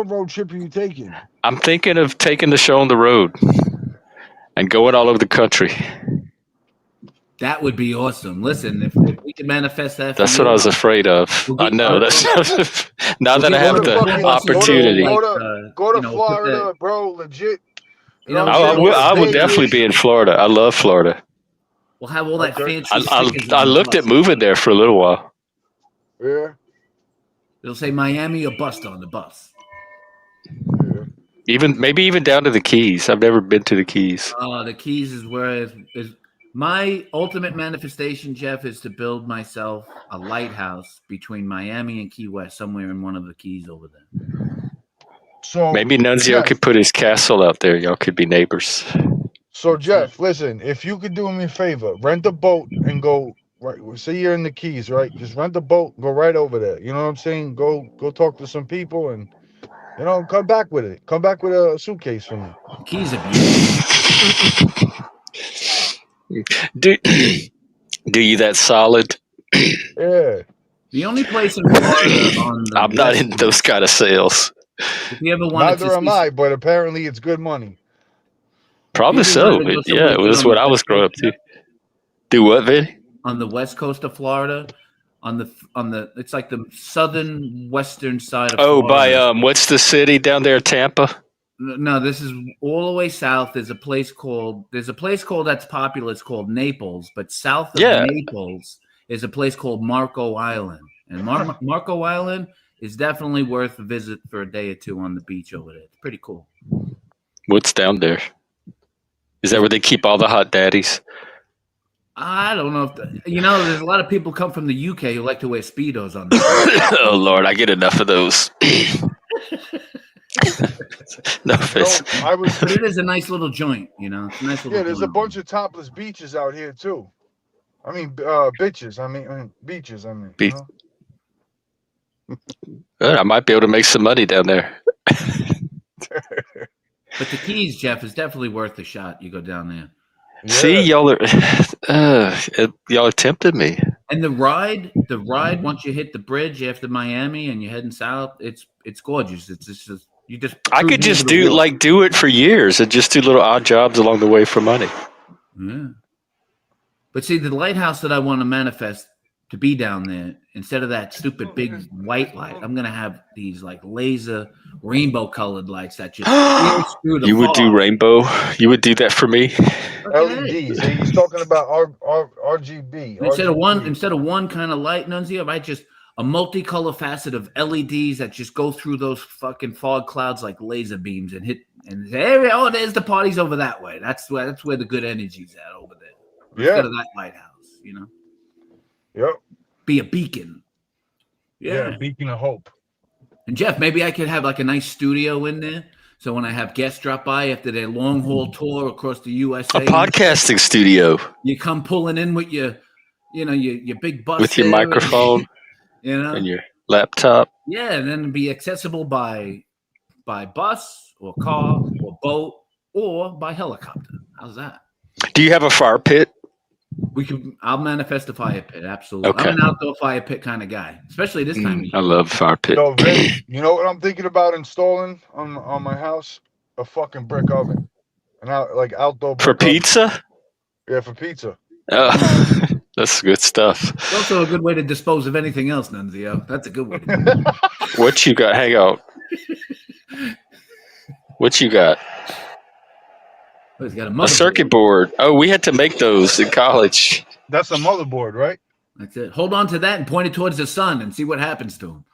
road trip are you taking? I'm thinking of taking the show on the road and going all over the country. That would be awesome. Listen, if we can manifest that, that's what I was afraid of. I know that's now that I have the opportunity. Go to Florida, bro. Legit. I will definitely be in Florida. I love Florida. We'll have all that fancy. I looked at moving there for a little while. Yeah. It'll say Miami or bust on the bus. Yeah. Maybe even down to the Keys. I've never been to the Keys. The Keys is where my ultimate manifestation, Jeff, is to build myself a lighthouse between Miami and Key West, somewhere in one of the Keys over there. So maybe Nunzio could put his castle out there. Y'all could be neighbors. So Jeff, listen, if you could do me a favor, rent a boat and go. Right, say you're in the Keys, right? Just rent a boat, go right over there. You know what I'm saying? Go talk to some people, and come back with it. Come back with a suitcase for me. Keys are beautiful. Do you that solid? Yeah. The only place in Florida I'm not in those kind of sales. If you ever wanted Neither am I, but apparently it's good money. Probably so. Yeah, it was what I was growing up to. Do what, Vinny? On the west coast of Florida, on the it's like the southern western side of Florida. By what's the city down there, Tampa? No, this is all the way south. There's a place called that's popular. It's called Naples, but south of Naples is a place called Marco Island, and Marco Island is definitely worth a visit for a day or two on the beach over there. It's pretty cool. What's down there? Is that where they keep all the hot daddies? I don't know if there's a lot of people come from the UK who like to wear Speedos on the Oh Lord, I get enough of those. No offense. But it is a nice little joint, It's a nice little there's a joint. bunch of topless beaches out here too. I mean, bitches. I mean, beaches. I mean, Be- I might be able to make some money down there. But the Keys, Jeff, is definitely worth a shot. You go down there. Yeah. See, y'all are tempting me. And the ride once you hit the bridge after Miami and you're heading south, it's gorgeous. It's just you just. I could just do it for years and just do little odd jobs along the way for money. Yeah. But see, the lighthouse that I want to manifest to be down there, instead of that stupid big white light, I'm gonna have these like laser rainbow colored lights that just you would do rainbow. You would do that for me. LEDs. He's talking about RGB. Instead of one kind of light, Nunzio, I just a multicolor facet of LEDs that just go through those fucking fog clouds like laser beams and hit and say, hey, oh, there's the parties over that way. That's where the good energy's at over there. Instead of that lighthouse, Yep. Be a beacon. Yeah, beacon of hope. And Jeff, maybe I could have like a nice studio in there. So when I have guests drop by after their long haul tour across the USA, a podcasting studio, you come pulling in with your big bus with your microphone, and your laptop. Yeah, and then be accessible by bus or car or boat or by helicopter. How's that? Do you have a fire pit? I'll manifest a fire pit. Absolutely. Okay. I'm an outdoor fire pit kind of guy, especially this time of year. I love fire pit. Yo, Vin, you know what I'm thinking about installing on my house? A fucking brick oven. Outdoor brick for pizza? Oven. Yeah, for pizza. That's good stuff. It's also a good way to dispose of anything else, Nunzio. That's a good way to do it. What you got? Hang on. What you got? Oh, he's got a circuit board. Oh, we had to make those in college. That's a motherboard, right? That's it. Hold on to that and point it towards the sun and see what happens to him.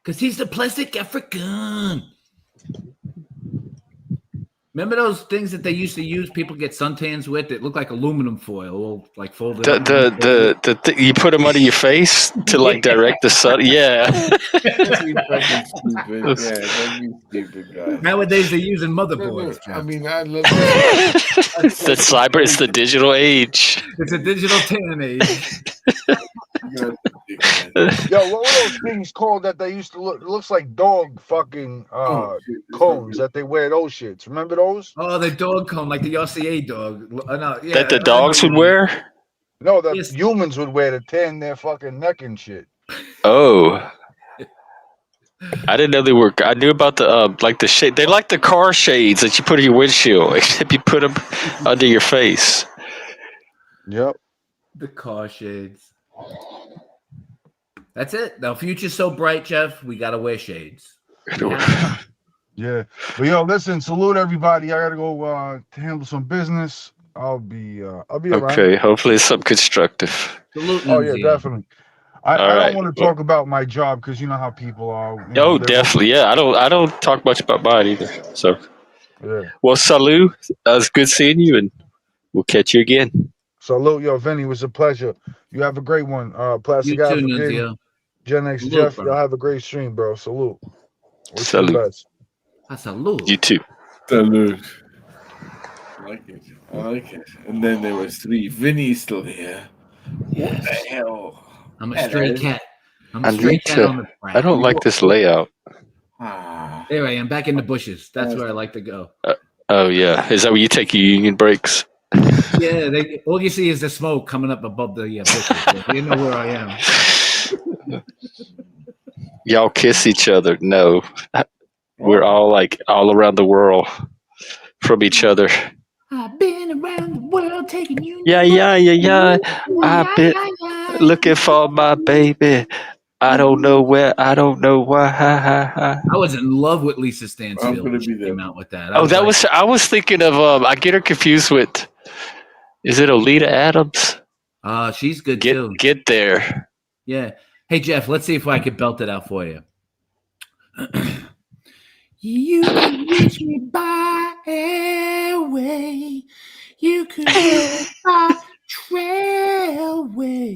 Because he's the plastic African. Remember those things that they used to use? People get suntans with that look like aluminum foil, all like folded. You put them under your face to like direct the sun. Yeah. Stupid guy. Nowadays they're using motherboards. I mean, I love It's the cyber. It's the digital age. It's a digital tan age. Yo, what were those things called that they used to look? It looks like dog fucking cones that they wear. Those shits. Remember those? Oh, the dog cone, like the RCA dog. No, yeah, that the dogs would wear? No, the humans would wear to tan their fucking neck and shit. Oh. I didn't know they were. I knew about the like the shade. They like the car shades that you put in your windshield, except you put them under your face. Yep. The car shades. That's it. The future's so bright, Jeff. We gotta wear shades. Yeah. But yo, listen. Salute everybody. I gotta go to handle some business. I'll be around. Okay. Hopefully, it's something constructive. Salute. Oh yeah, definitely. I right. don't want to talk about my job because you know how people are. Definitely. Yeah, I don't talk much about mine either. So, yeah. Well, salut. It was good seeing you, and we'll catch you again. Salute, yo, Vinny. It was a pleasure. You have a great one. Plastic You too, African, Nunzio. Gen X Salute, Jeff. bro. Y'all have a great stream, bro. Salute. Wish you Salute. the best. Salute. You too. Salute. I like it. And then there was three. Vinny's still here. Yes. What the hell? I'm a stray cat. I don't like this layout. There I am, back in the bushes. That's where I like to go. Oh yeah, is that where you take your union breaks? Yeah, all you see is the smoke coming up above the bushes. You know where I am. Y'all kiss each other? No, we're all all around the world from each other. I've been around the world taking you. Yeah. I've been looking for my baby. I don't know where. I don't know why. I was in love with Lisa Stansfield when she came out with that. I was thinking of. I get her confused with. Is it Oleta Adams? She's good too. Get there. Yeah. Hey Jeff, let's see if I could belt it out for you. You can reach me by airway. You can reach me by trailway.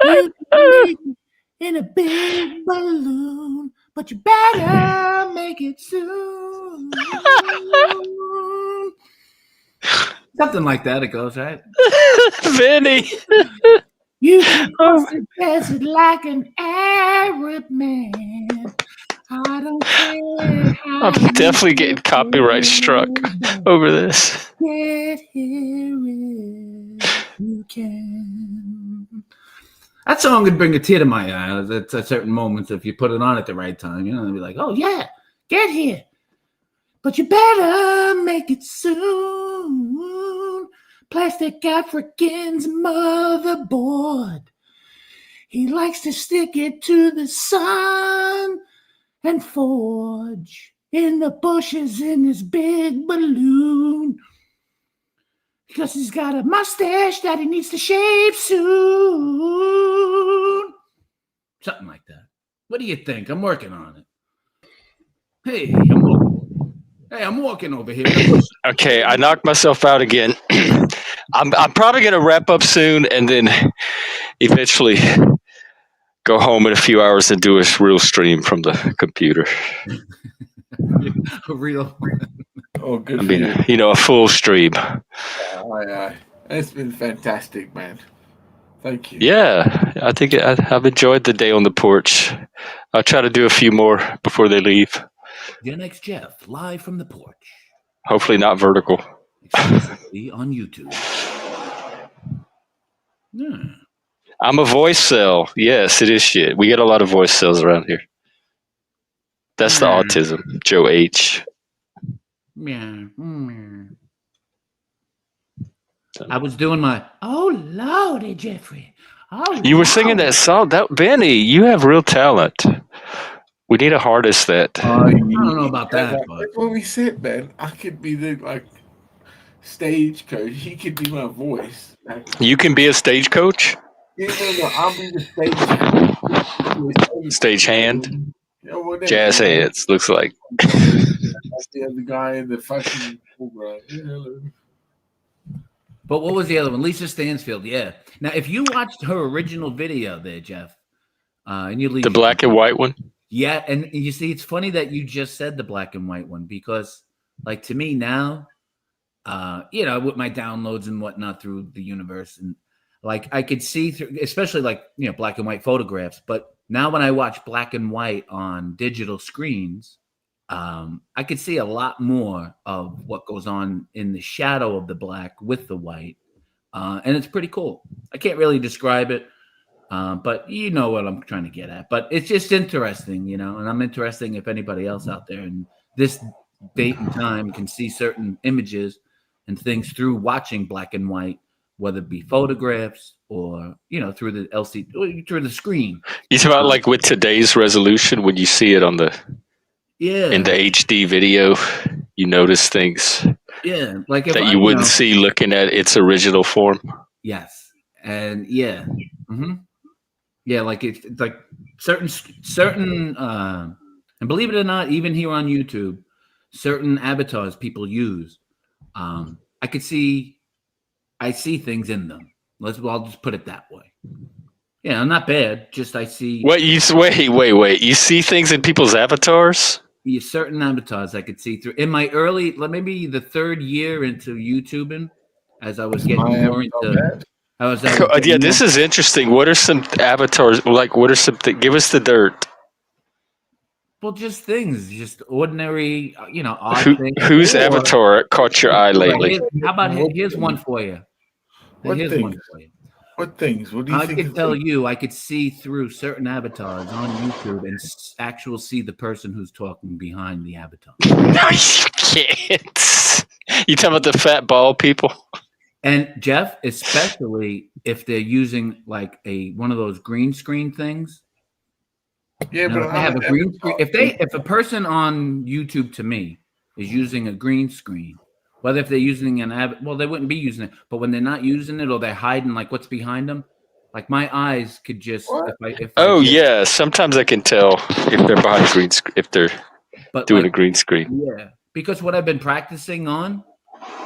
You can reach me in a big balloon, but you better make it soon. Something like that. It goes, right? Vinny. You can cross the desert like an Arab man. I don't care how I'm definitely getting copyright struck over this. Get here if you can. That song would bring a tear to my eye at certain moments if you put it on at the right time. You know, and be like, oh yeah, get here. But you better make it soon. Plastic African's motherboard. He likes to stick it to the sun and forge in the bushes in his big balloon. Because he's got a mustache that he needs to shave soon. Something like that. What do you think? I'm working on it. Hey, I'm walking over here. Okay, I knocked myself out again. I'm probably going to wrap up soon and then eventually go home in a few hours and do a real stream from the computer. A real. Oh, good. I mean, you know, a full stream. It's been fantastic, man. Thank you. Yeah, I think I've enjoyed the day on the porch. I'll try to do a few more before they leave. Your next Jeff, live from the porch. Hopefully not vertical. Exclusively on YouTube. Yeah. I'm a voice cell. Yes, it is shit. We get a lot of voice cells around here. That's the autism. Joe H. Yeah. I was doing my Lordy, Jeffrey. Oh, you were singing that song. That Benny, you have real talent. We need a artist that. I don't know about that. But. That's what we said, man. I could be the stage coach. He could be my voice. You can be a stage coach. No. I'll be the stage hand. Whatever. Jazz hands looks like. That's the other guy in the fucking program. But what was the other one? Lisa Stansfield. Yeah. Now, if you watched her original video there, Jeff, and you the black and white one. Yeah, and you see, it's funny that you just said the black and white one because, like, to me now, with my downloads and whatnot through the universe, and like I could see through, especially like black and white photographs. But now when I watch black and white on digital screens, I could see a lot more of what goes on in the shadow of the black with the white, and it's pretty cool. I can't really describe it. But you know what I'm trying to get at. But it's just interesting, and I'm interested if anybody else out there in this date and time can see certain images and things through watching black and white, whether it be photographs or, through the LCD, through the screen. You talk about like with today's resolution, when you see it on in the HD video, you notice things like that you wouldn't see looking at its original form. Yes. And yeah. Mm-hmm. Yeah, like it's like certain and believe it or not, even here on YouTube, certain avatars people use, I see things in them. I'll just put it that way. Yeah, not bad. Just I see. Wait! You see things in people's avatars? Yeah, certain avatars I could see through. In my early, maybe the third year into YouTubing, as I was getting more into. This is interesting. What are some avatars? Like, what are some? Give us the dirt. Well, just things, just ordinary, odd things. Whose avatar caught your eye lately? How about here's one for you. What things? What do you think? I could tell you, I could see through certain avatars on YouTube and actually see the person who's talking behind the avatar. No, you can't. You talking about the fat bald people? And Jeff, especially if they're using like one of those green screen things. Yeah, but I have a green screen. If a person on YouTube to me is using a green screen, Whether if they're using well, they wouldn't be using it, but when they're not using it or they're hiding like what's behind them, like my eyes could just What? if I Oh just yeah, sometimes I can tell if they're behind green screen, if they're but doing a like green screen. yeah, because what I've been practicing on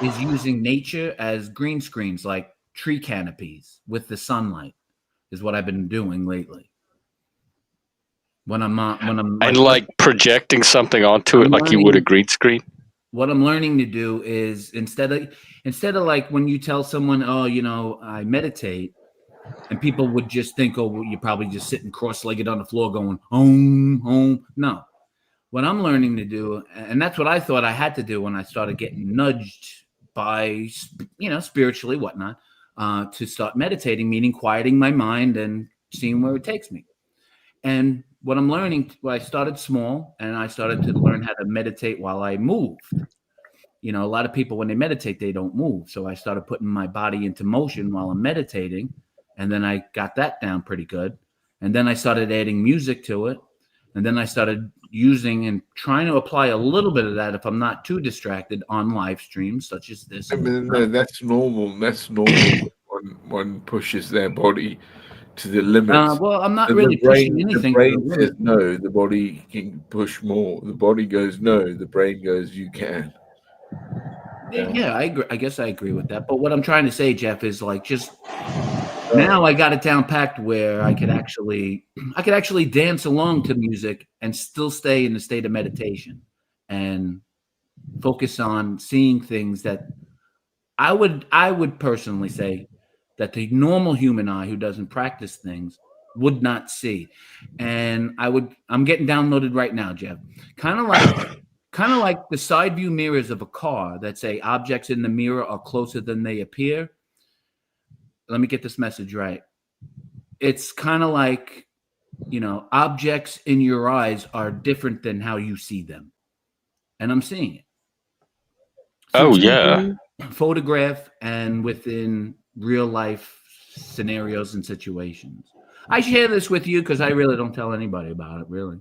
is using nature as green screens, like tree canopies with the sunlight, is what I've been doing lately. When I'm And like like projecting something onto it I'm like you would a learning green screen. what I'm learning to do is instead of like when you tell someone, oh, I meditate, and people would just think, oh, well, you're probably just sitting cross-legged on the floor going, home. No. What I'm learning to do, and that's what I thought I had to do when I started getting nudged by, spiritually, whatnot, to start meditating, meaning quieting my mind and seeing where it takes me. And what I'm learning, well, I started small and I started to learn how to meditate while I moved. A lot of people, when they meditate, they don't move. So I started putting my body into motion while I'm meditating. And then I got that down pretty good. And then I started adding music to it. And then I started using and trying to apply a little bit of that if I'm not too distracted on live streams such as this. I mean, no, that's normal. That's normal when one pushes their body to the limits. Well, I'm not And really pushing the anything to the brain says limit. no. The body can push more. The body goes no. The brain goes you can. Yeah, I agree. I guess I agree with that. But what I'm trying to say, Jeff, is like just now I got it down packed where I could actually dance along to music and still stay in the state of meditation and focus on seeing things that I would personally say that the normal human eye who doesn't practice things would not see. And I'm getting downloaded right now, Jeff. Kind of like the side view mirrors of a car that say objects in the mirror are closer than they appear. Let me get this message right. It's kind of like, objects in your eyes are different than how you see them. And I'm seeing it. Through Oh yeah. TV, photograph, and within real life scenarios and situations. I share this with you because I really don't tell anybody about it, really.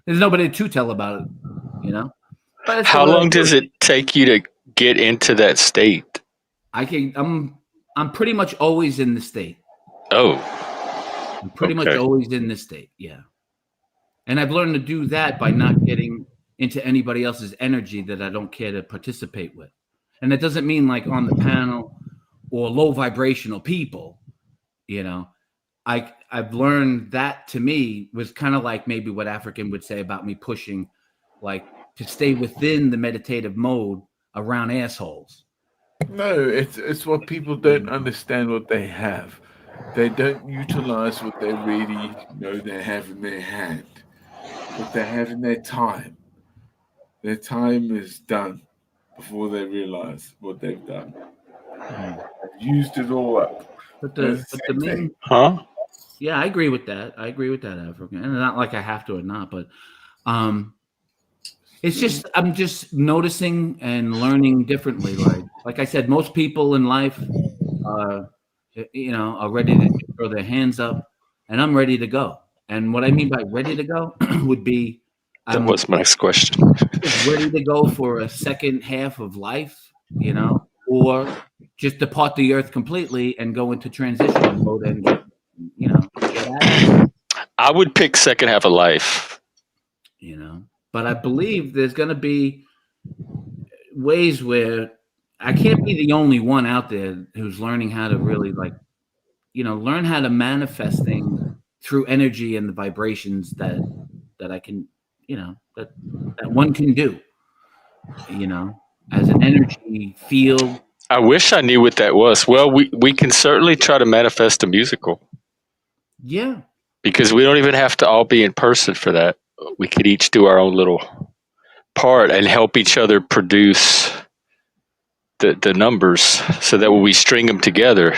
There's nobody to tell about it, But it's the How way I long do does it take you to get into that state? I'm pretty much always in the state. Oh, I'm pretty much okay. always in the state, yeah. And I've learned to do that by not getting into anybody else's energy that I don't care to participate with. And that doesn't mean like on the panel or low vibrational people, I've learned that to me was kind of like maybe what African would say about me pushing like to stay within the meditative mode around assholes. No, it's what people don't understand what they have. They don't utilize what they really know they have in their hand. What they have in their time. Their time is done before they realize what they've done. They've used it all up. But It's the same main thing. Huh? Yeah, I agree with that. African. And not like I have to or not, but it's just I'm just noticing and learning differently. Like I said, most people in life are ready to throw their hands up, and I'm ready to go. And what I mean by ready to go would be That I'm was my next question. just ready to go for a second half of life, or just depart the earth completely and go into transitional mode and get at it. I would pick second half of life. But I believe there's going to be ways where I can't be the only one out there who's learning how to really learn how to manifest things through energy and the vibrations that I can, that one can do, as an energy field. I wish I knew what that was. Well, we can certainly try to manifest a musical Yeah. because we don't even have to all be in person for that. We could each do our own little part and help each other produce the numbers so that when we string them together,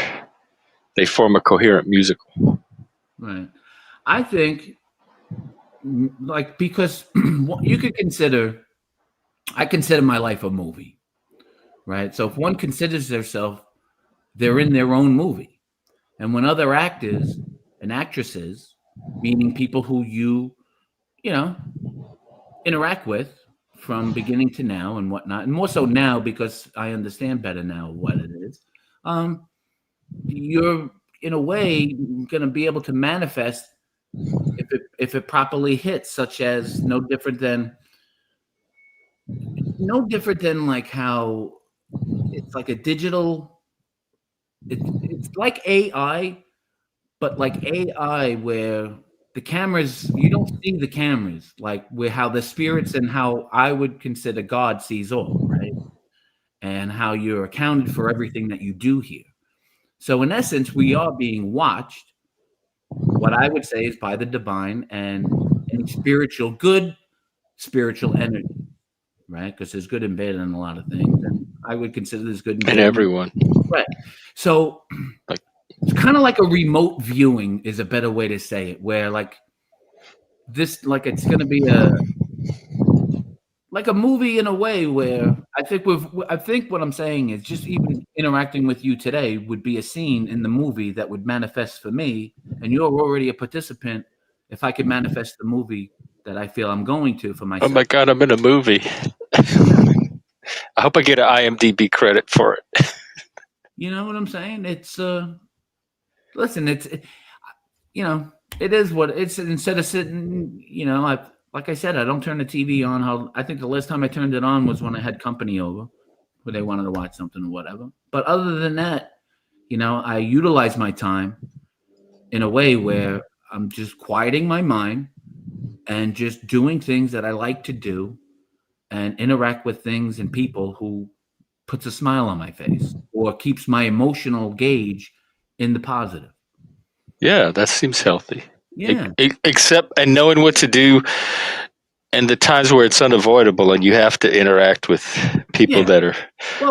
they form a coherent musical. Right. I think because you could I consider my life a movie, right? So if one considers themselves, they're in their own movie. And when other actors and actresses, meaning people who you interact with from beginning to now and whatnot, and more so now because I understand better now what it is. You're in a way going to be able to manifest if it properly hits, such as no different than like how it's like a digital. It's like AI, but like AI where the cameras, you don't see the cameras, like where how the spirits and how I would consider God sees all, right? And how you're accounted for everything that you do here. So in essence, we are being watched, what I would say is by the divine and any good spiritual energy, right? Because there's good and bad in a lot of things. And I would consider there's good and bad in everyone. Right. So Like, it's kind of like a remote viewing is a better way to say it, where like this, like it's going to be like a movie in a way where I think what I'm saying is just even interacting with you today would be a scene in the movie that would manifest for me, and you're already a participant. If I could manifest the movie that I feel I'm going to for myself. oh my God, I'm in a movie. I hope I get an IMDb credit for it. You know what I'm saying? It's listen, you know, it is what it's. Instead of sitting, you know, like I said, I don't turn the TV on. I think the last time I turned it on was when I had company over, where they wanted to watch something or whatever. But other than that, you know, I utilize my time in a way where I'm just quieting my mind and just doing things that I like to do and interact with things and people who puts a smile on my face or keeps my emotional gauge in the positive. Yeah, that seems healthy. Yeah. Except, and knowing what to do and the times where it's unavoidable and you have to interact with people that are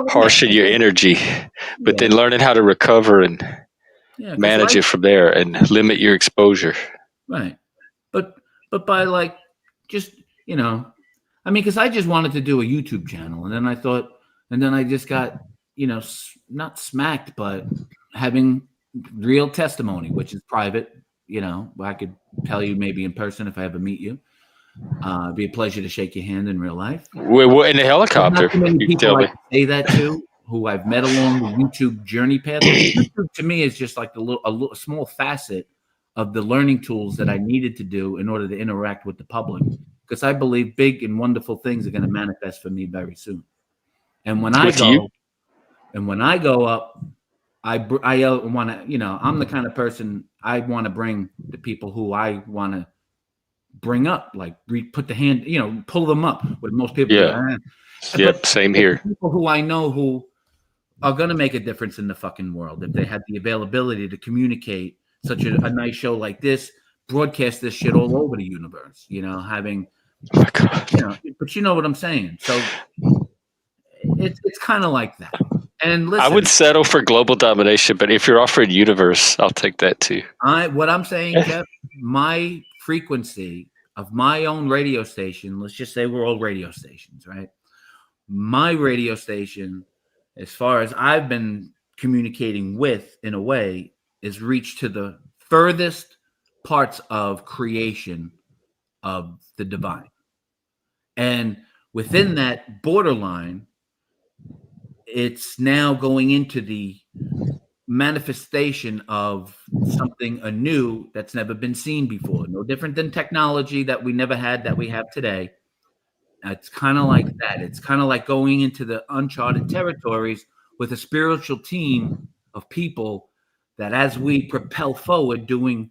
harsh in your energy, but then learning how to recover and manage it from there and limit your exposure. Right. But by like, just, you know, I mean, because I just wanted to do a YouTube channel, and then I thought, and then I just got, you know, not smacked, but having real testimony, which is private. You know, I could tell you maybe in person if I ever meet you. It'd be a pleasure to shake your hand in real life. We're in a helicopter. Not too many people I say that to who I've met along the YouTube journey path. YouTube to me is just like a small facet of the learning tools that I needed to do in order to interact with the public. Because I believe big and wonderful things are going to manifest for me very soon. And when I go up, I want to, you know, I'm the kind of person I want to bring the people who I want to bring up, like put the hand, you know, pull them up. With most people, yep, same here. People who I know who are going to make a difference in the fucking world if they had the availability to communicate such a nice show like this, broadcast this shit all over the universe. You know, having, you know, but you know what I'm saying. So it's kind of like that. And listen, I would settle for global domination, but if you're offering universe, I'll take that too. What I'm saying, Jeff, my frequency of my own radio station, let's just say we're all radio stations, right? My radio station, as far as I've been communicating with in a way, is reached to the furthest parts of creation of the divine. And within that borderline, it's now going into the manifestation of something anew that's never been seen before. No different than technology that we never had that we have today. It's kind of like that. It's kind of like going into the uncharted territories with a spiritual team of people that as we propel forward doing,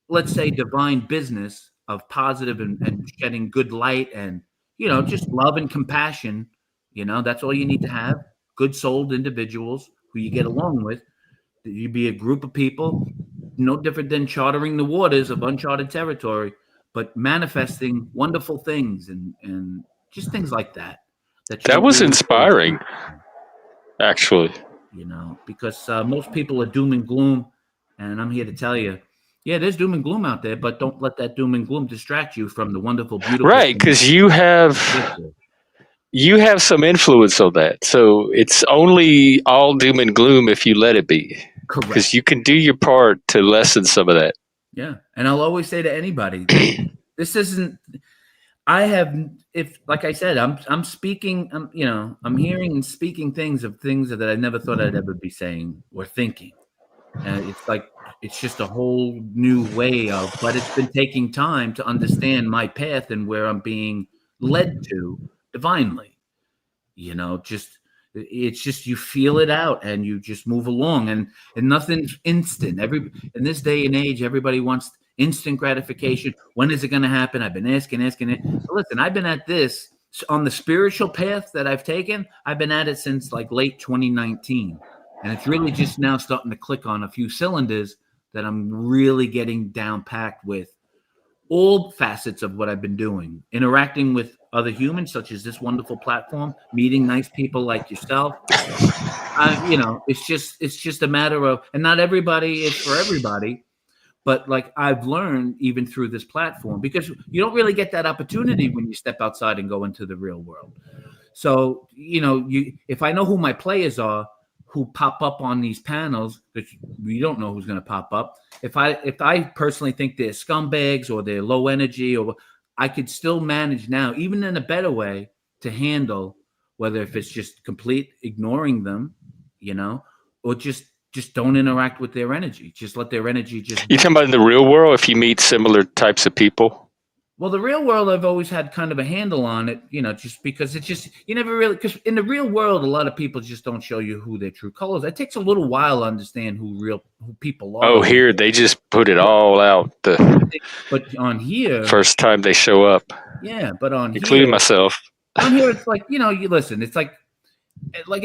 let's say, divine business of positive and shedding good light and, you know, just love and compassion, you know, that's all you need to have. Good souled individuals who you get along with. You'd be a group of people, no different than chartering the waters of uncharted territory, but manifesting wonderful things and just things like that. That was inspiring, actually. You know, because most people are doom and gloom, and I'm here to tell you, yeah, there's doom and gloom out there, but don't let that doom and gloom distract you from the wonderful, beautiful. Right, because you have some influence on that. So it's only all doom and gloom if you let it be. Correct. Because you can do your part to lessen some of that. Yeah. And I'll always say to anybody, this isn't, I have, if like I said, I'm speaking, I'm hearing and speaking things that I never thought I'd ever be saying or thinking. And it's like it's just a whole new way of, but it's been taking time to understand my path and where I'm being led to divinely. Just it's just you feel it out and you just move along, and nothing's instant. In this day and age, everybody wants instant gratification. When is it going to happen? I've been asking it. But listen, I've been at this on the spiritual path that I've taken. I've been at it since like late 2019, and it's really just now starting to click on a few cylinders that I'm really getting down packed with all facets of what I've been doing, interacting with other humans, such as this wonderful platform, meeting nice people like yourself. It's just a matter of, and not everybody is for everybody, but like I've learned even through this platform, because you don't really get that opportunity when you step outside and go into the real world. So, if I know who my players are, who pop up on these panels, because we don't know who's going to pop up. If I personally think they're scumbags or they're low energy, or I could still manage now, even in a better way, to handle whether if it's just complete ignoring them, or just don't interact with their energy. Just let their energy just. You talking about in the real world? If you meet similar types of people? Well, the real world, I've always had kind of a handle on it, just because it's just, you never really, because in the real world, a lot of people just don't show you who their true colors. It takes a little while to understand who people are. Oh, here they just put it all out but on here, first time they show up. Yeah, but including myself. On here, it's like, you listen, it's like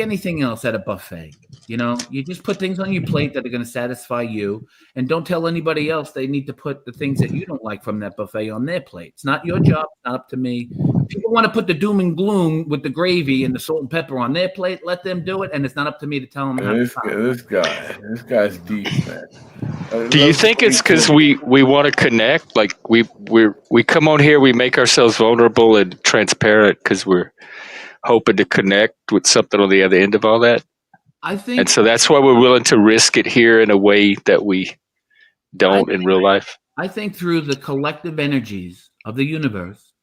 anything else at a buffet. You just put things on your plate that are going to satisfy you, and don't tell anybody else they need to put the things that you don't like from that buffet on their plate. It's not your job. It's not up to me. If people want to put the doom and gloom with the gravy and the salt and pepper on their plate, let them do it, and it's not up to me to tell them. This guy's deep, man. Do you think it's because we want to connect? Like we come on here, we make ourselves vulnerable and transparent because we're hoping to connect with something on the other end of all that? I think, and so that's why we're willing to risk it here in a way that we don't in real life. I think through the collective energies of the universe,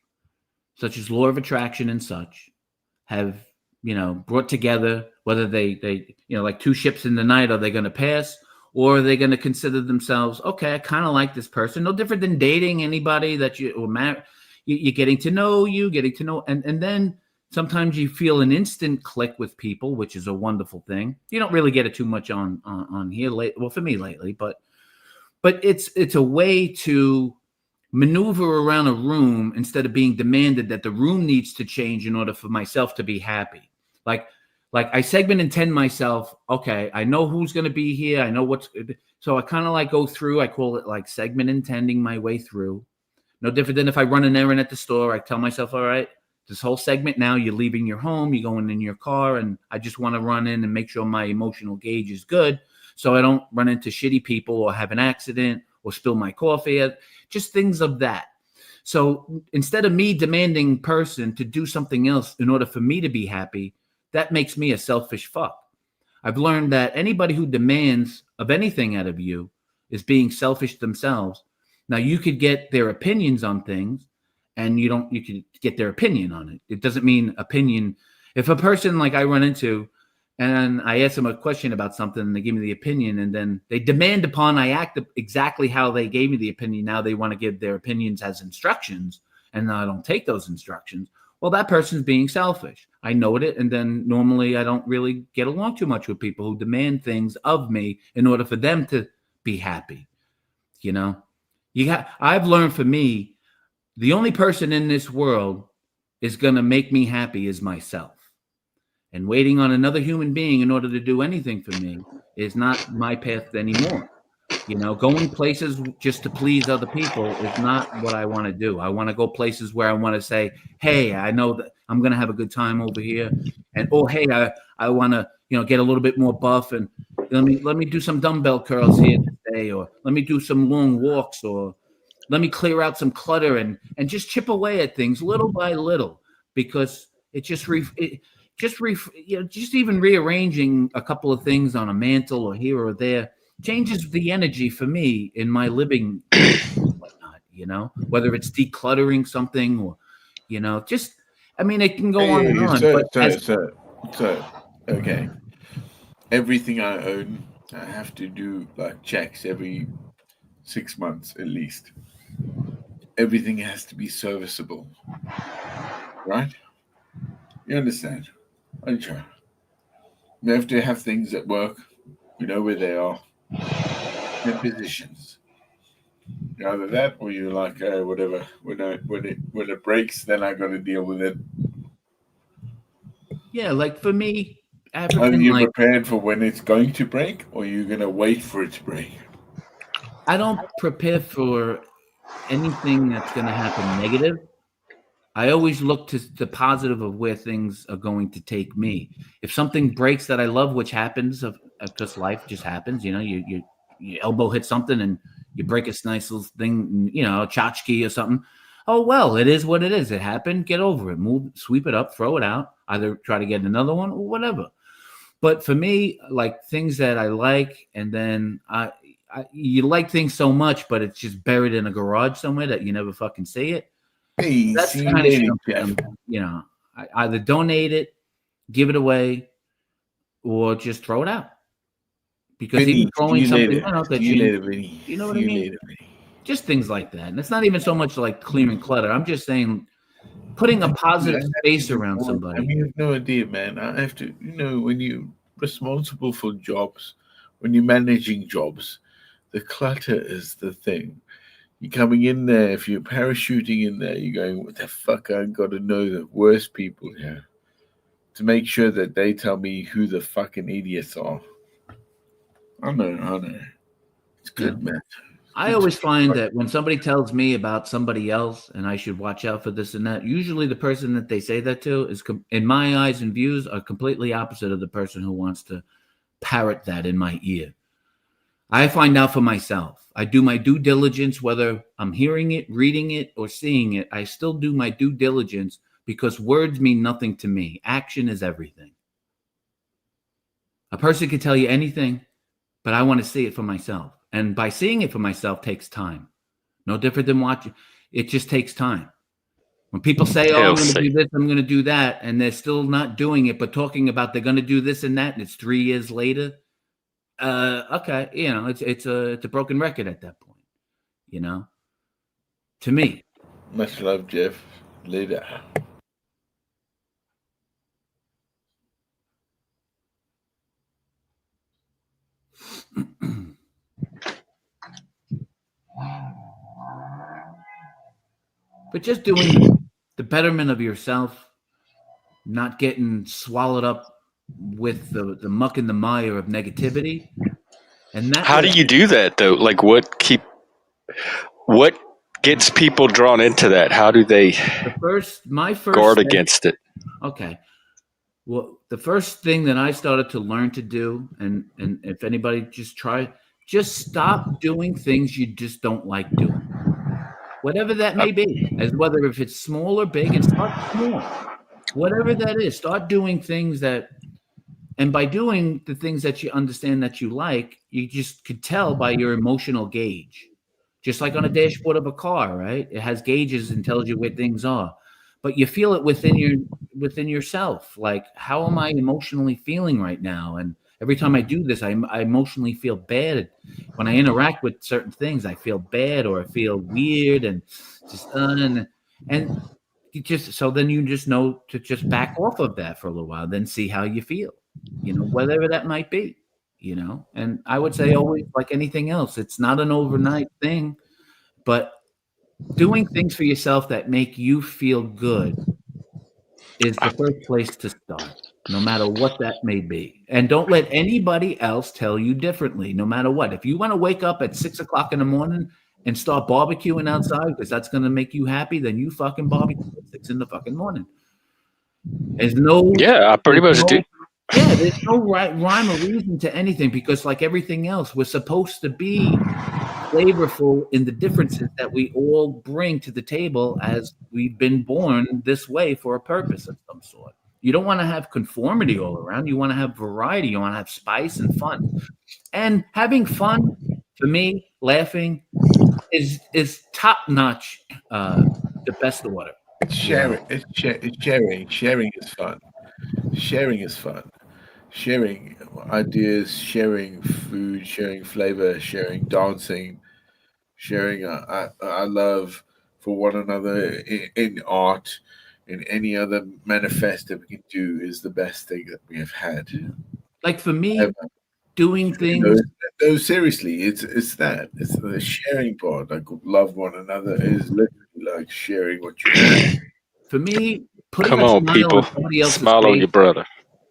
such as law of attraction and such, have brought together, whether they like two ships in the night, are they going to pass, or are they going to consider themselves, okay, I kind of like this person? No different than dating anybody that you're getting to know, and then sometimes you feel an instant click with people, which is a wonderful thing. You don't really get it too much on here for me lately, but it's a way to maneuver around a room instead of being demanded that the room needs to change in order for myself to be happy. Like I segment and tend myself. Okay, I know who's going to be here. I know so I kind of like go through. I call it like segment and tending my way through. No different than if I run an errand at the store. I tell myself, all right, this whole segment now, you're leaving your home, you're going in your car, and I just want to run in and make sure my emotional gauge is good so I don't run into shitty people or have an accident or spill my coffee, just things of that. So instead of me demanding person to do something else in order for me to be happy, that makes me a selfish fuck. I've learned that anybody who demands of anything out of you is being selfish themselves. Now, you could get their opinions on things, and you can get their opinion on it. It doesn't mean opinion. If a person like I run into and I ask them a question about something and they give me the opinion, and then they demand upon I act exactly how they gave me the opinion. Now they want to give their opinions as instructions, and I don't take those instructions. Well, that person's being selfish. I know it. And then normally I don't really get along too much with people who demand things of me in order for them to be happy. I've learned for me, the only person in this world is going to make me happy is myself. And waiting on another human being in order to do anything for me is not my path anymore. Going places just to please other people is not what I want to do. I want to go places where I want to say, hey, I know that I'm going to have a good time over here. And, oh, hey, I want to, get a little bit more buff, and let me do some dumbbell curls here today, or let me do some long walks, or let me clear out some clutter and just chip away at things little by little, because it just even rearranging a couple of things on a mantle or here or there changes the energy for me in my living, whatnot, whether it's decluttering something or, Just, I mean, it can go on and on. So, okay. Everything I own, I have to do like checks every 6 months at least. Everything has to be serviceable, right? You understand? I try. You have to have things that work. You know where they are. Their positions. Either that, or you're like, whatever. When it breaks, then I got to deal with it. Yeah, like for me, Are everything you like prepared for when it's going to break, or are you going to wait for it to break? I don't prepare for anything that's going to happen negative. I always look to the positive of where things are going to take me. If something breaks that I love, which happens, because life just happens, you elbow hit something and you break a nice little thing, a tchotchke or something. Oh, well, it is what it is. It happened. Get over it. Move, sweep it up, throw it out. Either try to get another one or whatever. But for me, like things that I like, and then you like things so much, but it's just buried in a garage somewhere that you never fucking see it. Hey, That's the kind of shit I either donate it, give it away, or just throw it out. Because Vinny, even throwing something out that you later, Vinny. You know what I mean? Just things like that. And it's not even so much like clearing clutter. I'm just saying putting a positive space around somebody. I mean, you have no idea, man. I have to, when you're responsible for jobs, when you're managing jobs, the clutter is the thing. You're coming in there, if you're parachuting in there, you're going, what the fuck? I've got to know the worst people here to make sure that they tell me who the fucking idiots are. I know. It's good, man. I always find that when somebody tells me about somebody else and I should watch out for this and that, usually the person that they say that to is, in my eyes and views, are completely opposite of the person who wants to parrot that in my ear. I find out for myself. I do my due diligence, whether I'm hearing it, reading it, or seeing it. I still do my due diligence because words mean nothing to me. Action is everything. A person can tell you anything, but I want to see it for myself. And by seeing it for myself takes time. No different than watching. It just takes time. When people say, oh, I'm going to do this, I'm going to do that, and they're still not doing it, but talking about they're going to do this and that, and it's 3 years later, okay, it's a broken record at that point, to me. Much love, Jeff. Later. But just doing the betterment of yourself, not getting swallowed up with the muck and the mire of negativity. And that how do you do that though? Like what gets people drawn into that? How do they my first guard against it? Okay. Well, the first thing that I started to learn to do, and if anybody just stop doing things you just don't like doing. Whatever that may be, as whether if it's small or big, and start small. Whatever that is, start doing things and by doing the things that you understand that you like, you just could tell by your emotional gauge. Just like on a dashboard of a car, right? It has gauges and tells you where things are. But you feel it within yourself. Like, how am I emotionally feeling right now? And every time I do this, I emotionally feel bad. When I interact with certain things, I feel bad or I feel weird and just and so then you just know to just back off of that for a little while, then see how you feel, whatever that might be, And I would say always, like anything else, it's not an overnight thing, but doing things for yourself that make you feel good is the first place to start, no matter what that may be. And don't let anybody else tell you differently, no matter what. If you want to wake up at 6 o'clock in the morning and start barbecuing outside because that's going to make you happy, then you fucking barbecue at 6 in the fucking morning. There's no... Yeah, I pretty much do. Yeah, there's no rhyme or reason to anything because like everything else, we're supposed to be flavorful in the differences that we all bring to the table as we've been born this way for a purpose of some sort. You don't want to have conformity all around. You want to have variety. You want to have spice and fun. And having fun, for me, laughing is top notch, the best order. It's sharing. It's sharing. Sharing is fun. Sharing is fun. Sharing ideas, sharing food, sharing flavor, sharing dancing, sharing our love for one another in art, in any other manifest that we can do is the best thing that we have had Like for me, ever. doing No, things no, seriously, it's that. It's the sharing part. Like love one another is literally like sharing what you have. for me, putting Come a on, smile people. on somebody else's Smile on face. your brother.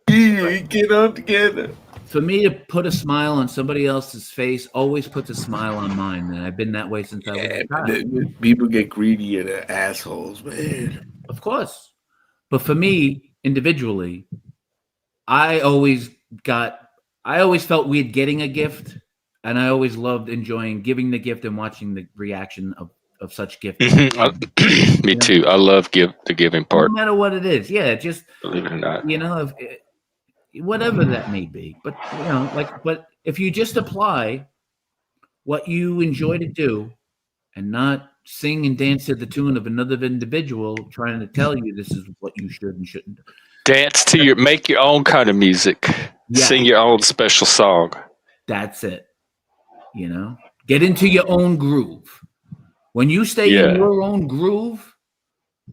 Yeah, get on together. For me to put a smile on somebody else's face always puts a smile on mine, and I've been that way since I was a Yeah, but child. people get greedy and they're assholes, man. Of course. But for me, individually, I always got I always felt weird getting a gift, and I always loved enjoying giving the gift and watching the reaction of such gift. Me You know, too. I love the giving no part. matter what it is. Yeah, just Believe it or not. whatever that may be. But but if you just apply what you enjoy to do and not sing and dance to the tune of another individual trying to tell you this is what you should and shouldn't do. Dance to make your own kind of music. Yeah. Sing your own special song. That's it. Get into your own groove. When you stay in your own groove,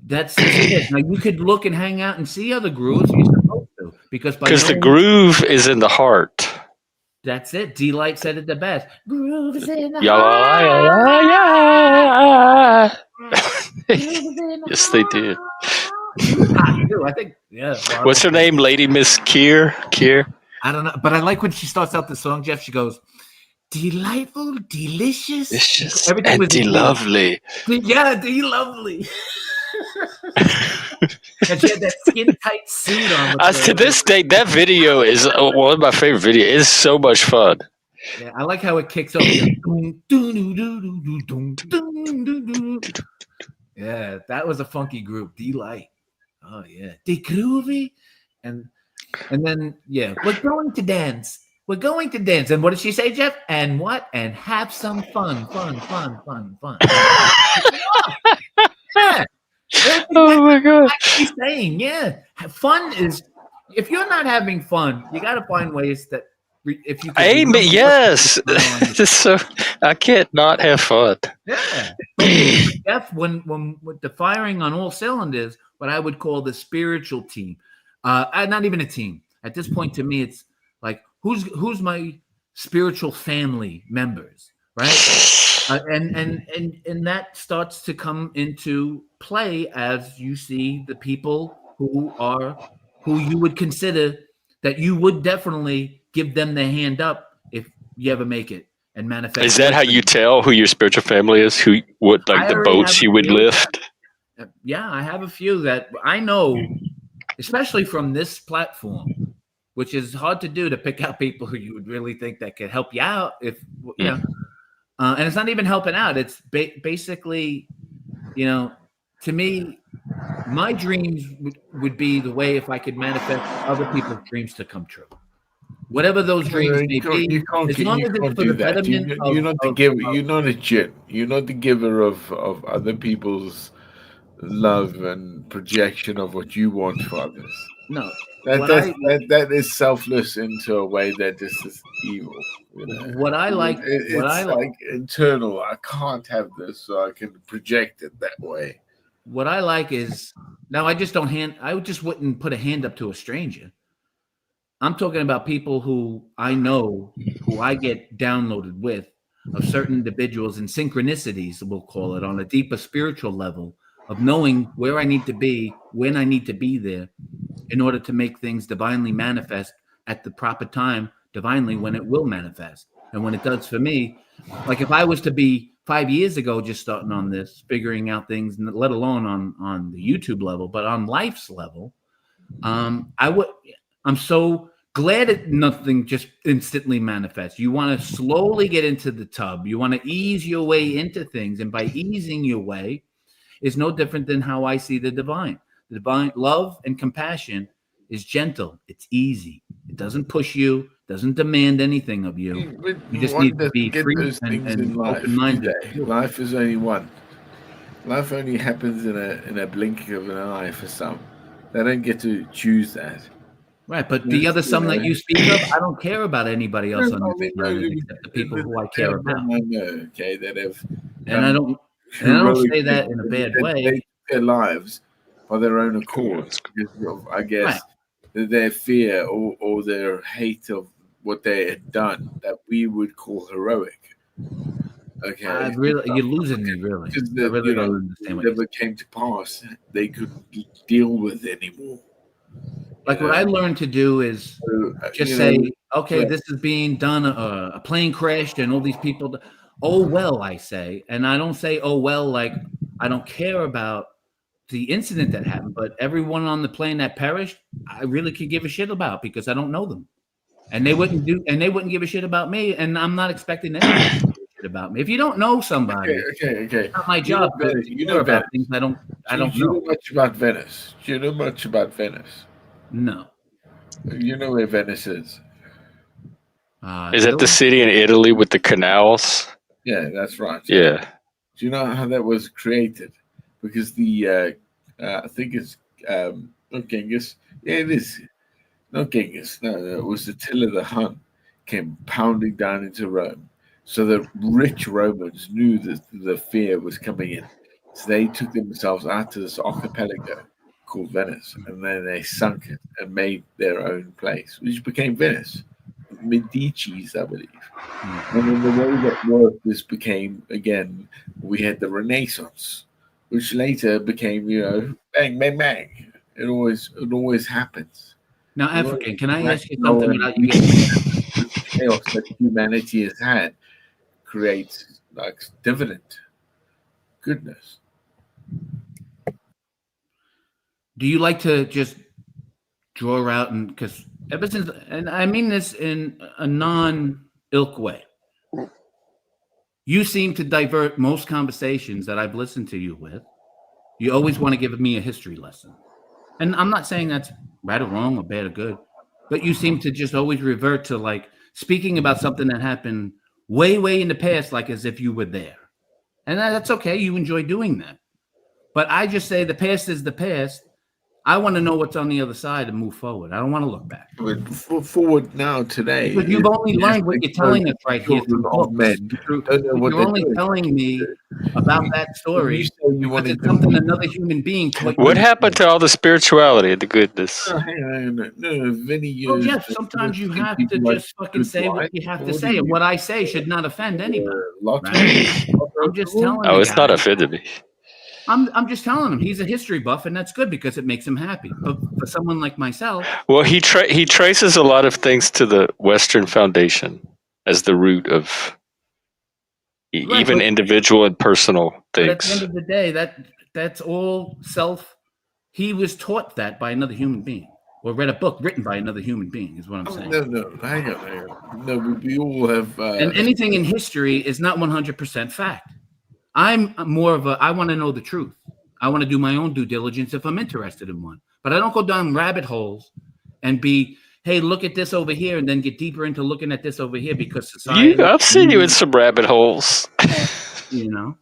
that's success. Now you could look and hang out and see other grooves. You're supposed to, because the groove is in the heart. That's it. D-Light said it the best. Grooves in the heart. Yes, they did. I think, yeah. What's her name? Lady Miss Keir? I don't know, but I like when she starts out the song, Jeff. She goes, delightful, delicious, everything was lovely. Yeah, lovely. And she had that skin tight suit on. To this day, that video is one of my favorite videos. It's so much fun. Yeah, I like how it kicks off. Yeah, that was a funky group. D-Light. Oh yeah, D groovy, and then we're going to dance. We're going to dance. And what did she say, Jeff? And what? And have some fun. Yeah. Oh my god! She's saying, fun is. If you're not having fun, you got to find ways that if you. Yes. So I can't not have fun. Yeah. Jeff, when with the firing on all cylinders, what I would call the spiritual team, not even a team at this point. To me, it's like who's my spiritual family members, right? And that starts to come into play as you see the people who you would consider that you would definitely give them the hand up if you ever make it and manifest. Is that how you tell who your spiritual family is? Who would the boats you would lift? Yeah, I have a few that I know, especially from this platform, which is hard to do, to pick out people who you would really think that could help you out. If and it's not even helping out. It's basically, to me, my dreams would be the way if I could manifest other people's dreams to come true. Whatever those dreams may be, as long as it's for the betterment of... You're not the giver. You're not a jinn. You're not the giver of other people's love and projection of what you want for others. No. That is selfless into a way that this is evil. What I like, it's like internal. I can't have this, so I can project it that way. What I like is now I just wouldn't put a hand up to a stranger. I'm talking about people who I know, who I get downloaded with, of certain individuals and synchronicities, we'll call it, on a deeper spiritual level of knowing where I need to be, when I need to be there, in order to make things divinely manifest at the proper time, divinely when it will manifest. And when it does for me, like if I was to be 5 years ago just starting on this, figuring out things, let alone on the YouTube level, but on life's level, I'm so glad that nothing just instantly manifests. You want to slowly get into the tub. You want to ease your way into things. And by easing your way is no different than how I see the divine. The divine love and compassion is gentle. It's easy. It doesn't push you, doesn't demand anything of you. You just need to be free and open-minded. Life is only one. Life only happens in a blink of an eye for some. They don't get to choose that. Right, but the Yes, other you some that know. you speak of, I don't care about anybody No, else on I this mean, planet except the people who I there care are about. men I know, okay, that have And I done don't heroic say that things. in a bad They way. took their lives by their own accord because of, I Right. guess, their fear or their hate of what they had done that we would call heroic. Okay, You're losing me, really. because I the really don't understand what you're whatever saying. came to pass, they couldn't deal with anymore. Like what I learned to do is So, just say, okay, yeah. this is being done. A plane crashed and all these people. Oh well, I say, and I don't say oh well like I don't care about the incident that happened, but everyone on the plane that perished, I really could give a shit about because I don't know them, and they wouldn't give a shit about me, and I'm not expecting anybody to give a shit about me. If you don't know somebody, Okay. it's not my You know job to Venice. You care know about Venice. things I don't Do you know know. much about Venice? Do you know much about Venice? No, You know where Venice is? Is that the Italy. city in Italy with the canals? Yeah, that's right. Yeah. Do you know how that was created? Because I think it's not Genghis. Yeah, it is. Not Genghis. No, it was Attila the Hun came pounding down into Rome. So the rich Romans knew that the fear was coming in. So they took themselves out to this archipelago called Venice, and then they sunk it and made their own place, which became Venice. Medici's, I believe. And then the way that worked, this became again, we had the Renaissance, which later became, bang, bang, bang. It always happens. Now, It always African, can I ask you rational something and without you getting mad? the chaos that humanity has had creates like dividend goodness. Do you like to just draw out and because ever since, and I mean this in a non-ilk way, you seem to divert most conversations that I've listened to you with. You always want to give me a history lesson. And I'm not saying that's right or wrong or bad or good, but you seem to just always revert to like speaking about something that happened way, way in the past, like as if you were there. And that's okay. You enjoy doing that. But I just say the past is the past. I want to know what's on the other side and move forward. I don't want to look back. But forward now today Because you've is only learned what you're telling us right here children through of books. men don't know what You're they're only doing. telling me about that When you story say you because wanted it's to something be, another human being taught What you. happened to all the spirituality and the goodness? hang on, no, many Well, years. Jeff, sometimes you Think have to people like just fucking good say what life. you have to What do say. And you? what I say should not offend anybody, Lotto, right? lotto I'm just people? telling Oh, the it's not guy. offended me. I'm just telling him he's a history buff, and that's good because it makes him happy. But for someone like myself, Well, he traces a lot of things to the Western Foundation as the root of right? even individual and personal But at the end things. of the day, that's all self. He was taught that by another human being, or read a book written by another human being. Is what I'm Oh, saying. no, hang on. No, we all have. And anything in history is not 100% fact. I'm more of a. I want to know the truth. I want to do my own due diligence if I'm interested in one. But I don't go down rabbit holes and be, hey, look at this over here, and then get deeper into looking at this over here because society, I've seen you in some rabbit holes. you know.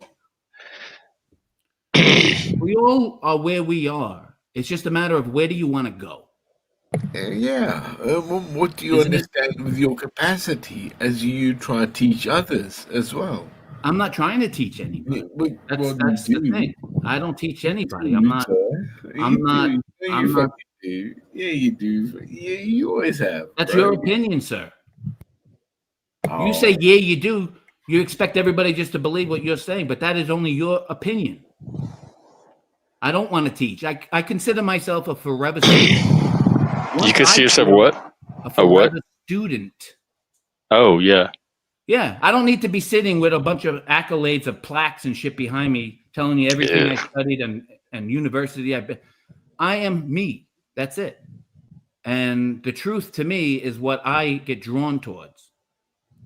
We all are where we are. It's just a matter of where do you want to go? Yeah. What do you Isn't it? understand with your capacity as you try to teach others as well? I'm not trying to teach anybody. That's You the thing. do. I don't teach anybody. You I'm do, not. sir. I'm You not. do. No, you I'm not. fucking do. Yeah, you do. Yeah, you always have, That's bro. your opinion, sir. You Oh, say, yeah, you do. You expect everybody just to believe what you're saying, but that is only your opinion. I don't want to teach. I consider myself a forever student. You consider yourself what? A A what? forever student. Oh, yeah. Yeah, I don't need to be sitting with a bunch of accolades of plaques and shit behind me telling you everything I studied and university I've been. I am me. That's it. And the truth to me is what I get drawn towards.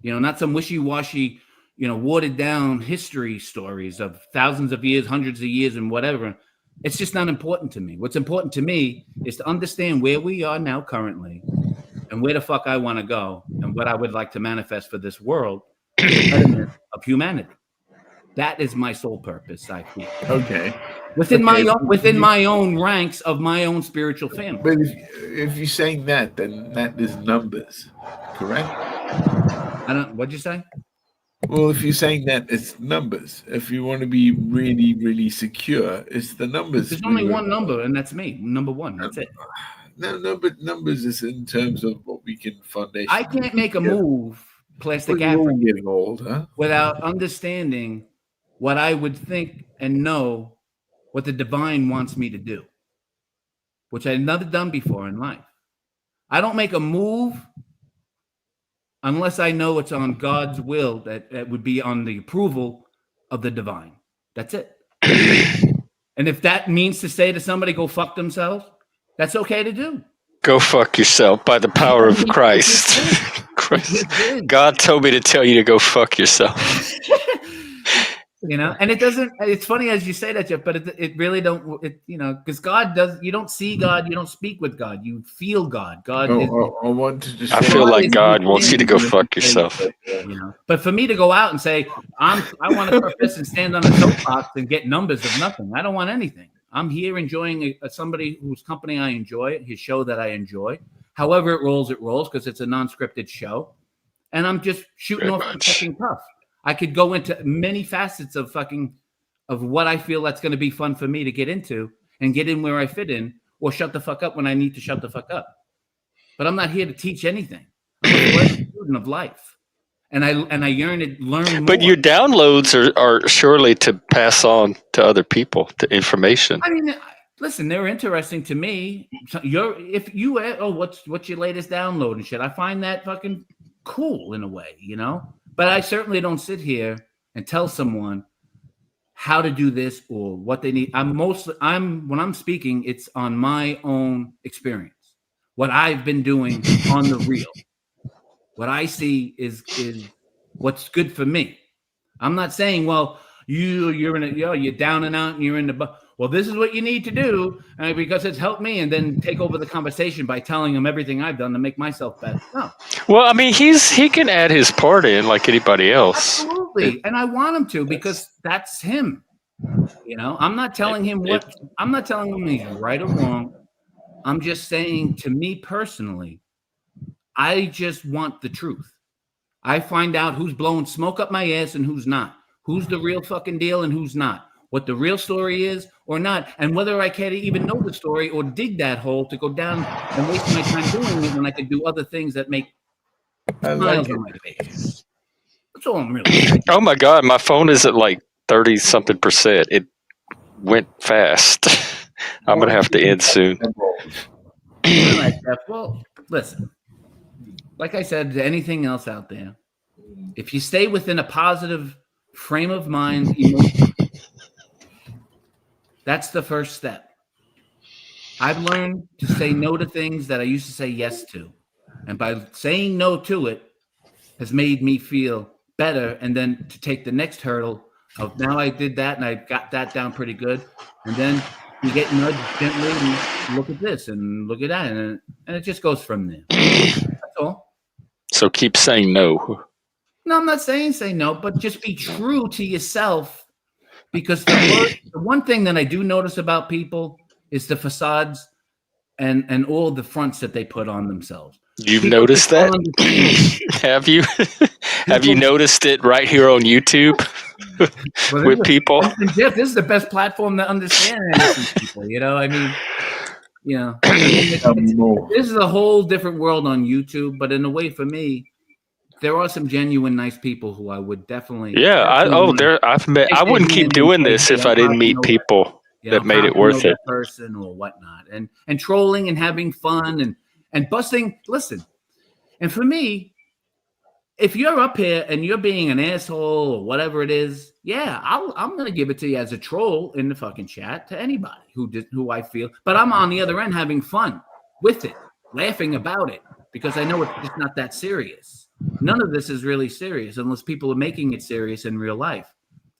Not some wishy-washy, watered down history stories of thousands of years, hundreds of years, and whatever. It's just not important to me. What's important to me is to understand where we are now currently and where the fuck I want to go and what I would like to manifest for this world for the betterment of humanity. That is my sole purpose, I feel. Okay. Within Okay. my own ranks of my own spiritual family. But if you're saying that, then that is numbers, correct? What'd you say? Well, if you're saying that, it's numbers. If you want to be really, really secure, it's the numbers. There's only one number, and that's me. Number one. That's it. No, but numbers is in terms of what we can foundation. I can't make a move, plastic We're all African, getting old, huh? without understanding what I would think and know what the divine wants me to do, which I've never done before in life. I don't make a move unless I know it's on God's will, that would be on the approval of the divine. That's it. And if that means to say to somebody, go fuck themselves, that's okay to do. Go fuck yourself by the power of Christ. God told me to tell you to go fuck yourself. You know, and it doesn't, it's funny as you say that, Jeff, but it really don't, you know, because God does, you don't see God, you don't speak with God, you feel God. God is, I feel like God wants you to go fuck yourself. You know, but for me to go out and say, I want to purpose and stand on a soapbox and get numbers of nothing. I don't want anything. I'm here enjoying somebody whose company I enjoy, his show that I enjoy. However it rolls because it's a non-scripted show. And I'm just shooting off the fucking cuff. I could go into many facets of what I feel that's going to be fun for me to get into and get in where I fit in, or shut the fuck up when I need to shut the fuck up. But I'm not here to teach anything. I'm a student of life, and I yearn to learn more. But your downloads are surely to pass on to other people the information. I mean, listen, they're interesting to me. What's your latest download and shit? I find that fucking cool in a way, you know. But I certainly don't sit here and tell someone how to do this or what they need. When I'm speaking, it's on my own experience. What I've been doing on the real. What I see is what's good for me. I'm not saying, well, you're down and out and you're in the well, this is what you need to do because it's helped me, and then take over the conversation by telling them everything I've done to make myself better. No. Well, I mean, he can add his part in like anybody else. Absolutely, and I want him to because that's him. You know, I'm not telling him I'm not telling him he's right or wrong. I'm just saying, to me personally, I just want the truth. I find out who's blowing smoke up my ass and who's not. Who's the real fucking deal and who's not. What the real story is or not, and whether I can't even know the story or dig that hole to go down and waste my time doing it when I could do other things that make smiles on my face. That's all I'm really saying. Oh my God, my phone is at like 30-something%. It went fast. I'm gonna have to end soon. Well, listen. Like I said, to anything else out there, if you stay within a positive frame of mind, emotion, that's the first step. I've learned to say no to things that I used to say yes to. And by saying no to it has made me feel better. And then to take the next hurdle of now I did that and I got that down pretty good. And then you get nudged gently and look at this and look at that. And it just goes from there. That's all. So keep saying no. No, I'm not saying say no, but just be true to yourself. Because the one thing that I do notice about people is the facades and all the fronts that they put on themselves. You've noticed that? Have you? Have you noticed it right here on YouTube with people? Jeff, this is the best platform to understand people. You know, I mean, you know, this is a whole different world on YouTube. But in a way, for me, there are some genuine nice people who I would definitely. Yeah, I've met. I wouldn't keep doing this if I didn't meet people that made it worth it. Person or whatnot, and trolling and having fun and busting. Listen, and for me, if you're up here and you're being an asshole or whatever it is, yeah, I'm gonna give it to you as a troll in the fucking chat to anybody who I feel. But I'm on the other end having fun with it, laughing about it because I know it's just not that serious. None of this is really serious unless people are making it serious in real life,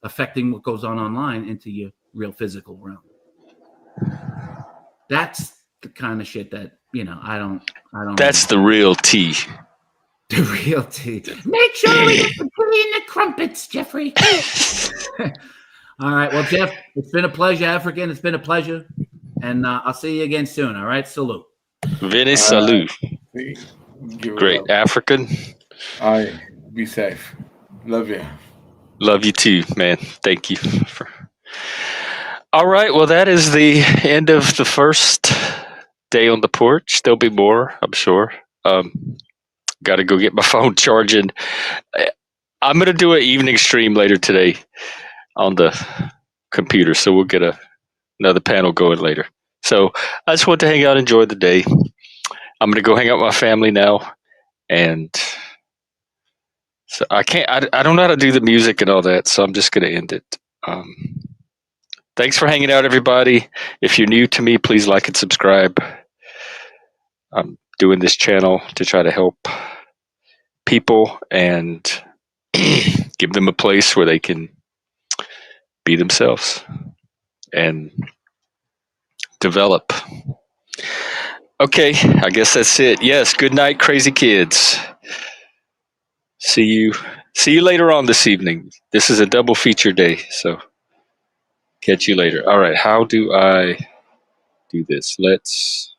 affecting what goes on online into your real physical realm. That's the kind of shit that, you know, I don't. That's the real tea. The real tea. Make sure we get the tea and the crumpets, Jeffrey. All right. Well, Jeff, it's been a pleasure, African. It's been a pleasure. And I'll see you again soon. All right. Salute. Vinny salute. Great. African. Aye. Be safe. Love you. Love you too, man. Thank you. All right. Well, that is the end of the first day on the porch. There'll be more, I'm sure. Got to go get my phone charging. I'm going to do an evening stream later today on the computer, so we'll get another panel going later. So I just want to hang out, enjoy the day. I'm going to go hang out with my family now, and so I don't know how to do the music and all that, so I'm just going to end it. Thanks for hanging out, everybody. If you're new to me, please like and subscribe. I'm doing this channel to try to help people and give them a place where they can be themselves and develop. Okay, I guess that's it. Yes, good night, crazy kids. See you later on this evening. This is a double feature day, so catch you later. All right, how do I do this? Let's